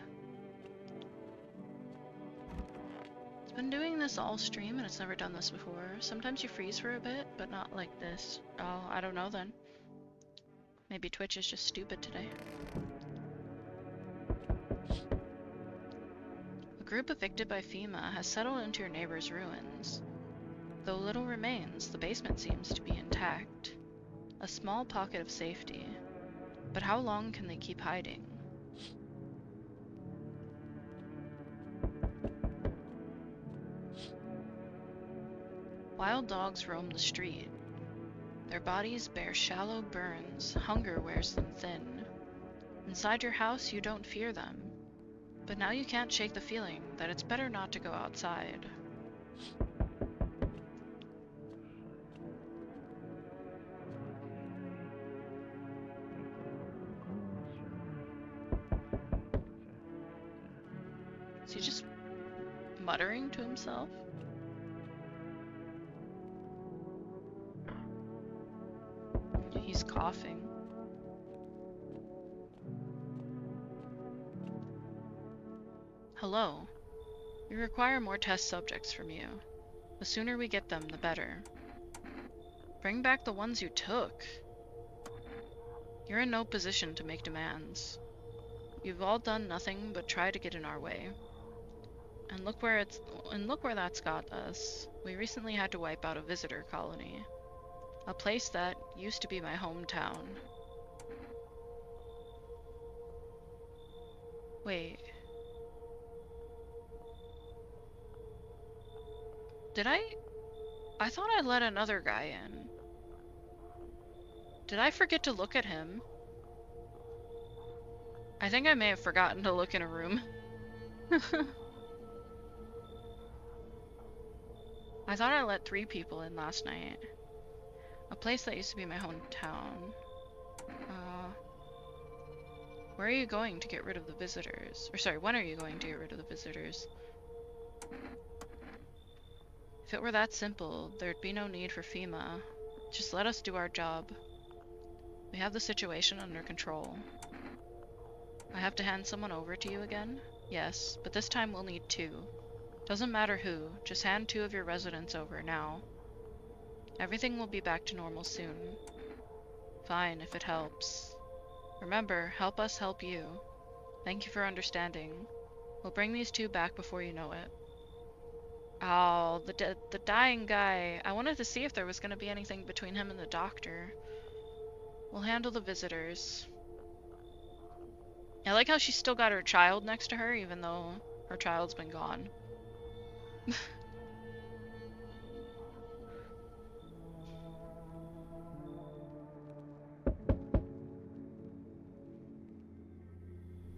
It's been doing this all stream and it's never done this before. Sometimes you freeze for a bit, but not like this. Oh, I don't know then. Maybe Twitch is just stupid today. A group evicted by FEMA has settled into your neighbor's ruins. Though little remains, the basement seems to be intact. A small pocket of safety. But how long can they keep hiding? Wild dogs roam the street. Their bodies bear shallow burns, hunger wears them thin. Inside your house, you don't fear them. But now you can't shake the feeling that it's better not to go outside. Is he just muttering to himself? He's coughing. Hello. We require more test subjects from you. The sooner we get them, the better. Bring back the ones you took. You're in no position to make demands. You've all done nothing but try to get in our way. And look where that's got us. We recently had to wipe out a visitor colony. A place that used to be my hometown. Wait. Did I thought I let another guy in. Did I forget to look at him? I think I may have forgotten to look in a room. I thought I let 3 people in last night. A place that used to be my hometown. Where are you going to get rid of the visitors? Or sorry, when are you going to get rid of the visitors? If it were that simple, there'd be no need for FEMA. Just let us do our job. We have the situation under control. I have to hand someone over to you again? Yes, but this time we'll need 2. Doesn't matter who, just hand 2 of your residents over now. Everything will be back to normal soon. Fine, if it helps. Remember, help us help you. Thank you for understanding. We'll bring these 2 back before you know it. Oh, the dying guy. I wanted to see if there was going to be anything between him and the doctor. We'll handle the visitors. I like how she's still got her child next to her, even though her child's been gone.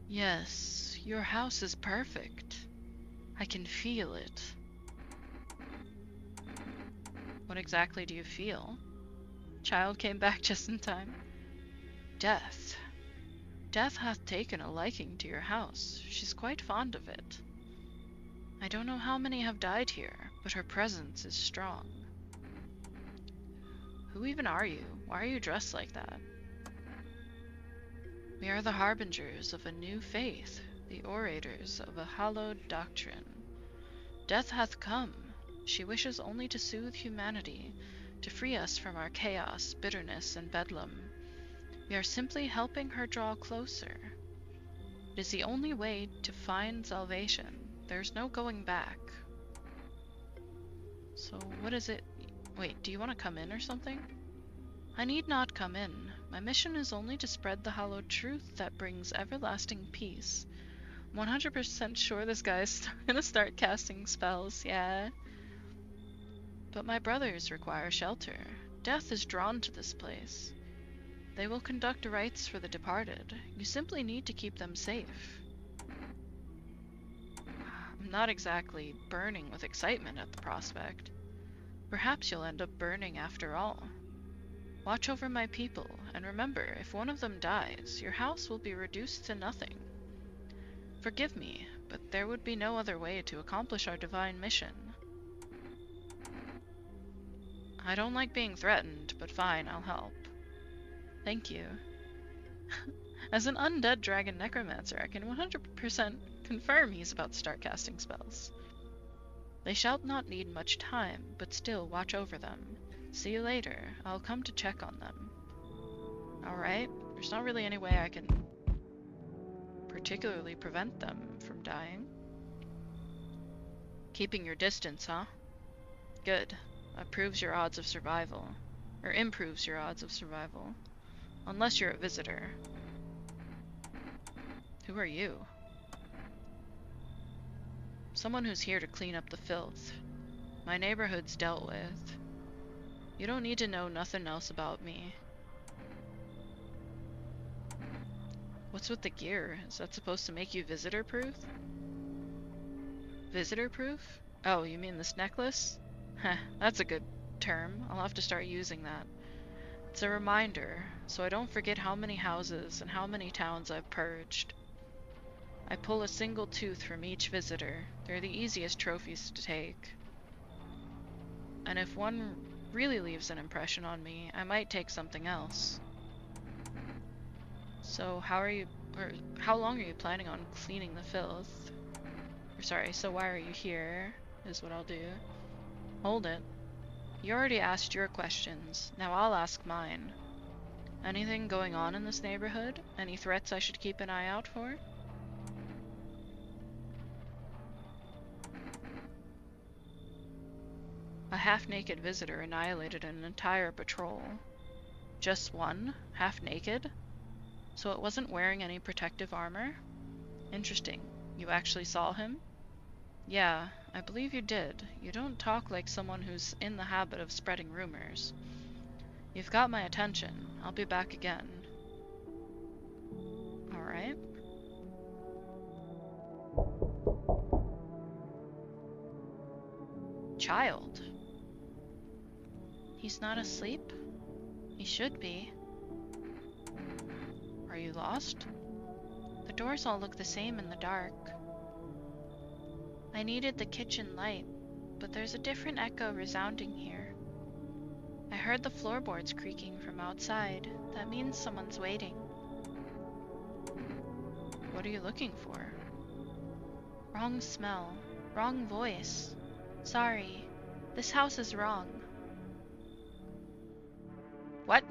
Yes, your house is perfect. I can feel it. What exactly do you feel? Child came back just in time. Death. Death hath taken a liking to your house. She's quite fond of it. I don't know how many have died here, but her presence is strong. Who even are you? Why are you dressed like that? We are the harbingers of a new faith, the orators of a hallowed doctrine. Death hath come. She wishes only to soothe humanity, to free us from our chaos, bitterness, and bedlam. We are simply helping her draw closer. It is the only way to find salvation. There's no going back. So what is it? Wait, do you want to come in or something? I need not come in. My mission is only to spread the hallowed truth that brings everlasting peace. I'm 100% sure this guy's gonna start casting spells, yeah. But my brothers require shelter. Death is drawn to this place. They will conduct rites for the departed. You simply need to keep them safe. I'm not exactly burning with excitement at the prospect. Perhaps you'll end up burning after all. Watch over my people, and remember, if one of them dies, your house will be reduced to nothing. Forgive me, but there would be no other way to accomplish our divine mission. I don't like being threatened, but fine, I'll help. Thank you. As an undead dragon necromancer, I can 100% confirm he's about to start casting spells. They shall not need much time, but still watch over them. See you later. I'll come to check on them. Alright, there's not really any way I can particularly prevent them from dying. Keeping your distance, huh? Good. That proves your odds of survival. Or improves your odds of survival. Unless you're a visitor. Who are you? Someone who's here to clean up the filth. My neighborhood's dealt with. You don't need to know nothing else about me. What's with the gear? Is that supposed to make you visitor-proof? Visitor-proof? Oh, you mean this necklace? Heh, that's a good term. I'll have to start using that. It's a reminder, so I don't forget how many houses and how many towns I've purged. I pull a single tooth from each visitor. They're the easiest trophies to take. And if one really leaves an impression on me, I might take something else. So how long are you planning on cleaning the filth? Or sorry, so why are you here, is what I'll do. Hold it. You already asked your questions, now I'll ask mine. Anything going on in this neighborhood? Any threats I should keep an eye out for? A half-naked visitor annihilated an entire patrol. Just one? Half-naked? So it wasn't wearing any protective armor? Interesting. You actually saw him? Yeah, I believe you did. You don't talk like someone who's in the habit of spreading rumors. You've got my attention. I'll be back again. Alright. Child. He's not asleep? He should be. Are you lost? The doors all look the same in the dark. I needed the kitchen light, but there's a different echo resounding here. I heard the floorboards creaking from outside. That means someone's waiting. What are you looking for? Wrong smell. Wrong voice. Sorry. This house is wrong. What?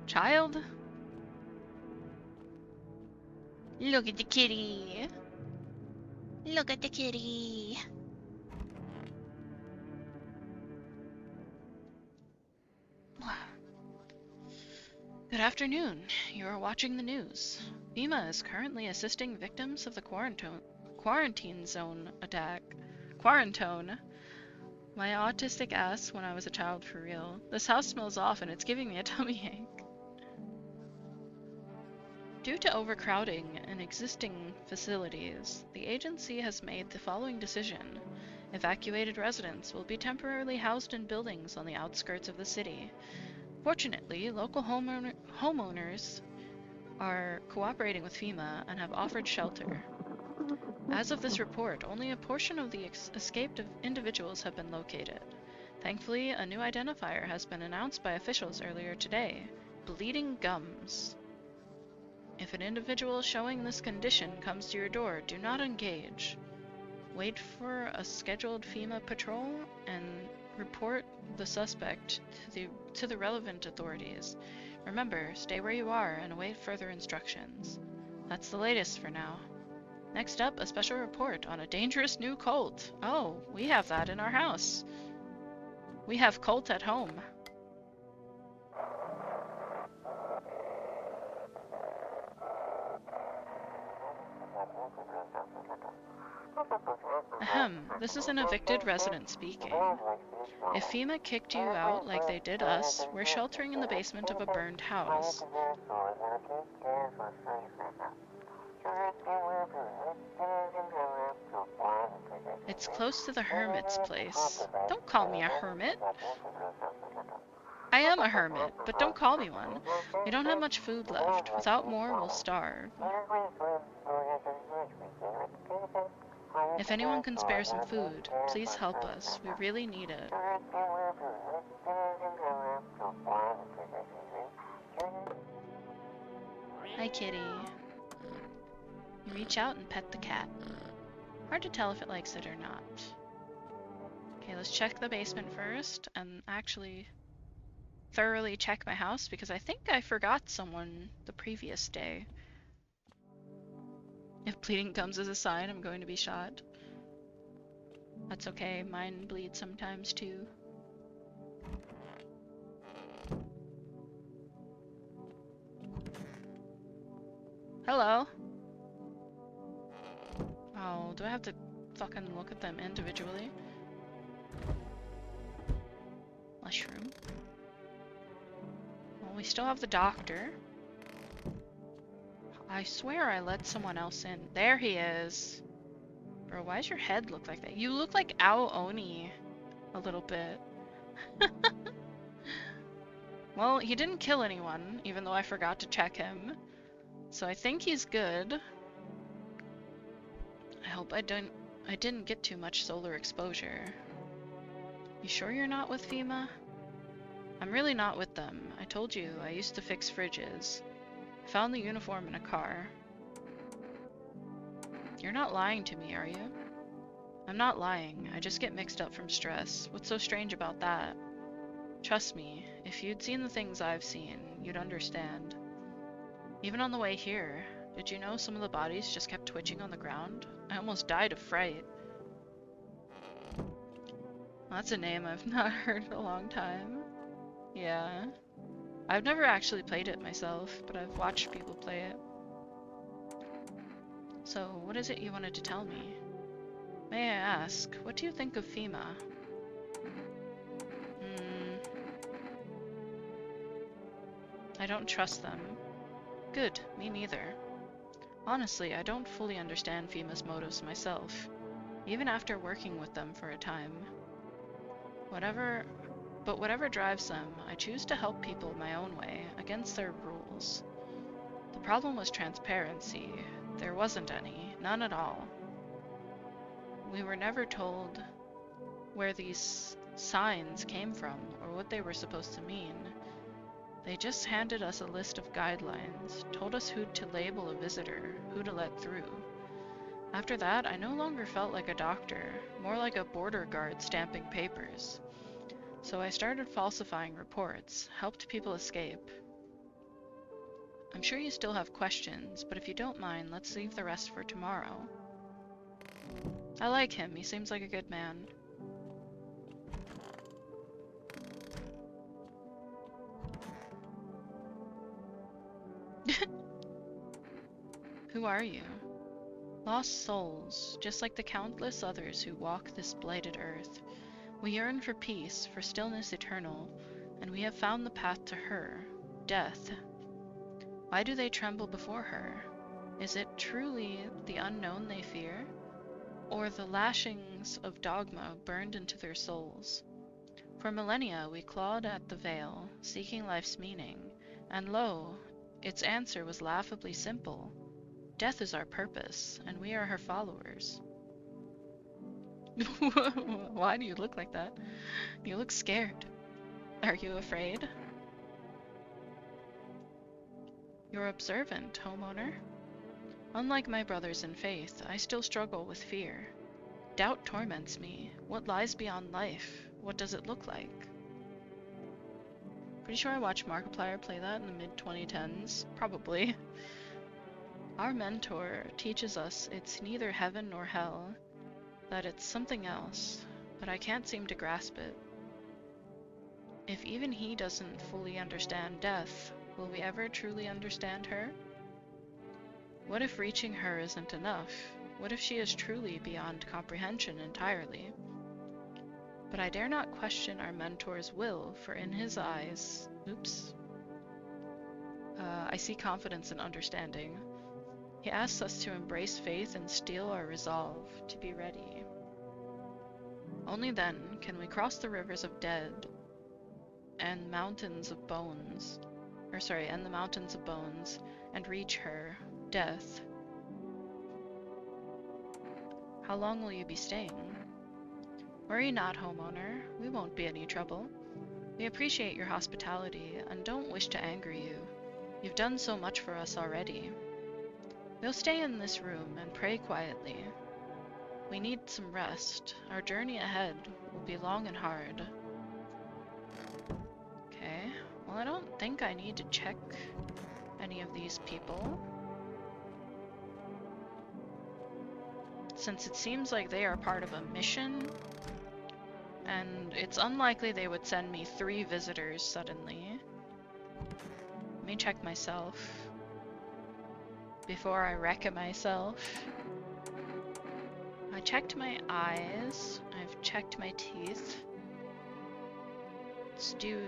Child? Look at the kitty. Look at the kitty. Good afternoon. You are watching the news. FEMA is currently assisting victims of the quarantine zone attack. Quarantone. My autistic ass when I was a child for real. This house smells off and it's giving me a tummy ache. Due to overcrowding in existing facilities, the agency has made the following decision. Evacuated residents will be temporarily housed in buildings on the outskirts of the city. Fortunately, local homeowners are cooperating with FEMA and have offered shelter. As of this report, only a portion of the escaped individuals have been located. Thankfully, a new identifier has been announced by officials earlier today. Bleeding gums. If an individual showing this condition comes to your door, do not engage. Wait for a scheduled FEMA patrol and report the suspect to the relevant authorities. Remember, stay where you are and await further instructions. That's the latest for now. Next up, a special report on a dangerous new cult. Oh, we have that in our house. We have cult at home. Ahem, this is an evicted resident speaking. If FEMA kicked you out like they did us, we're sheltering in the basement of a burned house. It's close to the hermit's place. Don't call me a hermit. I am a hermit, but don't call me one. We don't have much food left. Without more, we'll starve. If anyone can spare some food, please help us. We really need it. Hi, kitty. You reach out and pet the cat. Hard to tell if it likes it or not. Okay, let's check the basement first, and actually thoroughly check my house, because I think I forgot someone the previous day. If bleeding gums is a sign, I'm going to be shot. That's okay, mine bleed sometimes too. Hello? Oh, do I have to fucking look at them individually? Mushroom. Well, we still have the doctor. I swear I let someone else in. There he is. Bro, why does your head look like that? You look like Ao Oni a little bit. Well, he didn't kill anyone, even though I forgot to check him. So I think he's good. I hope I didn't get too much solar exposure. You sure you're not with FEMA? I'm really not with them. I told you, I used to fix fridges. I found the uniform in a car. You're not lying to me, are you? I'm not lying. I just get mixed up from stress. What's so strange about that? Trust me, if you'd seen the things I've seen, you'd understand. Even on the way here, did you know some of the bodies just kept twitching on the ground? I almost died of fright. That's a name I've not heard in a long time. Yeah. I've never actually played it myself, but I've watched people play it. So, what is it you wanted to tell me? May I ask, what do you think of FEMA? I don't trust them. Good, me neither. Honestly, I don't fully understand FEMA's motives myself, even after working with them for a time. But whatever drives them, I choose to help people my own way, against their rules. The problem was transparency. There wasn't any, none at all. We were never told where these signs came from or what they were supposed to mean. They just handed us a list of guidelines, told us who to label a visitor, who to let through. After that, I no longer felt like a doctor, more like a border guard stamping papers. So I started falsifying reports, helped people escape. I'm sure you still have questions, but if you don't mind, let's leave the rest for tomorrow. I like him. He seems like a good man. Who are you? Lost souls, just like the countless others who walk this blighted earth. We yearn for peace, for stillness eternal, and we have found the path to her, death. Why do they tremble before her? Is it truly the unknown they fear? Or the lashings of dogma burned into their souls? For millennia we clawed at the veil, seeking life's meaning, and lo, its answer was laughably simple. Death is our purpose, and we are her followers. Why do you look like that? You look scared. Are you afraid? You're observant, homeowner. Unlike my brothers in faith, I still struggle with fear. Doubt torments me. What lies beyond life? What does it look like? Pretty sure I watched Markiplier play that in the mid-2010s. Probably. Our mentor teaches us it's neither heaven nor hell, that it's something else, but I can't seem to grasp it. If even he doesn't fully understand death, will we ever truly understand her? What if reaching her isn't enough? What if she is truly beyond comprehension entirely? But I dare not question our mentor's will, for in his eyes, I see confidence and understanding. He asks us to embrace faith and steel our resolve, to be ready. Only then can we cross the rivers of dead and mountains of bones, and reach her, death. How long will you be staying? Worry not, homeowner. We won't be any trouble. We appreciate your hospitality and don't wish to anger you. You've done so much for us already. We'll stay in this room and pray quietly. We need some rest. Our journey ahead will be long and hard. Okay, well I don't think I need to check any of these people, since it seems like they are part of a mission, and it's unlikely they would send me 3 visitors suddenly. Let me check myself before I wreck myself. I checked my eyes, I've checked my teeth. Let's do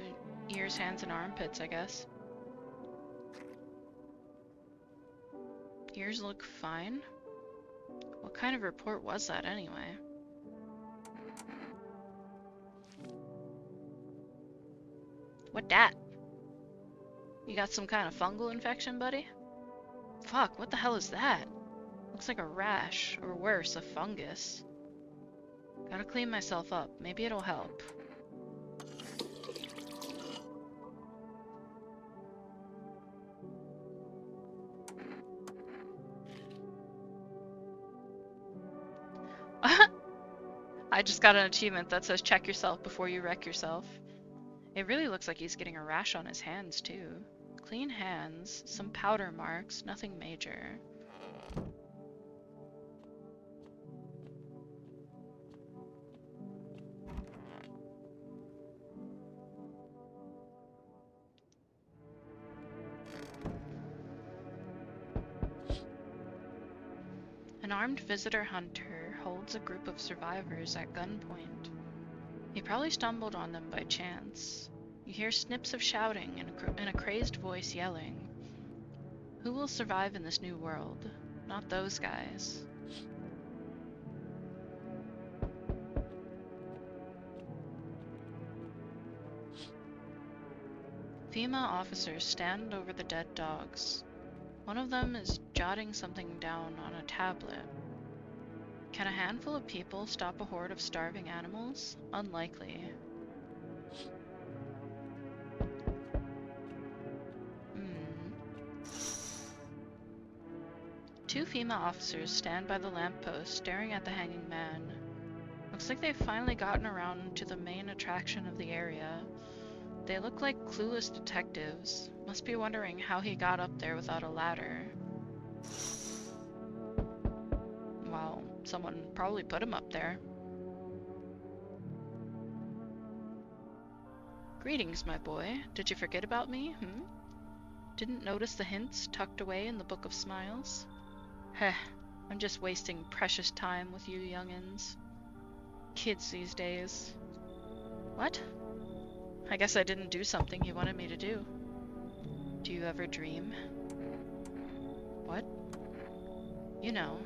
ears, hands, and armpits, I guess. Ears look fine. What kind of report was that anyway? What dat? You got some kind of fungal infection, buddy? Fuck, what the hell is that? Looks like a rash, or worse, a fungus. Gotta clean myself up. Maybe it'll help. I just got an achievement that says check yourself before you wreck yourself. It really looks like he's getting a rash on his hands too. Clean hands, some powder marks, nothing major. An armed visitor hunter holds a group of survivors at gunpoint. He probably stumbled on them by chance. You hear snips of shouting and a crazed voice yelling. Who will survive in this new world? Not those guys. FEMA officers stand over the dead dogs. One of them is jotting something down on a tablet. Can a handful of people stop a horde of starving animals? Unlikely. 2 FEMA officers stand by the lamppost staring at the hanging man. Looks like they've finally gotten around to the main attraction of the area. They look like clueless detectives. Must be wondering how he got up there without a ladder. Wow, Someone probably put him up there. Greetings, my boy. Did you forget about me, Didn't notice the hints tucked away in the Book of Smiles? Heh, I'm just wasting precious time with you youngins. Kids these days. What? I guess I didn't do something you wanted me to do. Do you ever dream? What? You know,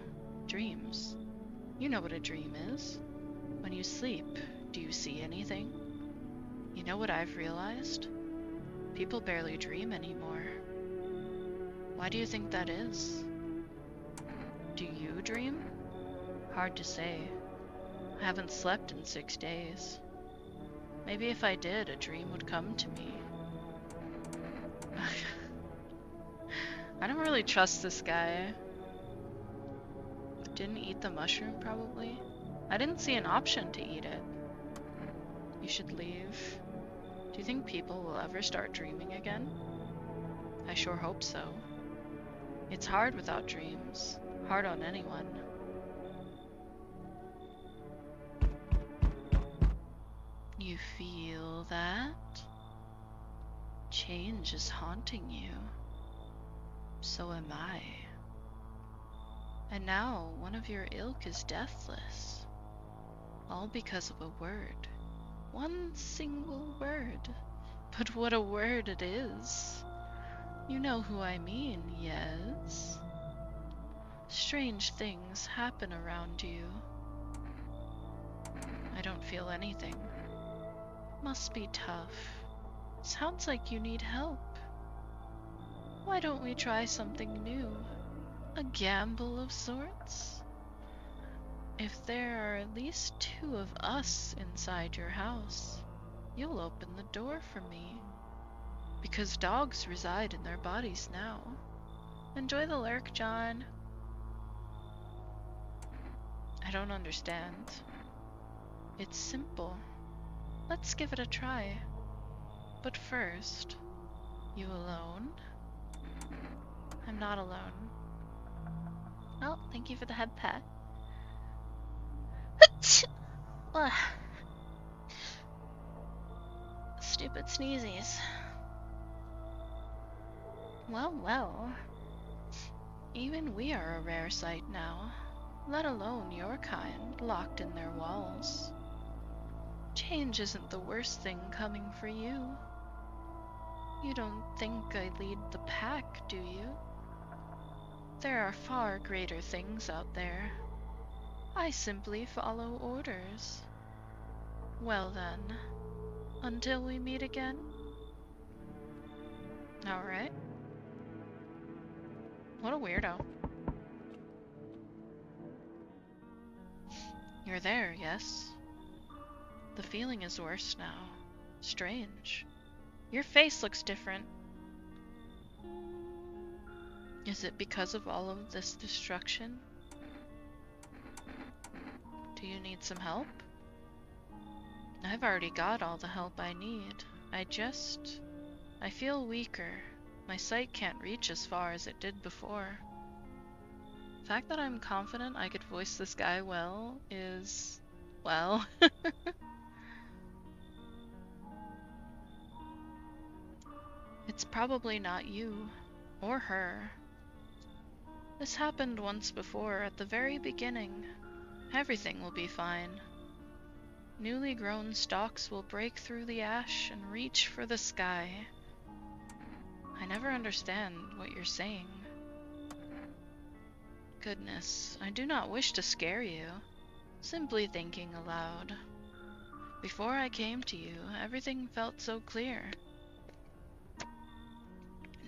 dreams. You know what a dream is. When you sleep, do you see anything? You know what I've realized? People barely dream anymore. Why do you think that is? Do you dream? Hard to say. I haven't slept in 6 days. Maybe if I did, a dream would come to me. I don't really trust this guy. Didn't eat the mushroom, probably. I didn't see an option to eat it. You should leave. Do you think people will ever start dreaming again? I sure hope so. It's hard without dreams. Hard on anyone. You feel that? Change is haunting you. So am I. And now one of your ilk is deathless. All because of a word. One single word. But what a word it is. You know who I mean, yes? Strange things happen around you. I don't feel anything. Must be tough. Sounds like you need help. Why don't we try something new? A gamble of sorts? If there are at least 2 of us inside your house, you'll open the door for me. Because dogs reside in their bodies now. Enjoy the lurk, John. I don't understand. It's simple. Let's give it a try. But first, you alone? I'm not alone. Oh, thank you for the head pat. Stupid sneezies. Well, well. Even we are a rare sight now, let alone your kind locked in their walls. Change isn't the worst thing coming for you. You don't think I lead the pack, do you? There are far greater things out there. I simply follow orders. Well then, until we meet again. Alright. What a weirdo. You're there, yes? The feeling is worse now. Strange. Your face looks different. Is it because of all of this destruction? Do you need some help? I've already got all the help I need. I feel weaker. My sight can't reach as far as it did before. The fact that I'm confident I could voice this guy well is... well... It's probably not you, or her. This happened once before, at the very beginning. Everything will be fine. Newly grown stalks will break through the ash and reach for the sky. I never understand what you're saying. Goodness, I do not wish to scare you. Simply thinking aloud. Before I came to you, everything felt so clear.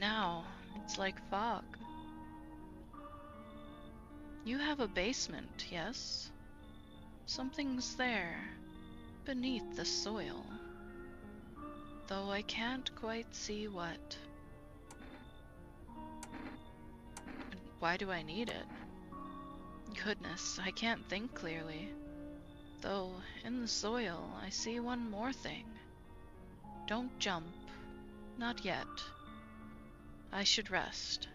Now, it's like fog. You have a basement, yes? Something's there, beneath the soil. Though I can't quite see what. Why do I need it? Goodness, I can't think clearly. Though, in the soil, I see one more thing. Don't jump. Not yet. I should rest.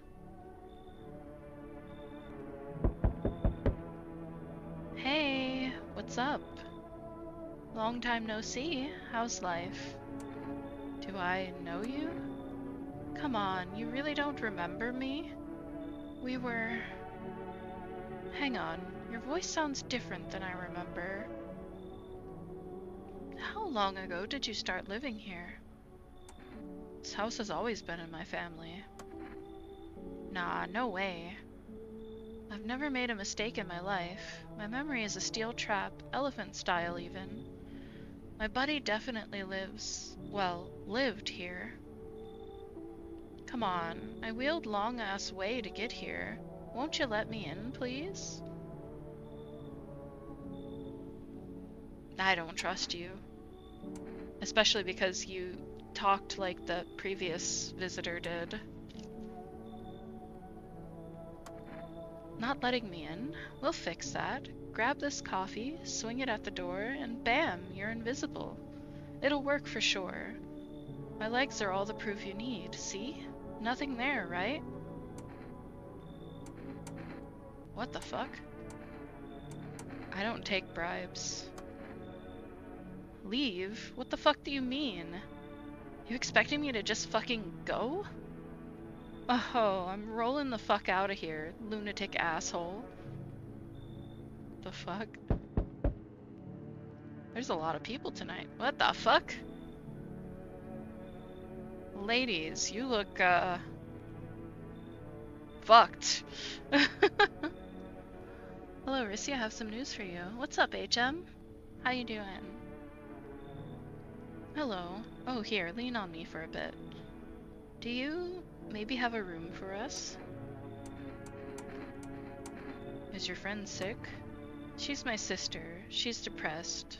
What's up? Long time no see. How's life? Do I know you? Come on, you really don't remember me? We were... Hang on, your voice sounds different than I remember. How long ago did you start living here? This house has always been in my family. Nah, no way. I've never made a mistake in my life. My memory is a steel trap, elephant style even. My buddy definitely lived here. Come on, I wheeled long-ass way to get here. Won't you let me in, please? I don't trust you. Especially because you talked like the previous visitor did. Not letting me in? We'll fix that. Grab this coffee, swing it at the door, and bam, you're invisible. It'll work for sure. My legs are all the proof you need, see? Nothing there, right? What the fuck? I don't take bribes. Leave? What the fuck do you mean? You expecting me to just fucking go? Oh, I'm rolling the fuck out of here, lunatic asshole. The fuck? There's a lot of people tonight. What the fuck? Ladies, you look, fucked. Hello, Risi, I have some news for you. What's up, HM? How you doing? Hello. Oh, here, lean on me for a bit. Do you maybe have a room for us? Is your friend sick? She's my sister. She's depressed.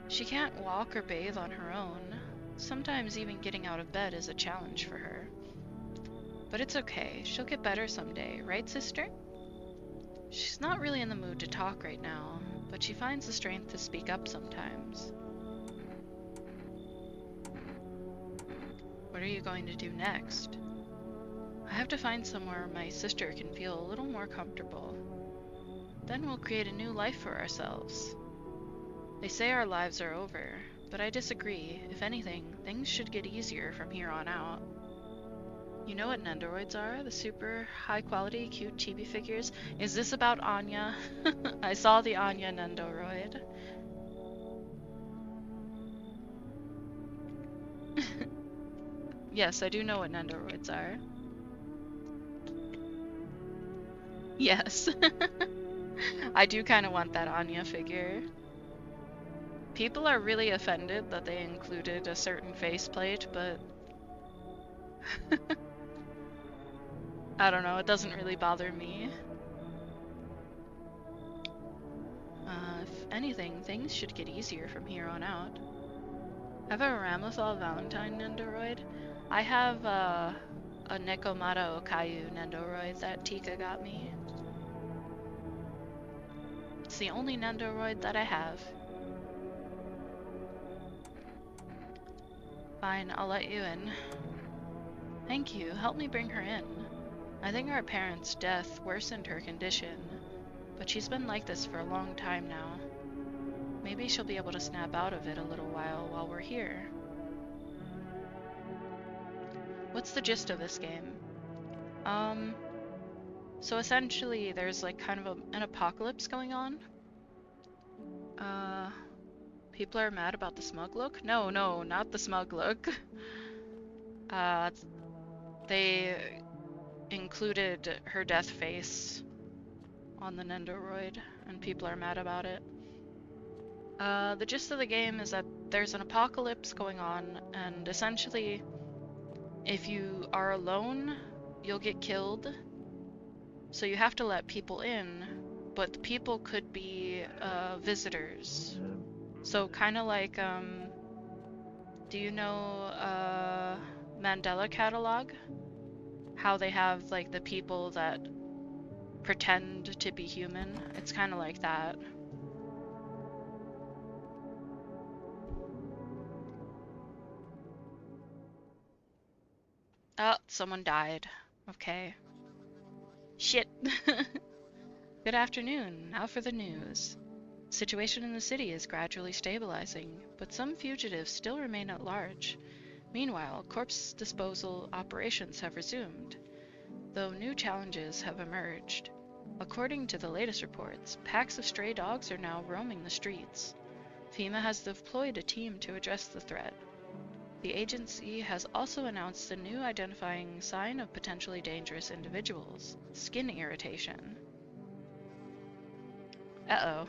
She can't walk or bathe on her own. Sometimes even getting out of bed is a challenge for her. But it's okay. She'll get better someday, right, sister? She's not really in the mood to talk right now, but she finds the strength to speak up sometimes. What are you going to do next? I have to find somewhere my sister can feel a little more comfortable. Then we'll create a new life for ourselves. They say our lives are over, but I disagree. If anything, things should get easier from here on out. You know what Nendoroids are? The super high-quality, cute chibi figures? Is this about Anya? I saw the Anya Nendoroid. Yes, I do know what Nendoroids are. Yes. I do kind of want that Anya figure. People are really offended that they included a certain faceplate, but... I don't know, it doesn't really bother me. If anything, things should get easier from here on out. Have a Ramlethal Valentine Nendoroid? I have a Nekomata Okayu Nendoroid that Tika got me. It's the only Nendoroid that I have. Fine, I'll let you in. Thank you, help me bring her in. I think our parents' death worsened her condition, but she's been like this for a long time now. Maybe she'll be able to snap out of it a little while we're here. What's the gist of this game? So essentially there's like kind of an apocalypse going on. People are mad about the smug look? No, not the smug look. They included her death face on the Nendoroid, and people are mad about it. The gist of the game is that there's an apocalypse going on, and essentially, if you are alone, you'll get killed. So you have to let people in, but the people could be visitors. So kind of like, do you know Mandela Catalog? How they have like the people that pretend to be human? It's kind of like that. Oh, someone died. Okay. Shit. Good afternoon. Now for the news. Situation in the city is gradually stabilizing, but some fugitives still remain at large. Meanwhile, corpse disposal operations have resumed, though new challenges have emerged. According to the latest reports, packs of stray dogs are now roaming the streets. FEMA has deployed a team to address the threat. The agency has also announced a new identifying sign of potentially dangerous individuals: skin irritation. Uh-oh.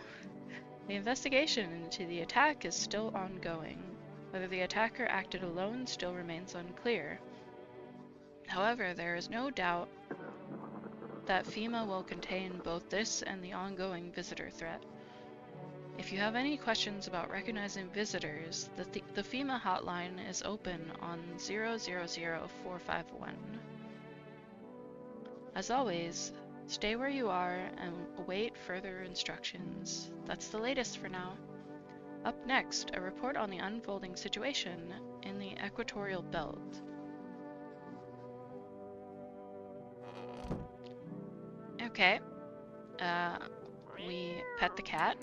The investigation into the attack is still ongoing. Whether the attacker acted alone still remains unclear. However, there is no doubt that FEMA will contain both this and the ongoing visitor threat. If you have any questions about recognizing visitors, the FEMA hotline is open on 000-451. As always, stay where you are and await further instructions. That's the latest for now. Up next, a report on the unfolding situation in the equatorial belt. Okay. We pet the cat.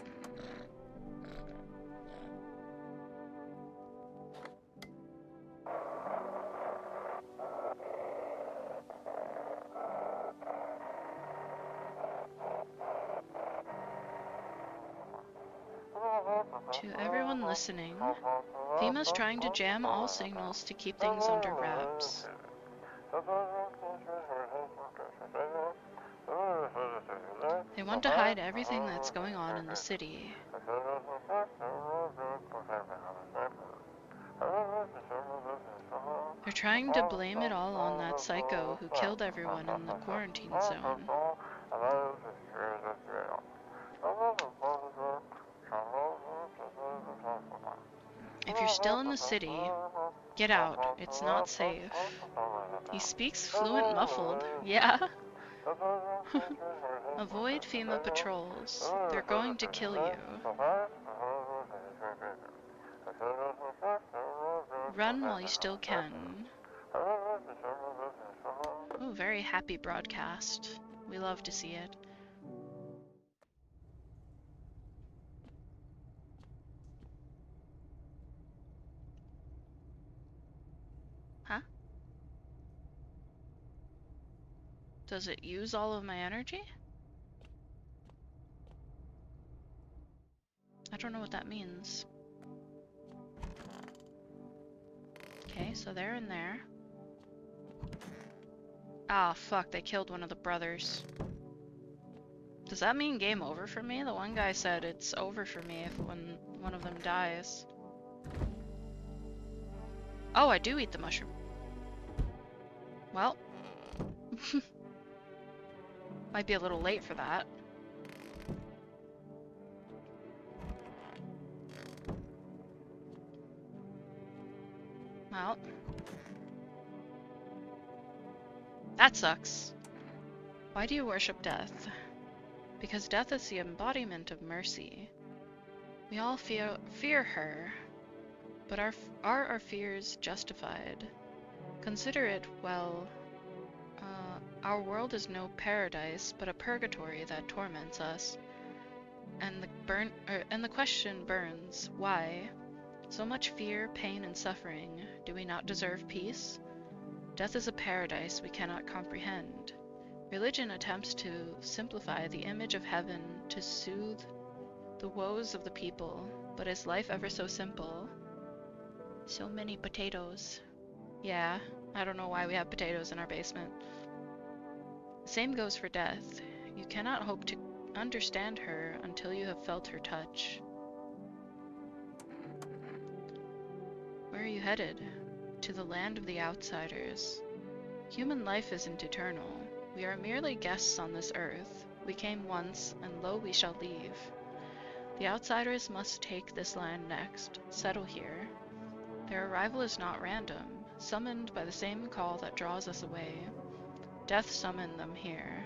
To everyone listening, FEMA's trying to jam all signals to keep things under wraps. They want to hide everything that's going on in the city. They're trying to blame it all on that psycho who killed everyone in the quarantine zone. If you're still in the city, get out. It's not safe. He speaks fluent muffled. Yeah. Avoid FEMA patrols. They're going to kill you. Run while you still can. Oh, very happy broadcast. We love to see it. Huh? Does it use all of my energy? I don't know what that means. Okay, so they're in there. Ah, fuck, they killed one of the brothers. Does that mean game over for me? The one guy said it's over for me if one of them dies. Oh, I do eat the mushroom. Well. Might be a little late for that. Well. That sucks. Why do you worship death? Because death is the embodiment of mercy. We all fear her, but are our fears justified? Consider it, well, our world is no paradise, but a purgatory that torments us. And the question burns, why? So much fear, pain, and suffering. Do we not deserve peace? Death is a paradise we cannot comprehend. Religion attempts to simplify the image of heaven to soothe the woes of the people, but is life ever so simple? So many potatoes. Yeah, I don't know why we have potatoes in our basement. The same goes for death. You cannot hope to understand her until you have felt her touch. Where are you headed? To the land of the outsiders. Human life isn't eternal. We are merely guests on this earth. We came once, and lo, we shall leave. The outsiders must take this land next, settle here. Their arrival is not random, summoned by the same call that draws us away. Death summoned them here.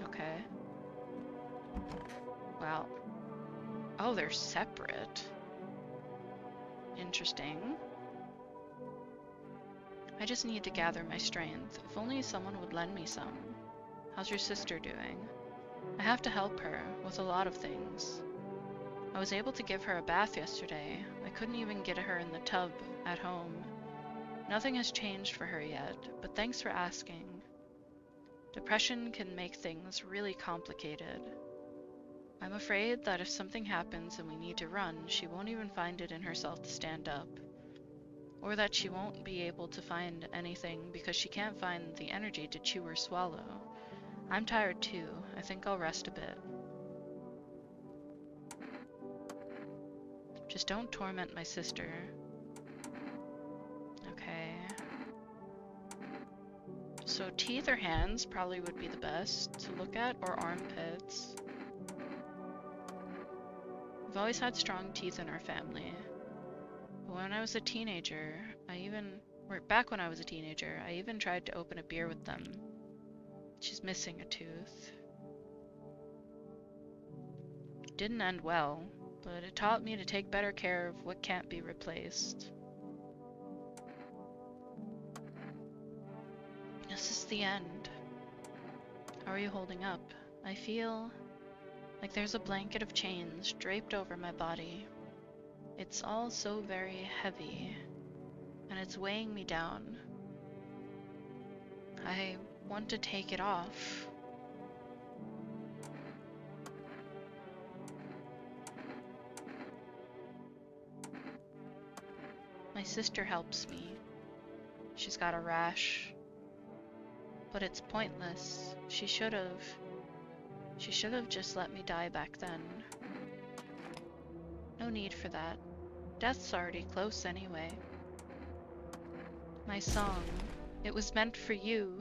Okay. Well. Oh, they're separate. Interesting. I just need to gather my strength. If only someone would lend me some. How's your sister doing? I have to help her with a lot of things. I was able to give her a bath yesterday. I couldn't even get her in the tub at home. Nothing has changed for her yet, but thanks for asking. Depression can make things really complicated. I'm afraid that if something happens and we need to run, she won't even find it in herself to stand up. Or that she won't be able to find anything because she can't find the energy to chew or swallow. I'm tired too. I think I'll rest a bit. Just don't torment my sister. Okay. So teeth or hands probably would be the best to look at, or armpits. We've always had strong teeth in our family. But when I was a teenager, back when I was a teenager, I even tried to open a beer with them. She's missing a tooth. Didn't end well, but it taught me to take better care of what can't be replaced. This is the end. How are you holding up? I feel like there's a blanket of chains draped over my body. It's all so very heavy, and it's weighing me down. I want to take it off. My sister helps me. She's got a rash. But it's pointless. She should have just let me die back then. No need for that. Death's already close anyway. My song. It was meant for you.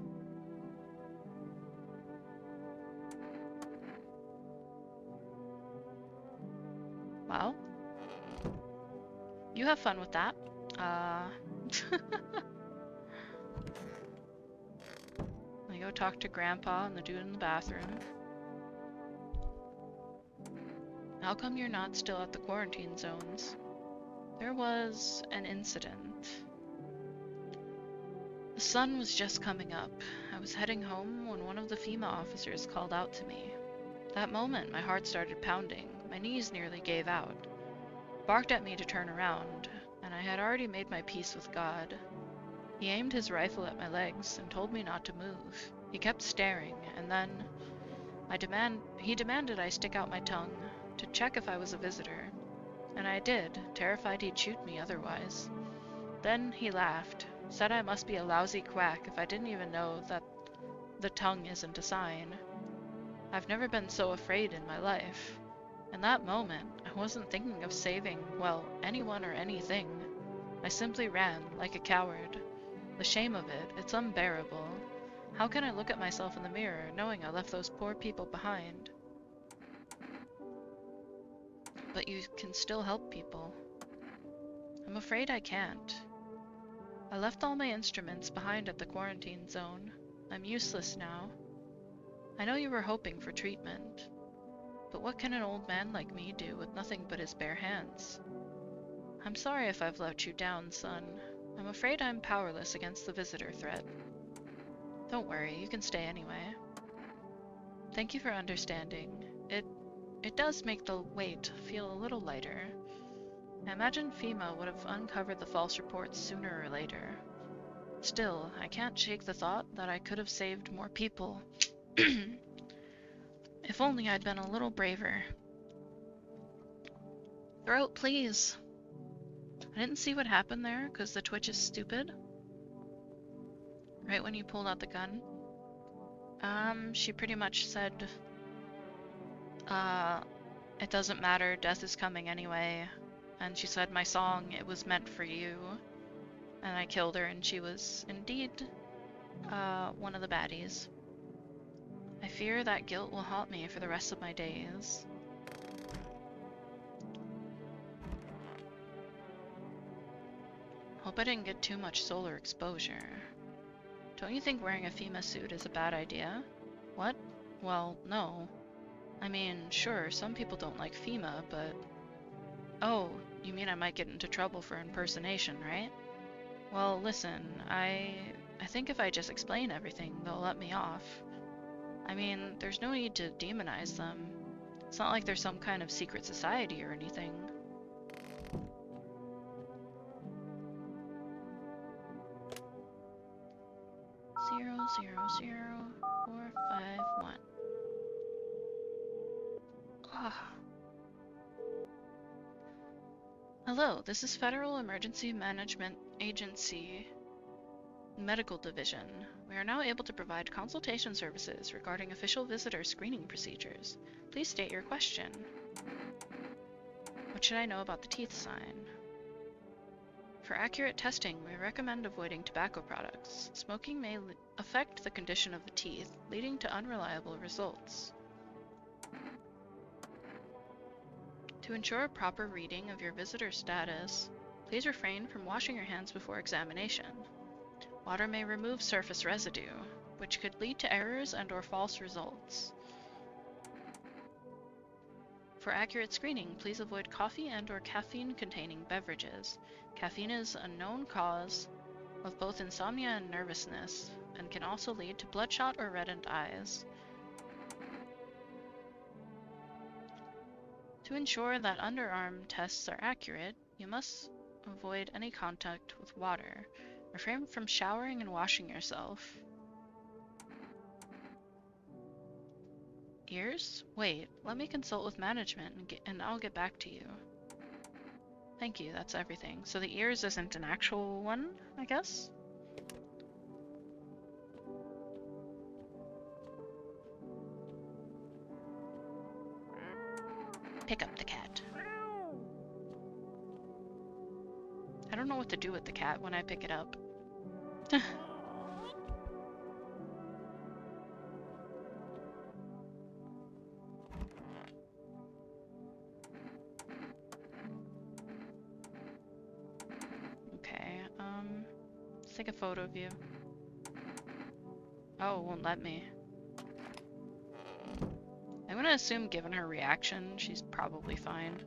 Well, you have fun with that. Let me go talk to Grandpa and the dude in the bathroom. How come you're not still at the quarantine zones? There was an incident. The sun was just coming up. I was heading home when one of the FEMA officers called out to me. That moment, my heart started pounding. My knees nearly gave out. Barked at me to turn around, and I had already made my peace with God. He aimed his rifle at my legs and told me not to move. He kept staring, and then he demanded I stick out my tongue to check if I was a visitor. And I did, terrified he'd shoot me otherwise. Then he laughed, said I must be a lousy quack if I didn't even know that the tongue isn't a sign. I've never been so afraid in my life. In that moment, I wasn't thinking of saving, well, anyone or anything. I simply ran, like a coward. The shame of it, it's unbearable. How can I look at myself in the mirror, knowing I left those poor people behind? But you can still help people. I'm afraid I can't. I left all my instruments behind at the quarantine zone. I'm useless now. I know you were hoping for treatment. But what can an old man like me do with nothing but his bare hands? I'm sorry if I've let you down, son. I'm afraid I'm powerless against the visitor threat. Don't worry, you can stay anyway. Thank you for understanding. It does make the weight feel a little lighter. I imagine FEMA would have uncovered the false reports sooner or later. Still, I can't shake the thought that I could have saved more people. If only I'd been a little braver. Throat, please. I didn't see what happened there, because the Twitch is stupid. Right when you pulled out the gun. She pretty much said, it doesn't matter, death is coming anyway. And she said my song, it was meant for you. And I killed her, and she was indeed, one of the baddies. I fear that guilt will haunt me for the rest of my days. Hope I didn't get too much solar exposure. Don't you think wearing a FEMA suit is a bad idea? What? Well, no. I mean, sure, some people don't like FEMA, but... Oh, you mean I might get into trouble for impersonation, right? Well, listen, I think if I just explain everything, they'll let me off. I mean, there's no need to demonize them. It's not like they're some kind of secret society or anything. 000451. Ah. Hello, this is Federal Emergency Management Agency Medical Division. We are now able to provide consultation services regarding official visitor screening procedures. Please state your question. What should I know about the teeth sign? For accurate testing, we recommend avoiding tobacco products. Smoking may affect the condition of the teeth, leading to unreliable results. To ensure a proper reading of your visitor status, please refrain from washing your hands before examination. Water may remove surface residue, which could lead to errors and/or false results. For accurate screening, please avoid coffee and/or caffeine-containing beverages. Caffeine is a known cause of both insomnia and nervousness, and can also lead to bloodshot or reddened eyes. To ensure that underarm tests are accurate, you must avoid any contact with water. Refrain from showering and washing yourself. Ears? Wait, let me consult with management and I'll get back to you. Thank you, that's everything. So the ears isn't an actual one, I guess? Pick up the cat. I don't know what to do with the cat when I pick it up. Okay, let's take a photo of you. Oh, it won't let me. I'm gonna assume, given her reaction, she's probably fine.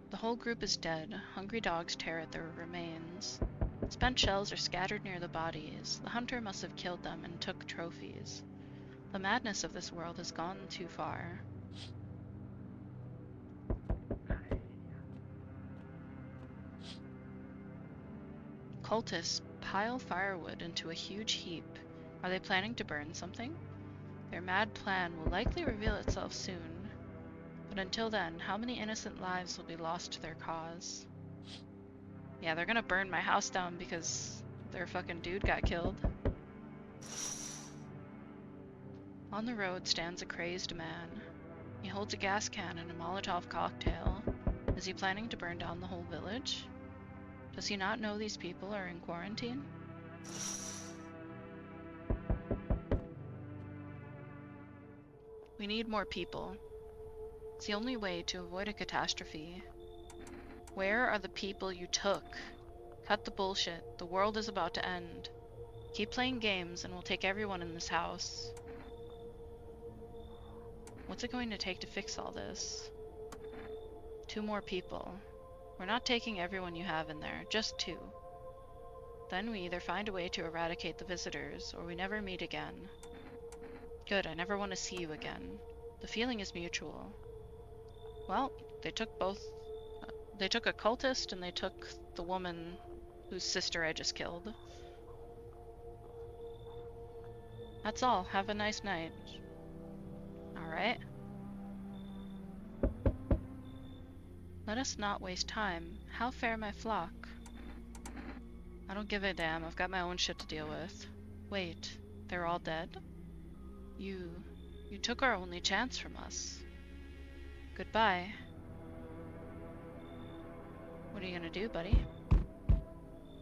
The whole group is dead. Hungry dogs tear at their remains. Spent shells are scattered near the bodies. The hunter must have killed them and took trophies. The madness of this world has gone too far. Cultists pile firewood into a huge heap. Are they planning to burn something? Their mad plan will likely reveal itself soon. But until then, how many innocent lives will be lost to their cause? Yeah, they're gonna burn my house down because their fucking dude got killed. On the road stands a crazed man. He holds a gas can and a Molotov cocktail. Is he planning to burn down the whole village? Does he not know these people are in quarantine? We need more people. It's the only way to avoid a catastrophe. Where are the people you took? Cut the bullshit. The world is about to end. Keep playing games and we'll take everyone in this house. What's it going to take to fix all this? 2 more people. We're not taking everyone you have in there, just 2. Then we either find a way to eradicate the visitors, or we never meet again. Good, I never want to see you again. The feeling is mutual. Well, they took both. They took a cultist and they took the woman whose sister I just killed. That's all. Have a nice night. Alright. Let us not waste time. How fare my flock? I don't give a damn. I've got my own shit to deal with. Wait, they're all dead? You took our only chance from us. Goodbye. What are you gonna do, buddy?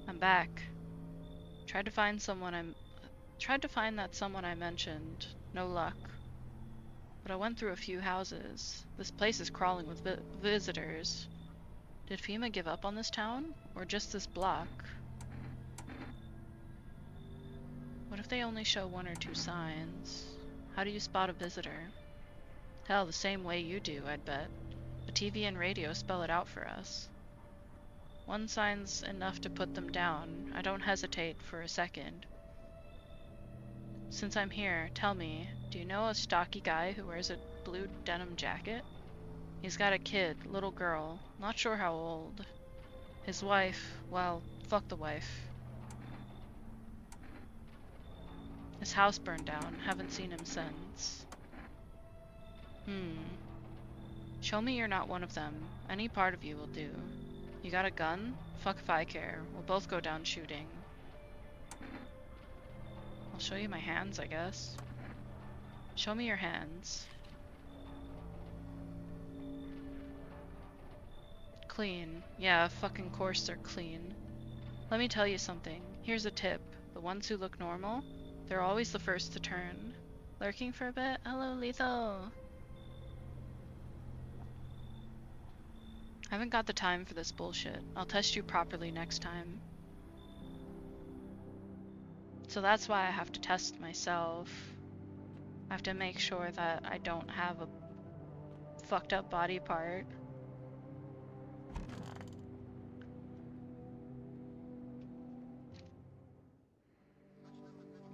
I'm back. Tried to find that someone I mentioned. No luck. But I went through a few houses. This place is crawling with visitors. Did FEMA give up on this town? Or just this block? What if they only show 1 or 2 signs? How do you spot a visitor? Hell, the same way you do, I'd bet. The TV and radio spell it out for us. One sign's enough to put them down. I don't hesitate for a second. Since I'm here, tell me, do you know a stocky guy who wears a blue denim jacket? He's got a kid, little girl, not sure how old. His wife, well, fuck the wife. His house burned down, haven't seen him since. Show me you're not one of them. Any part of you will do. You got a gun? Fuck if I care. We'll both go down shooting. I'll show you my hands, I guess. Show me your hands. Clean. Yeah, fucking course they're clean. Let me tell you something. Here's a tip. The ones who look normal, they're always the first to turn. Lurking for a bit? Hello, Lethal. I haven't got the time for this bullshit. I'll test you properly next time. So that's why I have to test myself. I have to make sure that I don't have a fucked up body part.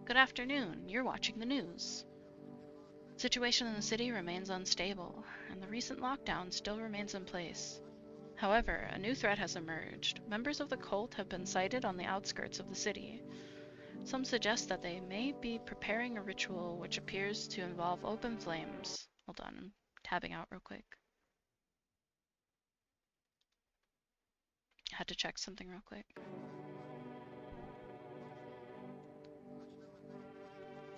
Good afternoon. You're watching the news. Situation in the city remains unstable, and the recent lockdown still remains in place. However, a new threat has emerged. Members of the cult have been sighted on the outskirts of the city. Some suggest that they may be preparing a ritual which appears to involve open flames. Hold on, I'm tabbing out real quick. I had to check something real quick.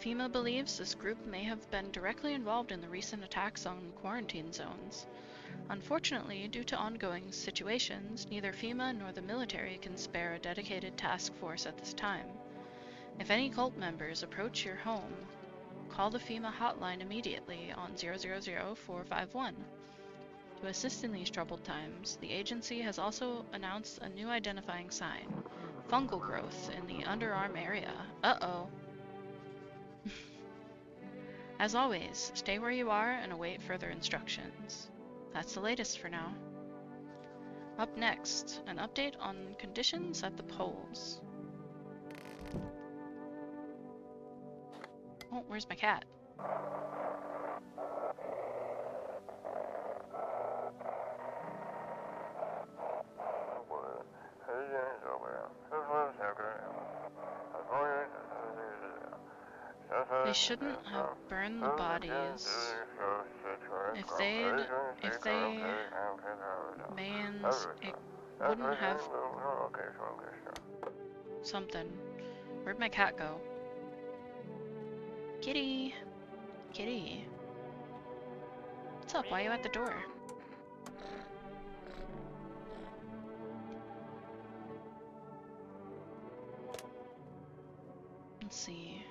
FEMA believes this group may have been directly involved in the recent attacks on quarantine zones. Unfortunately, due to ongoing situations, neither FEMA nor the military can spare a dedicated task force at this time. If any cult members approach your home, call the FEMA hotline immediately on 000-451. To assist in these troubled times, the agency has also announced a new identifying sign, fungal growth in the underarm area. Uh-oh. As always, stay where you are and await further instructions. That's the latest for now. Up next, an update on conditions at the polls. Oh, where's my cat? They shouldn't have burned the bodies. If they mans, it wouldn't have something. Where'd my cat go? Kitty! Kitty! What's up? Why are you at the door? Let's see.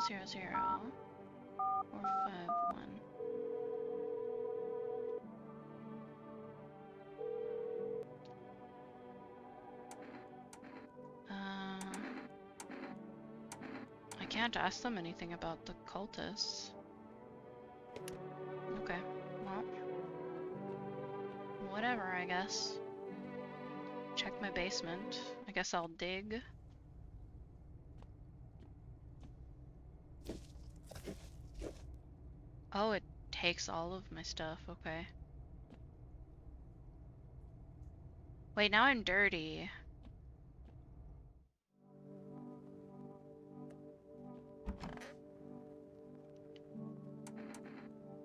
000-451. I can't ask them anything about the cultists. Okay, well, whatever, I guess. Check my basement. I guess I'll dig. Oh, it takes all of my stuff, okay. Wait, now I'm dirty.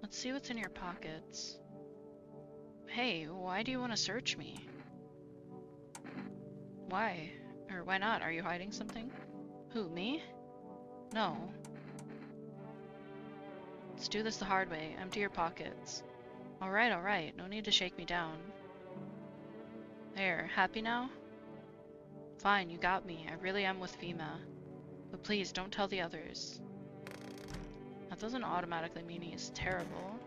Let's see what's in your pockets. Hey, why do you want to search me? Why? Or why not? Are you hiding something? Who, me? No. Let's do this the hard way. Empty your pockets. Alright, alright. No need to shake me down. There, happy now? Fine, you got me. I really am with FEMA. But please, don't tell the others. That doesn't automatically mean he's terrible.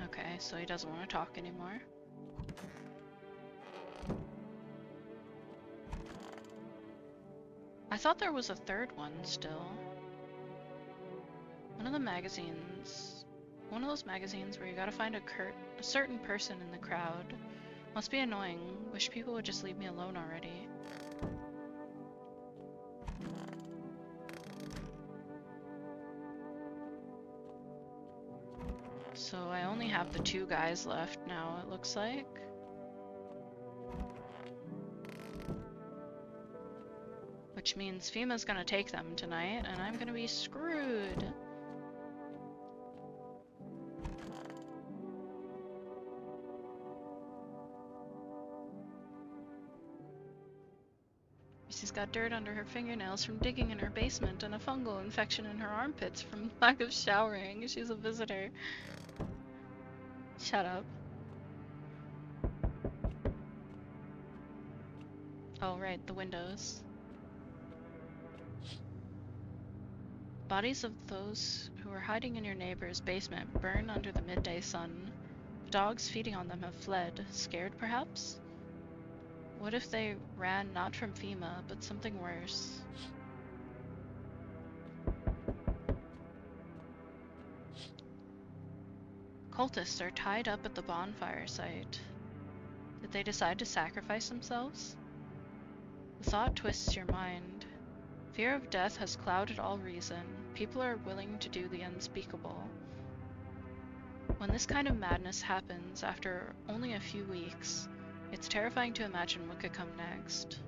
Okay, so he doesn't want to talk anymore. I thought there was a third one still. One of the magazines magazines. One of those magazines where you gotta find a certain person in the crowd. Must be annoying. Wish people would just leave me alone already. So I only have the 2 guys left now, it looks like. Which means FEMA's gonna take them tonight, and I'm gonna be screwed. She's got dirt under her fingernails from digging in her basement and a fungal infection in her armpits from lack of showering. She's a visitor. Shut up. Oh, right, the windows. Bodies of those who were hiding in your neighbor's basement burn under the midday sun. Dogs feeding on them have fled, scared perhaps? What if they ran not from FEMA, but something worse? Cultists are tied up at the bonfire site. Did they decide to sacrifice themselves? The thought twists your mind. Fear of death has clouded all reason. People are willing to do the unspeakable. When this kind of madness happens after only a few weeks, it's terrifying to imagine what could come next.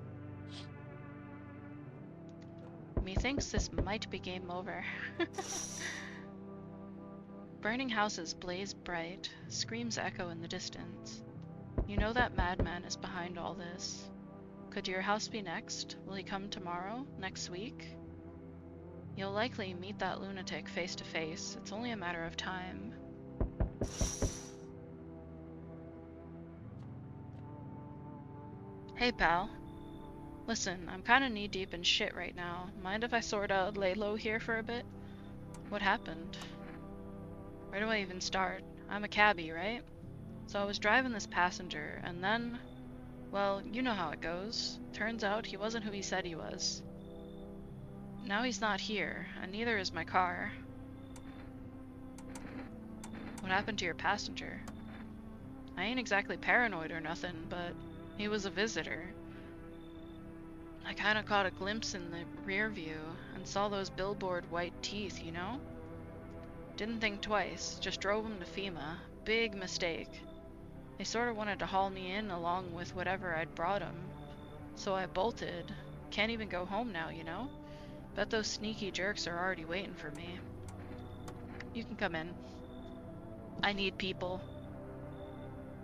Methinks this might be game over. Burning houses blaze bright, screams echo in the distance. You know that madman is behind all this. Could your house be next? Will he come tomorrow? Next week? You'll likely meet that lunatic face to face. It's only a matter of time. Hey, pal. Listen, I'm kinda knee-deep in shit right now. Mind if I sorta lay low here for a bit? What happened? Where do I even start? I'm a cabbie, right? So I was driving this passenger, and then... well, you know how it goes. Turns out he wasn't who he said he was. Now he's not here, and neither is my car. What happened to your passenger? I ain't exactly paranoid or nothing, but he was a visitor. I kinda caught a glimpse in the rear view and saw those billboard white teeth, you know? Didn't think twice, just drove him to FEMA. Big mistake. They sorta wanted to haul me in along with whatever I'd brought him. So I bolted. Can't even go home now, you know? Bet those sneaky jerks are already waiting for me. You can come in. I need people.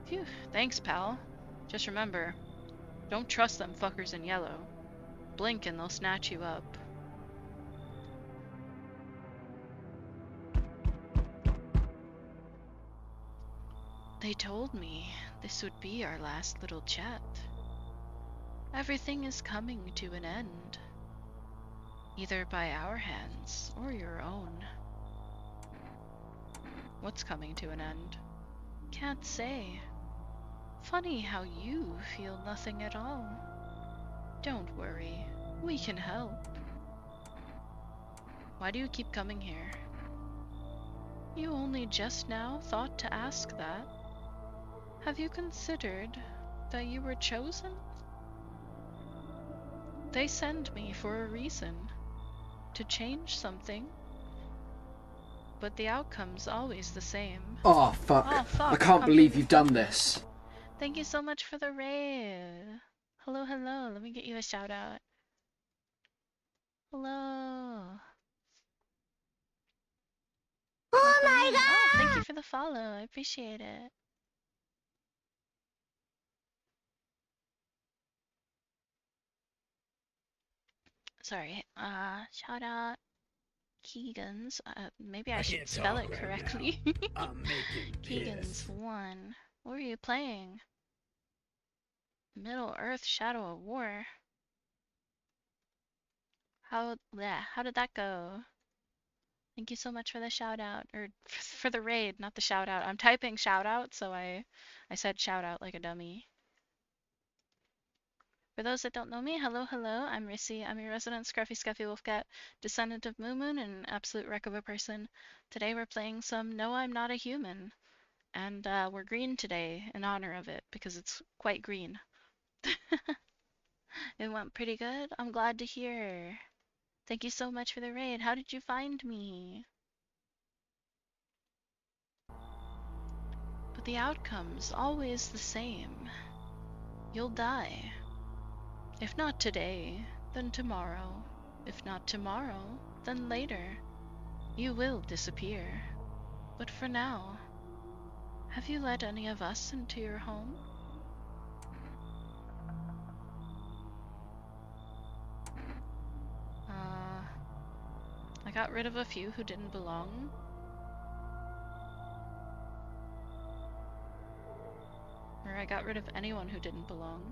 Phew, thanks, pal. Just remember, don't trust them fuckers in yellow. Blink and they'll snatch you up. They told me this would be our last little chat. Everything is coming to an end. Either by our hands or your own. What's coming to an end? Can't say. Funny how you feel nothing at all. Don't worry, we can help. Why do you keep coming here? You only just now thought to ask that. Have you considered that you were chosen? They send me for a reason. To change something. But the outcome's always the same. Oh, fuck. Oh, fuck. I can't believe you've done this. Thank you so much for the raid. Hello, hello. Let me get you a shout out. Hello. Oh my god! Oh, thank you for the follow. I appreciate it. Sorry. Shout out Keegan's. Maybe I should can't spell talk it right correctly. I'm making Keegan's piss. 1. What were you playing? Middle Earth Shadow of War. How did that go? Thank you so much for the shout out, or for the raid, not the shout out. I'm typing shout out, so I said shout out like a dummy. For those that don't know me, hello, hello, I'm Risi. I'm your resident Scruffy Scuffy Wolfcat, descendant of Moo Moon and an absolute wreck of a person. Today we're playing some No I'm Not a Human, and we're green today in honor of it, because it's quite green. It went pretty good. I'm glad to hear. Thank you so much for the raid. How did you find me? But the outcome's always the same. You'll die. If not today, then tomorrow. If not tomorrow, then later. You will disappear. But for now, have you let any of us into your home? I got rid of a few who didn't belong. Or I got rid of anyone who didn't belong.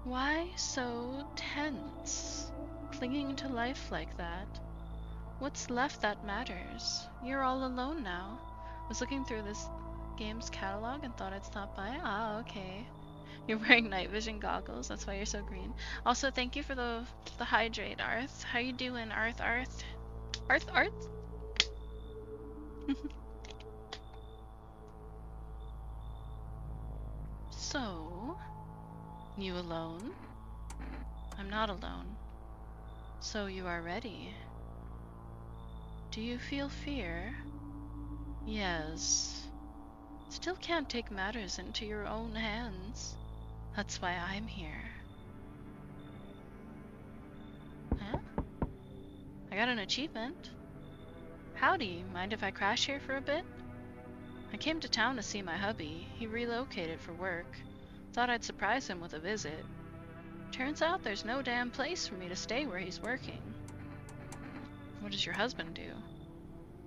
Why so tense? Clinging to life like that? What's left that matters? You're all alone now. Was looking through this game's catalog and thought I'd stop by. Ah, okay. You're wearing night vision goggles, that's why you're so green. Also, thank you for the hydrate, Arth. How you doing, Arth? Arth? So, you alone? I'm not alone. So you are ready. Do you feel fear? Yes. Still can't take matters into your own hands. That's why I'm here. Huh? I got an achievement. Howdy, mind if I crash here for a bit? I came to town to see my hubby. He relocated for work. Thought I'd surprise him with a visit. Turns out there's no damn place for me to stay where he's working. What does your husband do?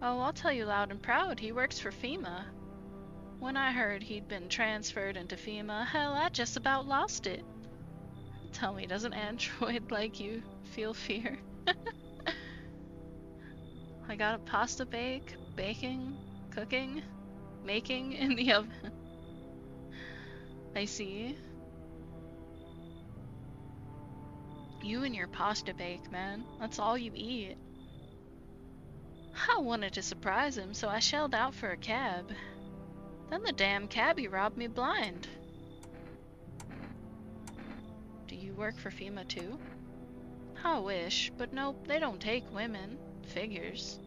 Oh, I'll tell you loud and proud, he works for FEMA. When I heard he'd been transferred into FEMA, hell, I just about lost it. Tell me, doesn't Android like you feel fear? I got a pasta baking, cooking, making in the oven. I see. You and your pasta bake, man. That's all you eat. I wanted to surprise him, so I shelled out for a cab. Then the damn cabbie robbed me blind. Do you work for FEMA too? I wish, but nope, they don't take women. Figures.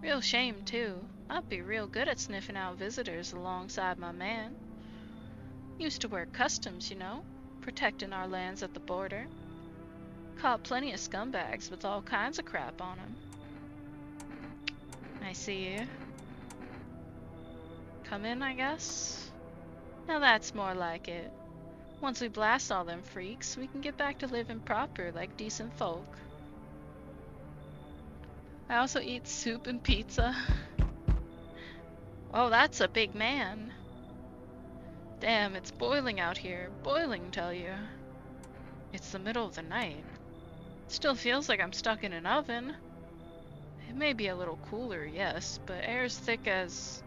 Real shame too. I'd be real good at sniffing out visitors alongside my man. Used to work customs, you know, protecting our lands at the border. Caught plenty of scumbags with all kinds of crap on them. I see. Come in, I guess? Now that's more like it. Once we blast all them freaks, we can get back to living proper like decent folk. I also eat soup and pizza. Oh, that's a big man. Damn, it's boiling out here. Boiling, tell you. It's the middle of the night. Still feels like I'm stuck in an oven. It may be a little cooler, yes, but air's thick as...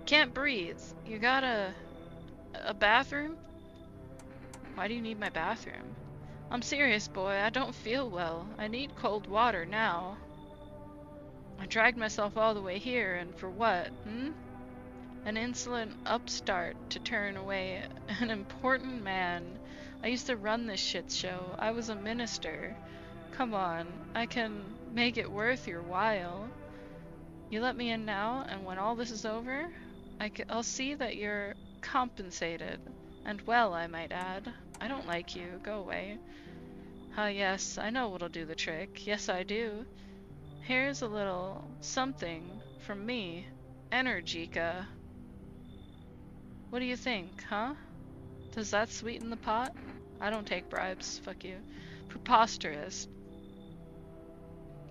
Can't breathe. You got a bathroom? Why do you need my bathroom? I'm serious, boy. I don't feel well. I need cold water now. I dragged myself all the way here, and for what, An insolent upstart to turn away an important man. I used to run this shit show. I was a minister. Come on, I can make it worth your while. You let me in now, and when all this is over, I'll see that you're compensated. And well, I might add. I don't like you. Go away. Ah, yes, I know what'll do the trick. Yes, I do. Here's a little something from me. Energica. What do you think, huh? Does that sweeten the pot? I don't take bribes. Fuck you. Preposterous.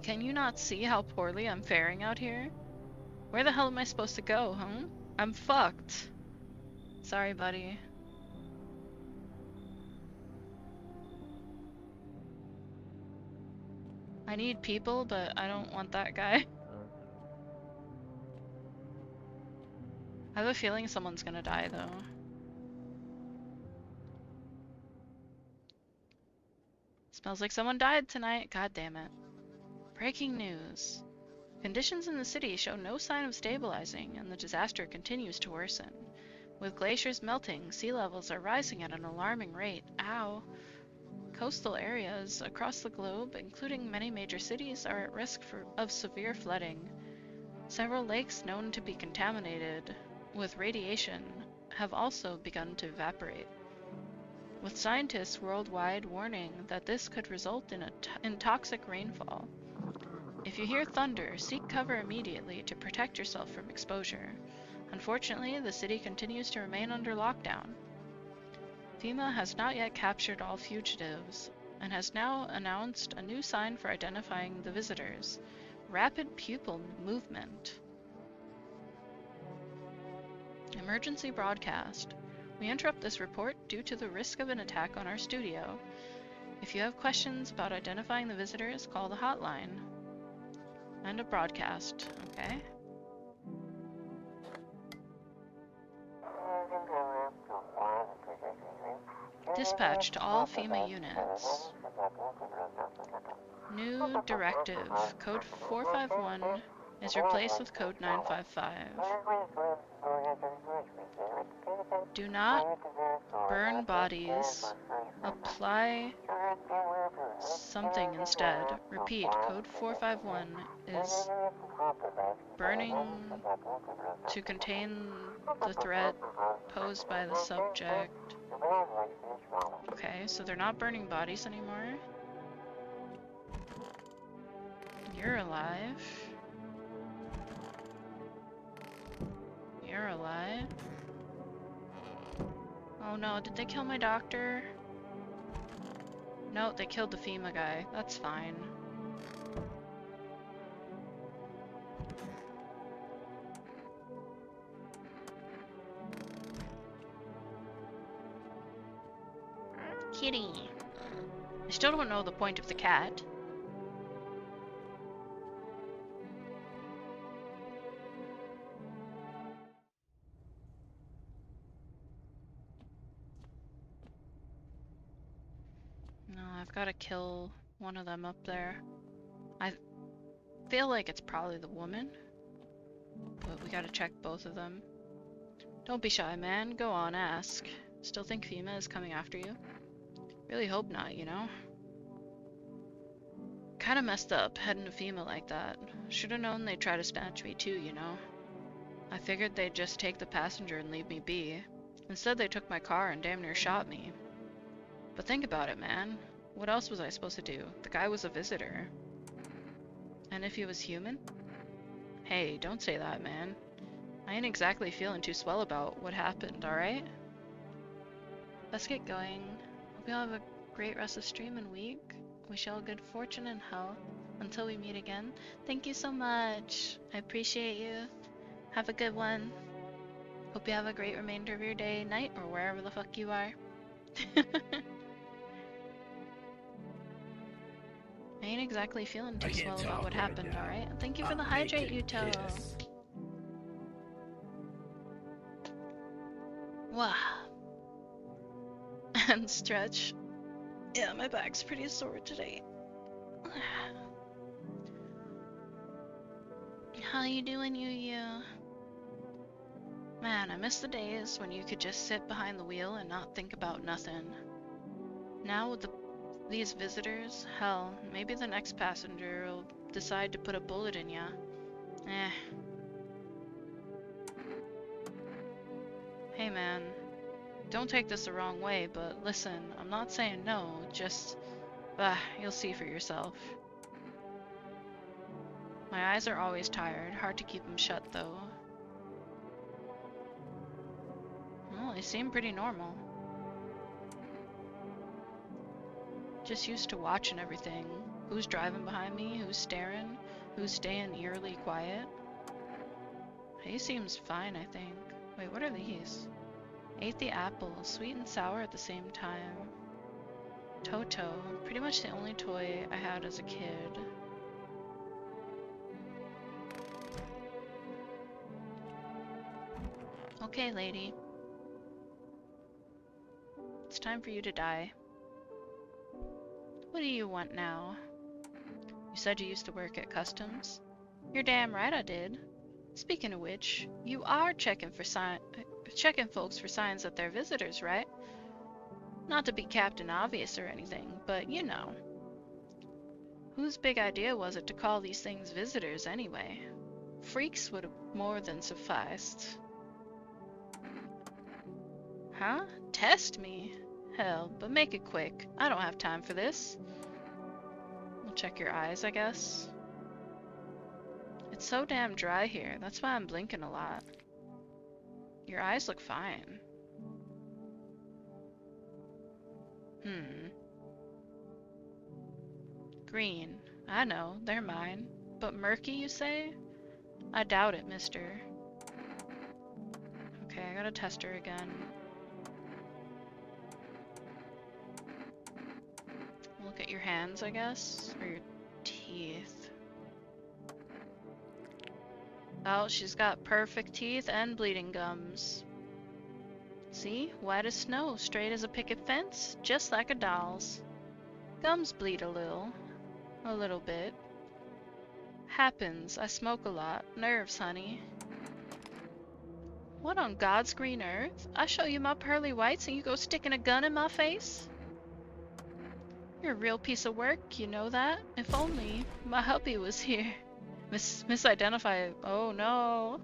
Can you not see how poorly I'm faring out here? Where the hell am I supposed to go, huh? I'm fucked. Sorry, buddy. I need people, but I don't want that guy. I have a feeling someone's gonna die, though. Smells like someone died tonight. God damn it. Breaking news. Conditions in the city show no sign of stabilizing, and the disaster continues to worsen. With glaciers melting, sea levels are rising at an alarming rate. Ow. Coastal areas across the globe, including many major cities, are at risk of severe flooding. Several lakes known to be contaminated with radiation have also begun to evaporate, with scientists worldwide warning that this could result in toxic rainfall. If you hear thunder, seek cover immediately to protect yourself from exposure. Unfortunately, the city continues to remain under lockdown. FEMA has not yet captured all fugitives and has now announced a new sign for identifying the visitors: rapid pupil movement. Emergency broadcast. We interrupt this report due to the risk of an attack on our studio. If you have questions about identifying the visitors, call the hotline. End of broadcast. Okay. Dispatch to all FEMA units. New directive. Code 451 is replaced with code 955. Do not burn bodies. Apply something instead. Repeat, code 451 is burning to contain the threat posed by the subject. Okay, so they're not burning bodies anymore. You're alive. You're alive. Oh no, did they kill my doctor? No, they killed the FEMA guy. That's fine. Kitty. I still don't know the point of the cat. No, I've got to kill one of them up there. I feel like it's probably the woman, but we gotta check both of them. Don't be shy, man. Go on, ask. Still think FEMA is coming after you? Really hope not, you know? Kinda messed up heading to FEMA like that. Should've known they'd try to snatch me too, you know? I figured they'd just take the passenger and leave me be. Instead they took my car and damn near shot me. But think about it, man. What else was I supposed to do? The guy was a visitor. And if he was human? Hey, don't say that, man. I ain't exactly feeling too swell about what happened, alright? Let's get going. Hope you all have a great rest of stream and week. Wish you all good fortune and health until we meet again. Thank you so much. I appreciate you. Have a good one. Hope you have a great remainder of your day, night, or wherever the fuck you are. I ain't exactly feeling too swell about what happened, alright? Thank you for the hydrate, Yuto. Wow. And stretch. Yeah, my back's pretty sore today. How you doing, you? Man, I miss the days when you could just sit behind the wheel and not think about nothing. Now with these visitors, hell, maybe the next passenger will decide to put a bullet in ya. Hey man, don't take this the wrong way, but listen, I'm not saying no, just, you'll see for yourself. My eyes are always tired, hard to keep them shut though. Well, they seem pretty normal. Just used to watching everything. Who's driving behind me, who's staring, who's staying eerily quiet. He seems fine, I think. Wait, what are these? Ate the apple, sweet and sour at the same time. Toto, pretty much the only toy I had as a kid. Okay, lady. It's time for you to die. What do you want now? You said you used to work at customs. You're damn right I did. Speaking of which, you are checking folks for signs that they're visitors, right? Not to be Captain Obvious or anything, but you know. Whose big idea was it to call these things visitors anyway? Freaks would have more than sufficed. Huh? Test me? Hell, but make it quick. I don't have time for this. We'll check your eyes, I guess. It's so damn dry here. That's why I'm blinking a lot. Your eyes look fine. Green. I know, they're mine. But murky, you say? I doubt it, mister. Okay, I gotta test her again. Look at your hands, I guess? Or your teeth. Oh, she's got perfect teeth and bleeding gums. See? White as snow, straight as a picket fence, just like a doll's. Gums bleed a little bit. Happens, I smoke a lot. Nerves, honey. What on God's green earth? I show you my pearly whites and you go sticking a gun in my face? You're a real piece of work, you know that? If only my hubby was here. Misidentify. Oh no.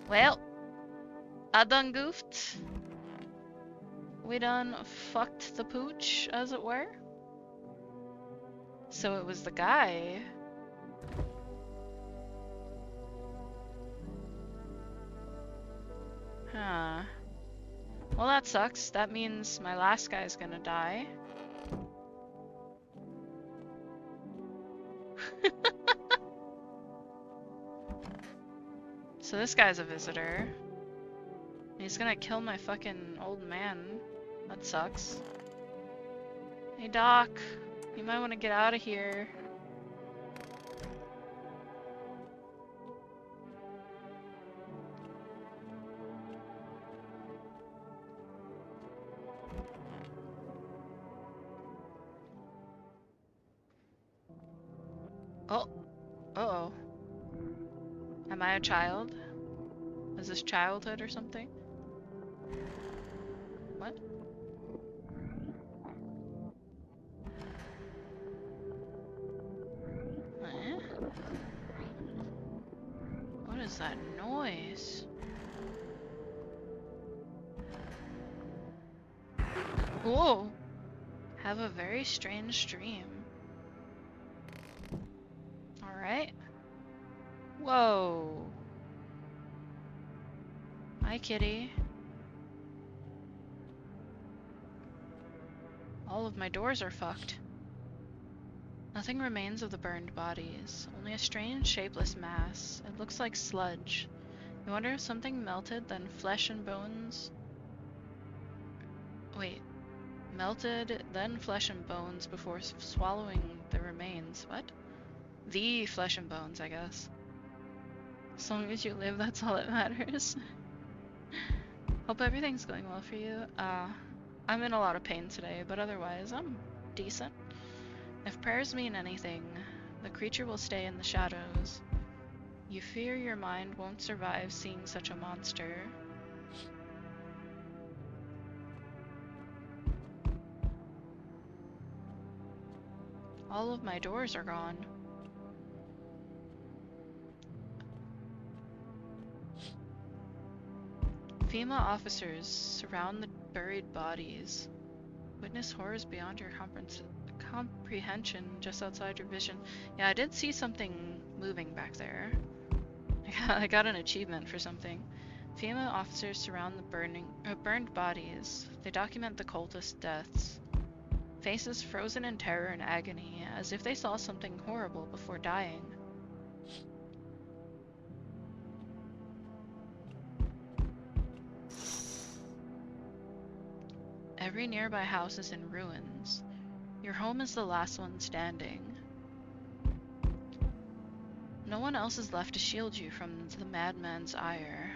Well, I done goofed. We done fucked the pooch, as it were. So it was the guy. Huh. Well, that sucks. That means my last guy's gonna die. So this guy's a visitor. He's gonna kill my fucking old man. That sucks. Hey Doc, you might want to get out of here. Oh. Uh-oh. Am I a child? Is this childhood or something? What? Eh? What is that noise? Whoa! Have a very strange dream. Alright. Whoa. Hi, kitty. All of my doors are fucked. Nothing remains of the burned bodies, only a strange, shapeless mass. It looks like sludge. You wonder if something melted, then flesh and bones... Wait. Melted, then flesh and bones before swallowing the remains. What? The flesh and bones, I guess. As long as you live, that's all that matters. Hope everything's going well for you. I'm in a lot of pain today, but otherwise, I'm decent. If prayers mean anything, the creature will stay in the shadows. You fear your mind won't survive seeing such a monster. All of my doors are gone. FEMA officers surround the buried bodies. Witness horrors beyond your comprehension just outside your vision. Yeah, I did see something moving back there. I got an achievement for something. FEMA officers surround the burned bodies. They document the cultist deaths. Faces frozen in terror and agony, as if they saw something horrible before dying. Every nearby house is in ruins. Your home is the last one standing. No one else is left to shield you from the madman's ire.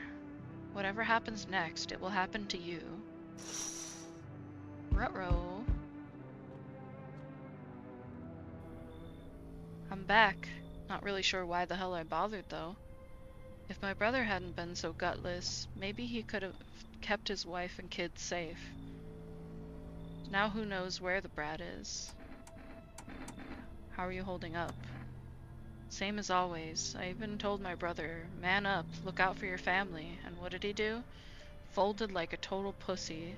Whatever happens next, it will happen to you. Ruh-roh. I'm back. Not really sure why the hell I bothered, though. If my brother hadn't been so gutless, maybe he could have kept his wife and kids safe. Now who knows where the brat is. How are you holding up? Same as always. I even told my brother, man up, look out for your family, and what did he do? Folded like a total pussy.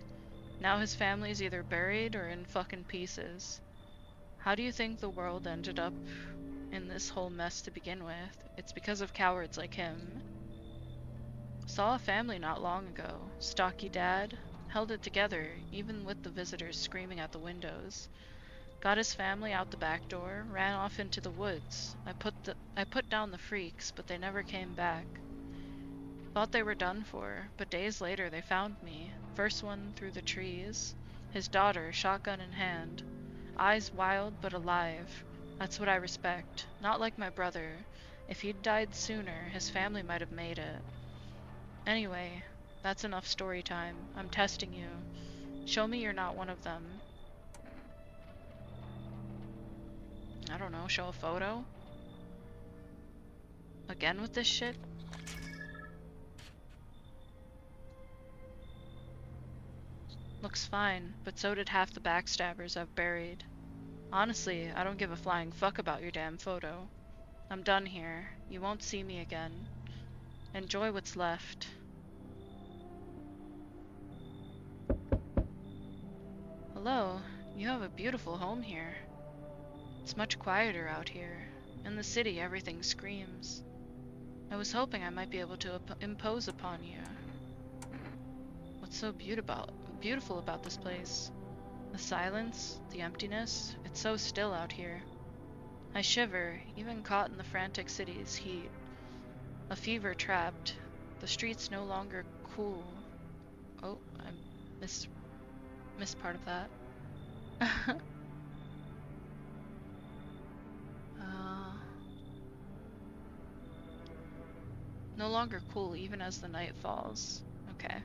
Now his family's either buried or in fucking pieces. How do you think the world ended up in this whole mess to begin with? It's because of cowards like him. Saw a family not long ago. Stocky dad. Held it together, even with the visitors screaming at the windows. Got his family out the back door, ran off into the woods. I put down the freaks, but they never came back. Thought they were done for, but days later they found me. First one through the trees. His daughter, shotgun in hand. Eyes wild but alive. That's what I respect. Not like my brother. If he'd died sooner, his family might have made it. Anyway, that's enough story time. I'm testing you. Show me you're not one of them. I don't know, show a photo? Again with this shit? Looks fine, but so did half the backstabbers I've buried. Honestly, I don't give a flying fuck about your damn photo. I'm done here. You won't see me again. Enjoy what's left. Hello, you have a beautiful home here. It's much quieter out here. In the city, everything screams. I was hoping I might be able to impose upon you. What's so beautiful about this place? The silence, the emptiness, it's so still out here. I shiver, even caught in the frantic city's heat. A fever trapped. The streets no longer cool. Oh, I missed part of that. No longer cool even as the night falls. Okay.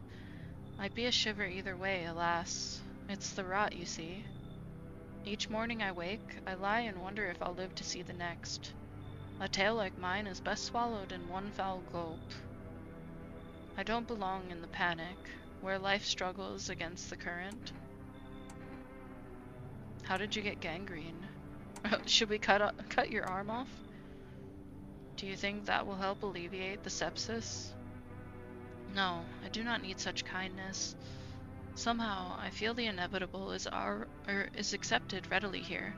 I'd be a shiver either way, alas. It's the rot, you see. Each morning I wake, I lie and wonder if I'll live to see the next. A tale like mine is best swallowed in one foul gulp. I don't belong in the panic, where life struggles against the current. How did you get gangrene? Should we cut your arm off? Do you think that will help alleviate the sepsis? No, I do not need such kindness. Somehow, I feel the inevitable is accepted readily here.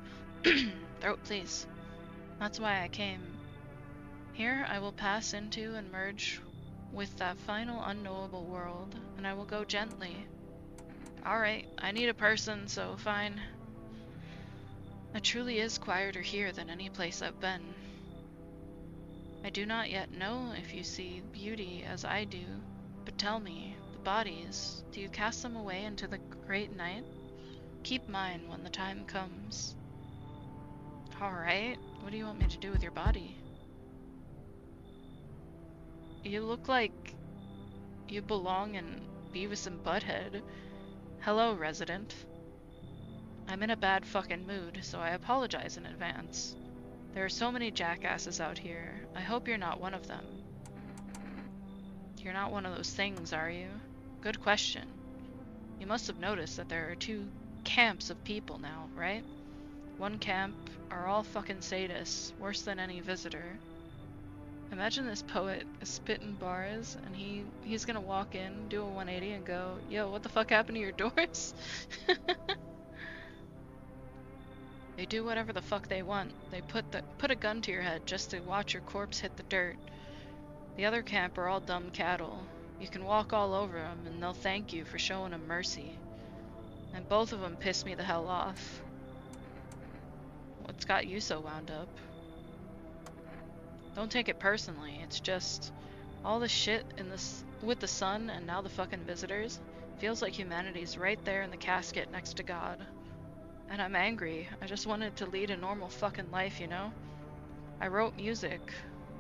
Throat, please. That's why I came. Here I will pass into and merge with that final unknowable world, and I will go gently. Alright, I need a person, so fine. It truly is quieter here than any place I've been. I do not yet know if you see beauty as I do, but tell me, the bodies, do you cast them away into the great night? Keep mine when the time comes. Alright, what do you want me to do with your body? You look like you belong in Beavis and Butthead. Hello, resident. I'm in a bad fucking mood, so I apologize in advance. There are so many jackasses out here. I hope you're not one of them. You're not one of those things, are you? Good question. You must have noticed that there are two camps of people now, right? One camp are all fucking sadists, worse than any visitor. Imagine this poet is spitting bars, and he's gonna walk in, do a 180, and go, yo, what the fuck happened to your doors? They do whatever the fuck they want. They put a gun to your head just to watch your corpse hit the dirt. The other camp are all dumb cattle. You can walk all over them, and they'll thank you for showing them mercy. And both of them piss me the hell off. What's got you so wound up? Don't take it personally. It's just all the shit with the sun and now the fucking visitors. Feels like humanity's right there in the casket next to God. And I'm angry. I just wanted to lead a normal fucking life, you know? I wrote music.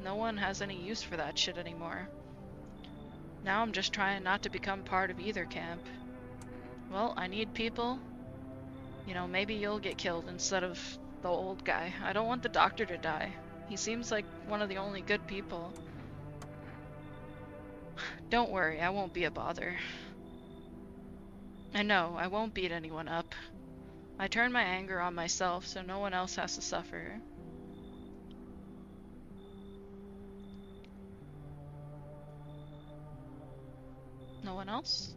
No one has any use for that shit anymore. Now I'm just trying not to become part of either camp. Well, I need people. You know, maybe you'll get killed instead of The old guy. I don't want the doctor to die. He seems like one of the only good people. Don't worry, I won't be a bother. And no, I won't beat anyone up. I turn my anger on myself so no one else has to suffer. No one else?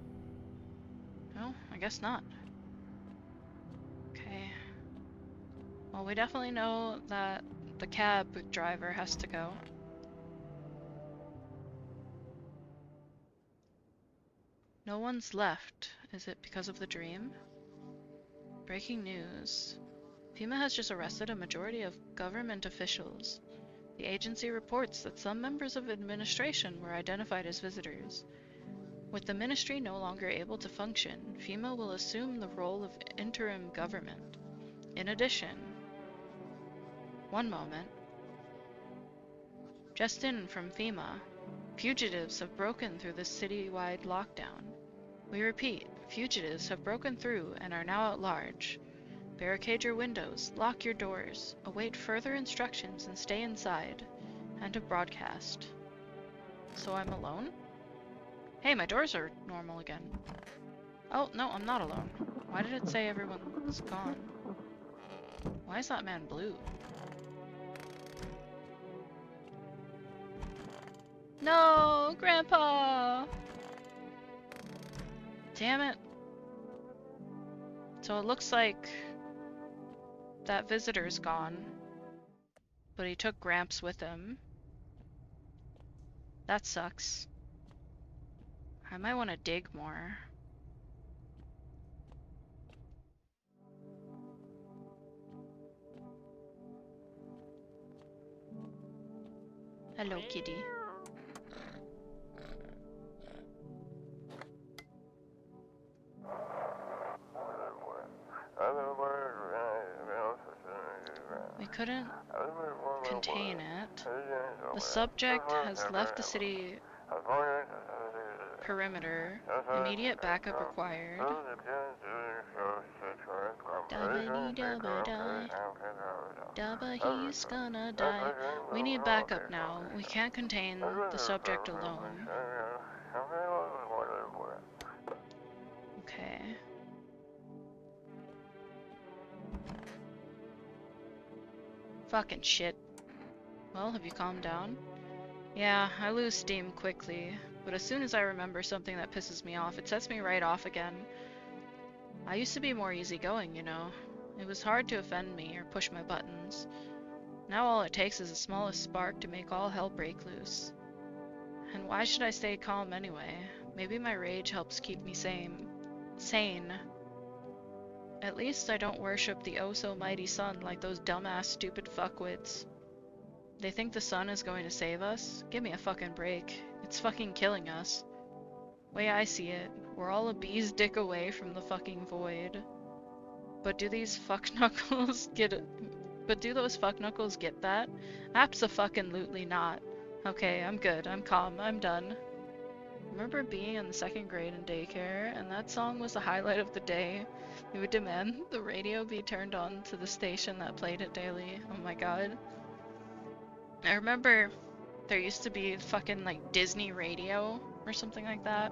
No, I guess not. Okay. Well, we definitely know that the cab driver has to go. No one's left. Is it because of the dream? Breaking news. FEMA has just arrested a majority of government officials. The agency reports that some members of administration were identified as visitors. With the ministry no longer able to function, FEMA will assume the role of interim government. In addition, one moment. Just in from FEMA, fugitives have broken through the citywide lockdown. We repeat, fugitives have broken through and are now at large. Barricade your windows, lock your doors, await further instructions and stay inside. End of broadcast. So I'm alone? Hey, my doors are normal again. Oh, no, I'm not alone. Why did it say everyone's gone? Why is that man blue? No, Grandpa! Damn it. So it looks like that visitor's gone, but he took Gramps with him. That sucks. I might want to dig more. Hello, kitty. We couldn't contain it. The subject has left the city perimeter. Immediate backup required. Dabba-dee-dabba-die. Dabba, he's gonna die. We need backup now. We can't contain the subject alone. Okay. Fucking shit. Well, have you calmed down? Yeah, I lose steam quickly, but as soon as I remember something that pisses me off, it sets me right off again. I used to be more easygoing, you know. It was hard to offend me or push my buttons. Now all it takes is the smallest spark to make all hell break loose. And why should I stay calm anyway? Maybe my rage helps keep me sane. At least I don't worship the oh-so-mighty sun like those dumbass stupid fuckwits. They think the sun is going to save us? Give me a fucking break. It's fucking killing us. Way I see it, we're all a bee's dick away from the fucking void. But do these fuckknuckles get it? But do those fuckknuckles get that? Abso-fucking-lutely not. Okay, I'm good. I'm calm. I'm done. Remember being in the 2nd grade in daycare, and that song was the highlight of the day. We would demand the radio be turned on to the station that played it daily. Oh my god. I remember there used to be fucking like Disney radio or something like that.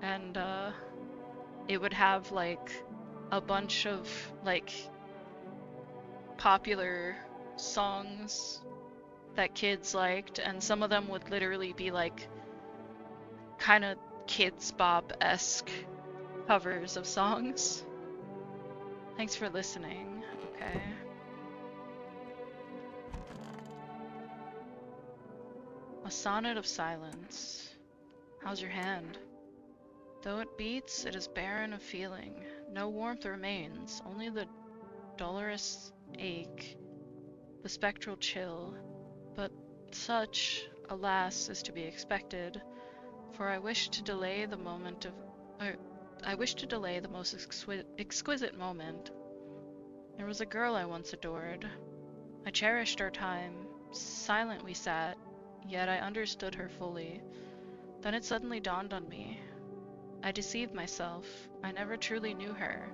And it would have like a bunch of like popular songs that kids liked, and some of them would literally be like kind of Kids Bop-esque covers of songs. Thanks for listening. Okay. A sonnet of silence. How's your hand? Though it beats, it is barren of feeling. No warmth remains, only the dolorous ache, the spectral chill. But such, alas, is to be expected, for I wish to delay the moment of... I wish to delay the most exquisite moment. There was a girl I once adored. I cherished our time. Silent we sat, yet I understood her fully. Then it suddenly dawned on me. I deceived myself. I never truly knew her.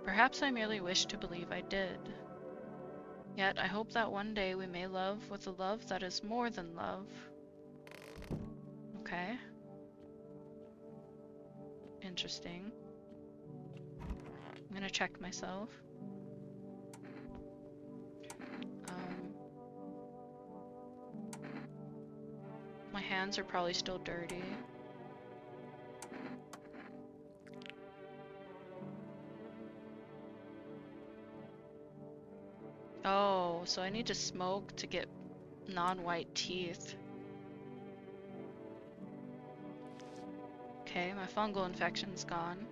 Perhaps I merely wish to believe I did. Yet I hope that one day we may love with a love that is more than love. Okay. Interesting. I'm gonna check myself. My hands are probably still dirty. Oh, so I need to smoke to get non-white teeth. Okay, my fungal infection's gone.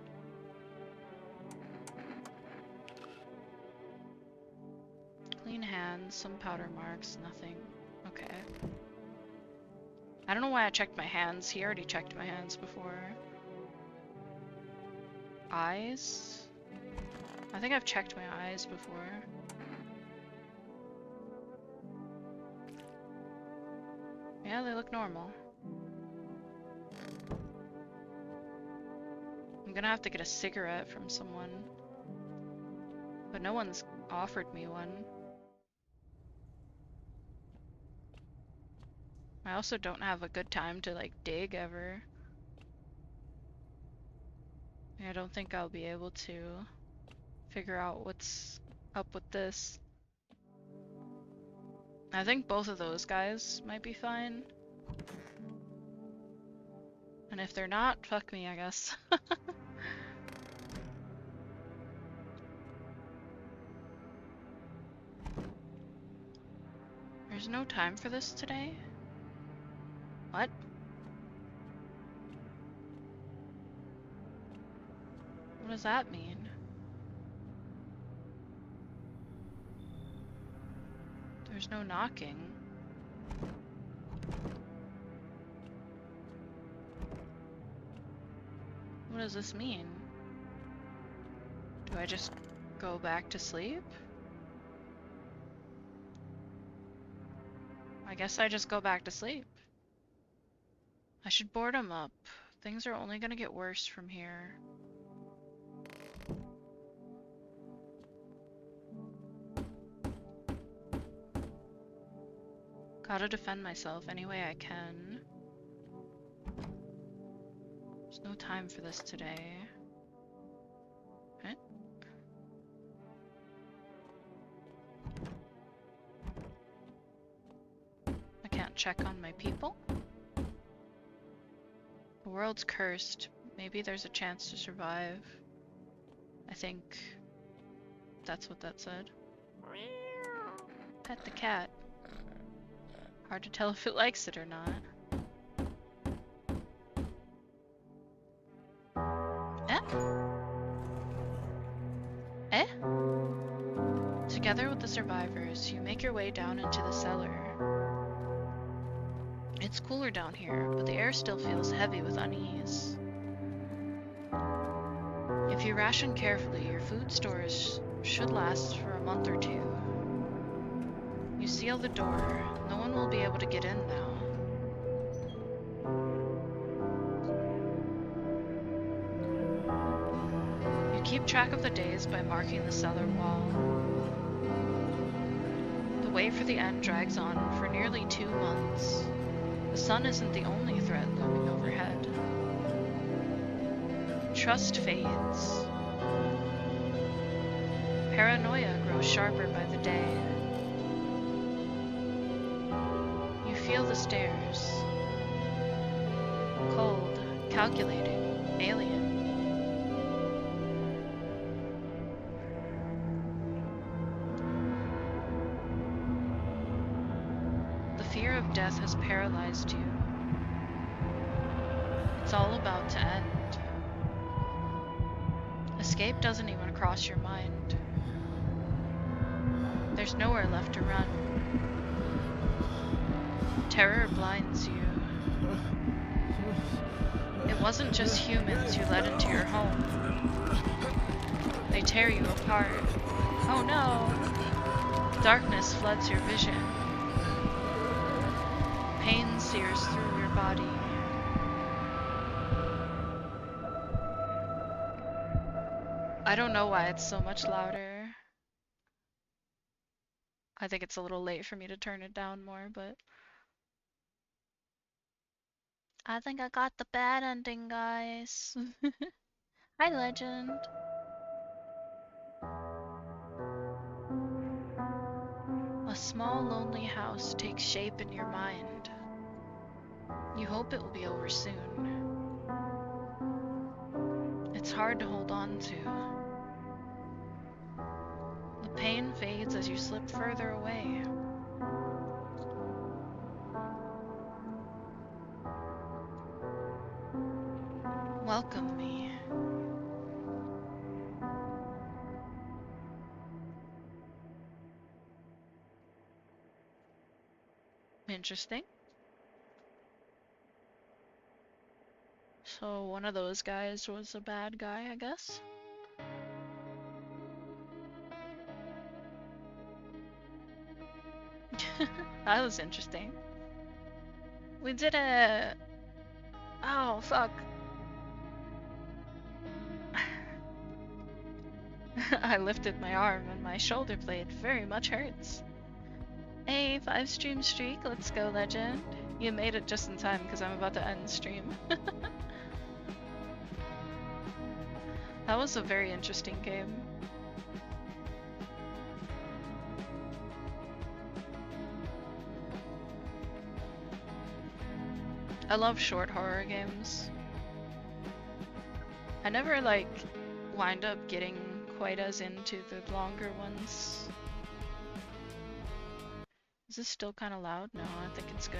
Clean hands, some powder marks, nothing. Okay. I don't know why I checked my hands. He already checked my hands before. Eyes? I think I've checked my eyes before. Yeah, they look normal. I'm gonna have to get a cigarette from someone. But no one's offered me one. I also don't have a good time to like dig ever. I don't think I'll be able to figure out what's up with this. I think both of those guys might be fine. And if they're not, fuck me, I guess. There's no time for this today? What? What does that mean? There's no knocking. What does this mean? Do I just go back to sleep? I guess I just go back to sleep. I should board him up. Things are only gonna get worse from here. Gotta defend myself any way I can. There's no time for this today. What? I can't check on my people? The world's cursed. Maybe there's a chance to survive. I think that's what that said. Pet the cat. Hard to tell if it likes it or not. Eh? Eh? Together with the survivors, you make your way down into the cellar. It's cooler down here, but the air still feels heavy with unease. If you ration carefully, your food stores should last for a month or two. You seal the door. No one will be able to get in now. You keep track of the days by marking the cellar wall. The wait for the end drags on for nearly 2 months. The sun isn't the only threat looming overhead. Trust fades. Paranoia grows sharper by the day. You feel the stares. Cold, calculating, alien. The fear of death has paralyzed you. It's all about to end. Escape doesn't even cross your mind. There's nowhere left to run. Terror blinds you. It wasn't just humans you let into your home. They tear you apart. Oh no! Darkness floods your vision. Pain sears through your body. I don't know why it's so much louder. I think it's a little late for me to turn it down more, but I think I got the bad ending, guys. Hi, Legend. A small lonely house takes shape in your mind. You hope it will be over soon. It's hard to hold on to. The pain fades as you slip further away. Welcome me. Interesting. So one of those guys was a bad guy, I guess. That was interesting. We did a... Oh, fuck. I lifted my arm and my shoulder blade very much hurts. Hey, 5 stream streak, let's go, Legend. You made it just in time because I'm about to end stream. That was a very interesting game. I love short horror games. I never, like, wind up getting quite as into the longer ones. Is this still kind of loud? No, I think it's good.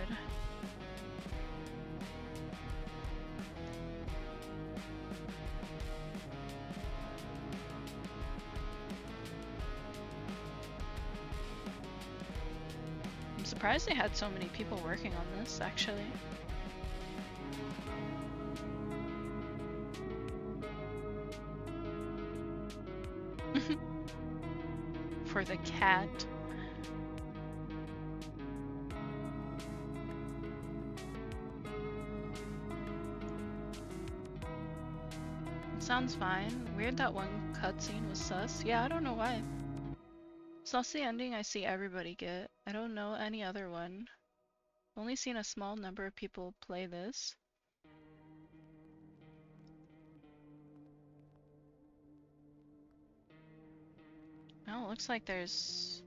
I'm surprised they had so many people working on this, actually. For the cat. Sounds fine. Weird that one cutscene was sus. Yeah, I don't know why. So that's the ending I see everybody get. I don't know any other one. Only seen a small number of people play this. Oh, looks like there's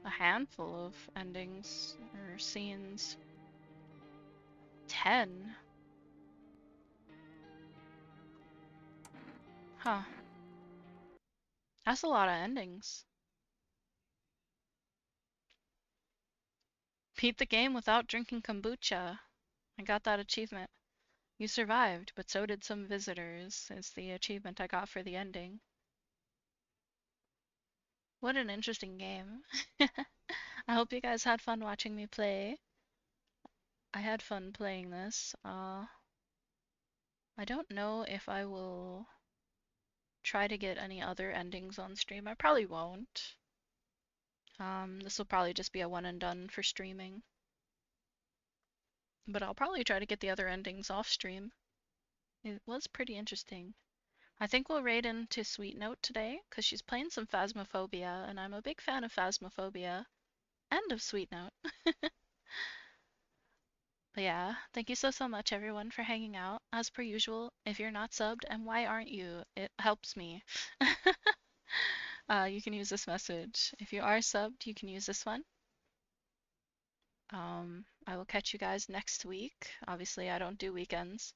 a handful of endings or scenes. 10? Huh. That's a lot of endings. Beat the game without drinking kombucha. I got that achievement. You survived, but so did some visitors, is the achievement I got for the ending. What an interesting game. I hope you guys had fun watching me play. I had fun playing this. I don't know if I will try to get any other endings on stream. I probably won't. This will probably just be a one and done for streaming. But I'll probably try to get the other endings off stream. It was pretty interesting. I think we'll raid into Sweet Note today, because she's playing some Phasmophobia, and I'm a big fan of Phasmophobia and of Sweet Note. But yeah, thank you so much everyone for hanging out. As per usual, if you're not subbed, and why aren't you? It helps me. You can use this message. If you are subbed, you can use this one. I will catch you guys next week. Obviously, I don't do weekends.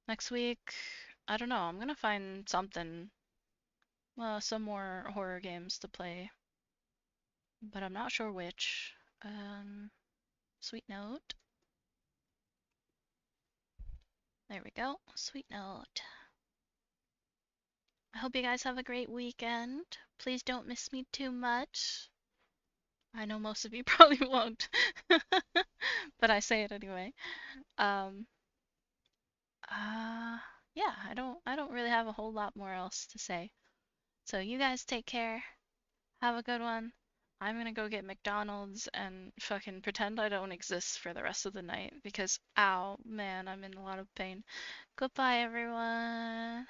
Next week, I don't know. I'm gonna find something. Some more horror games to play. But I'm not sure which. Sweet Note. There we go. Sweet Note. I hope you guys have a great weekend. Please don't miss me too much. I know most of you probably won't, but I say it anyway. Yeah, I don't really have a whole lot more else to say. So you guys take care. Have a good one. I'm gonna go get McDonald's and fucking pretend I don't exist for the rest of the night because, ow, man, I'm in a lot of pain. Goodbye, everyone.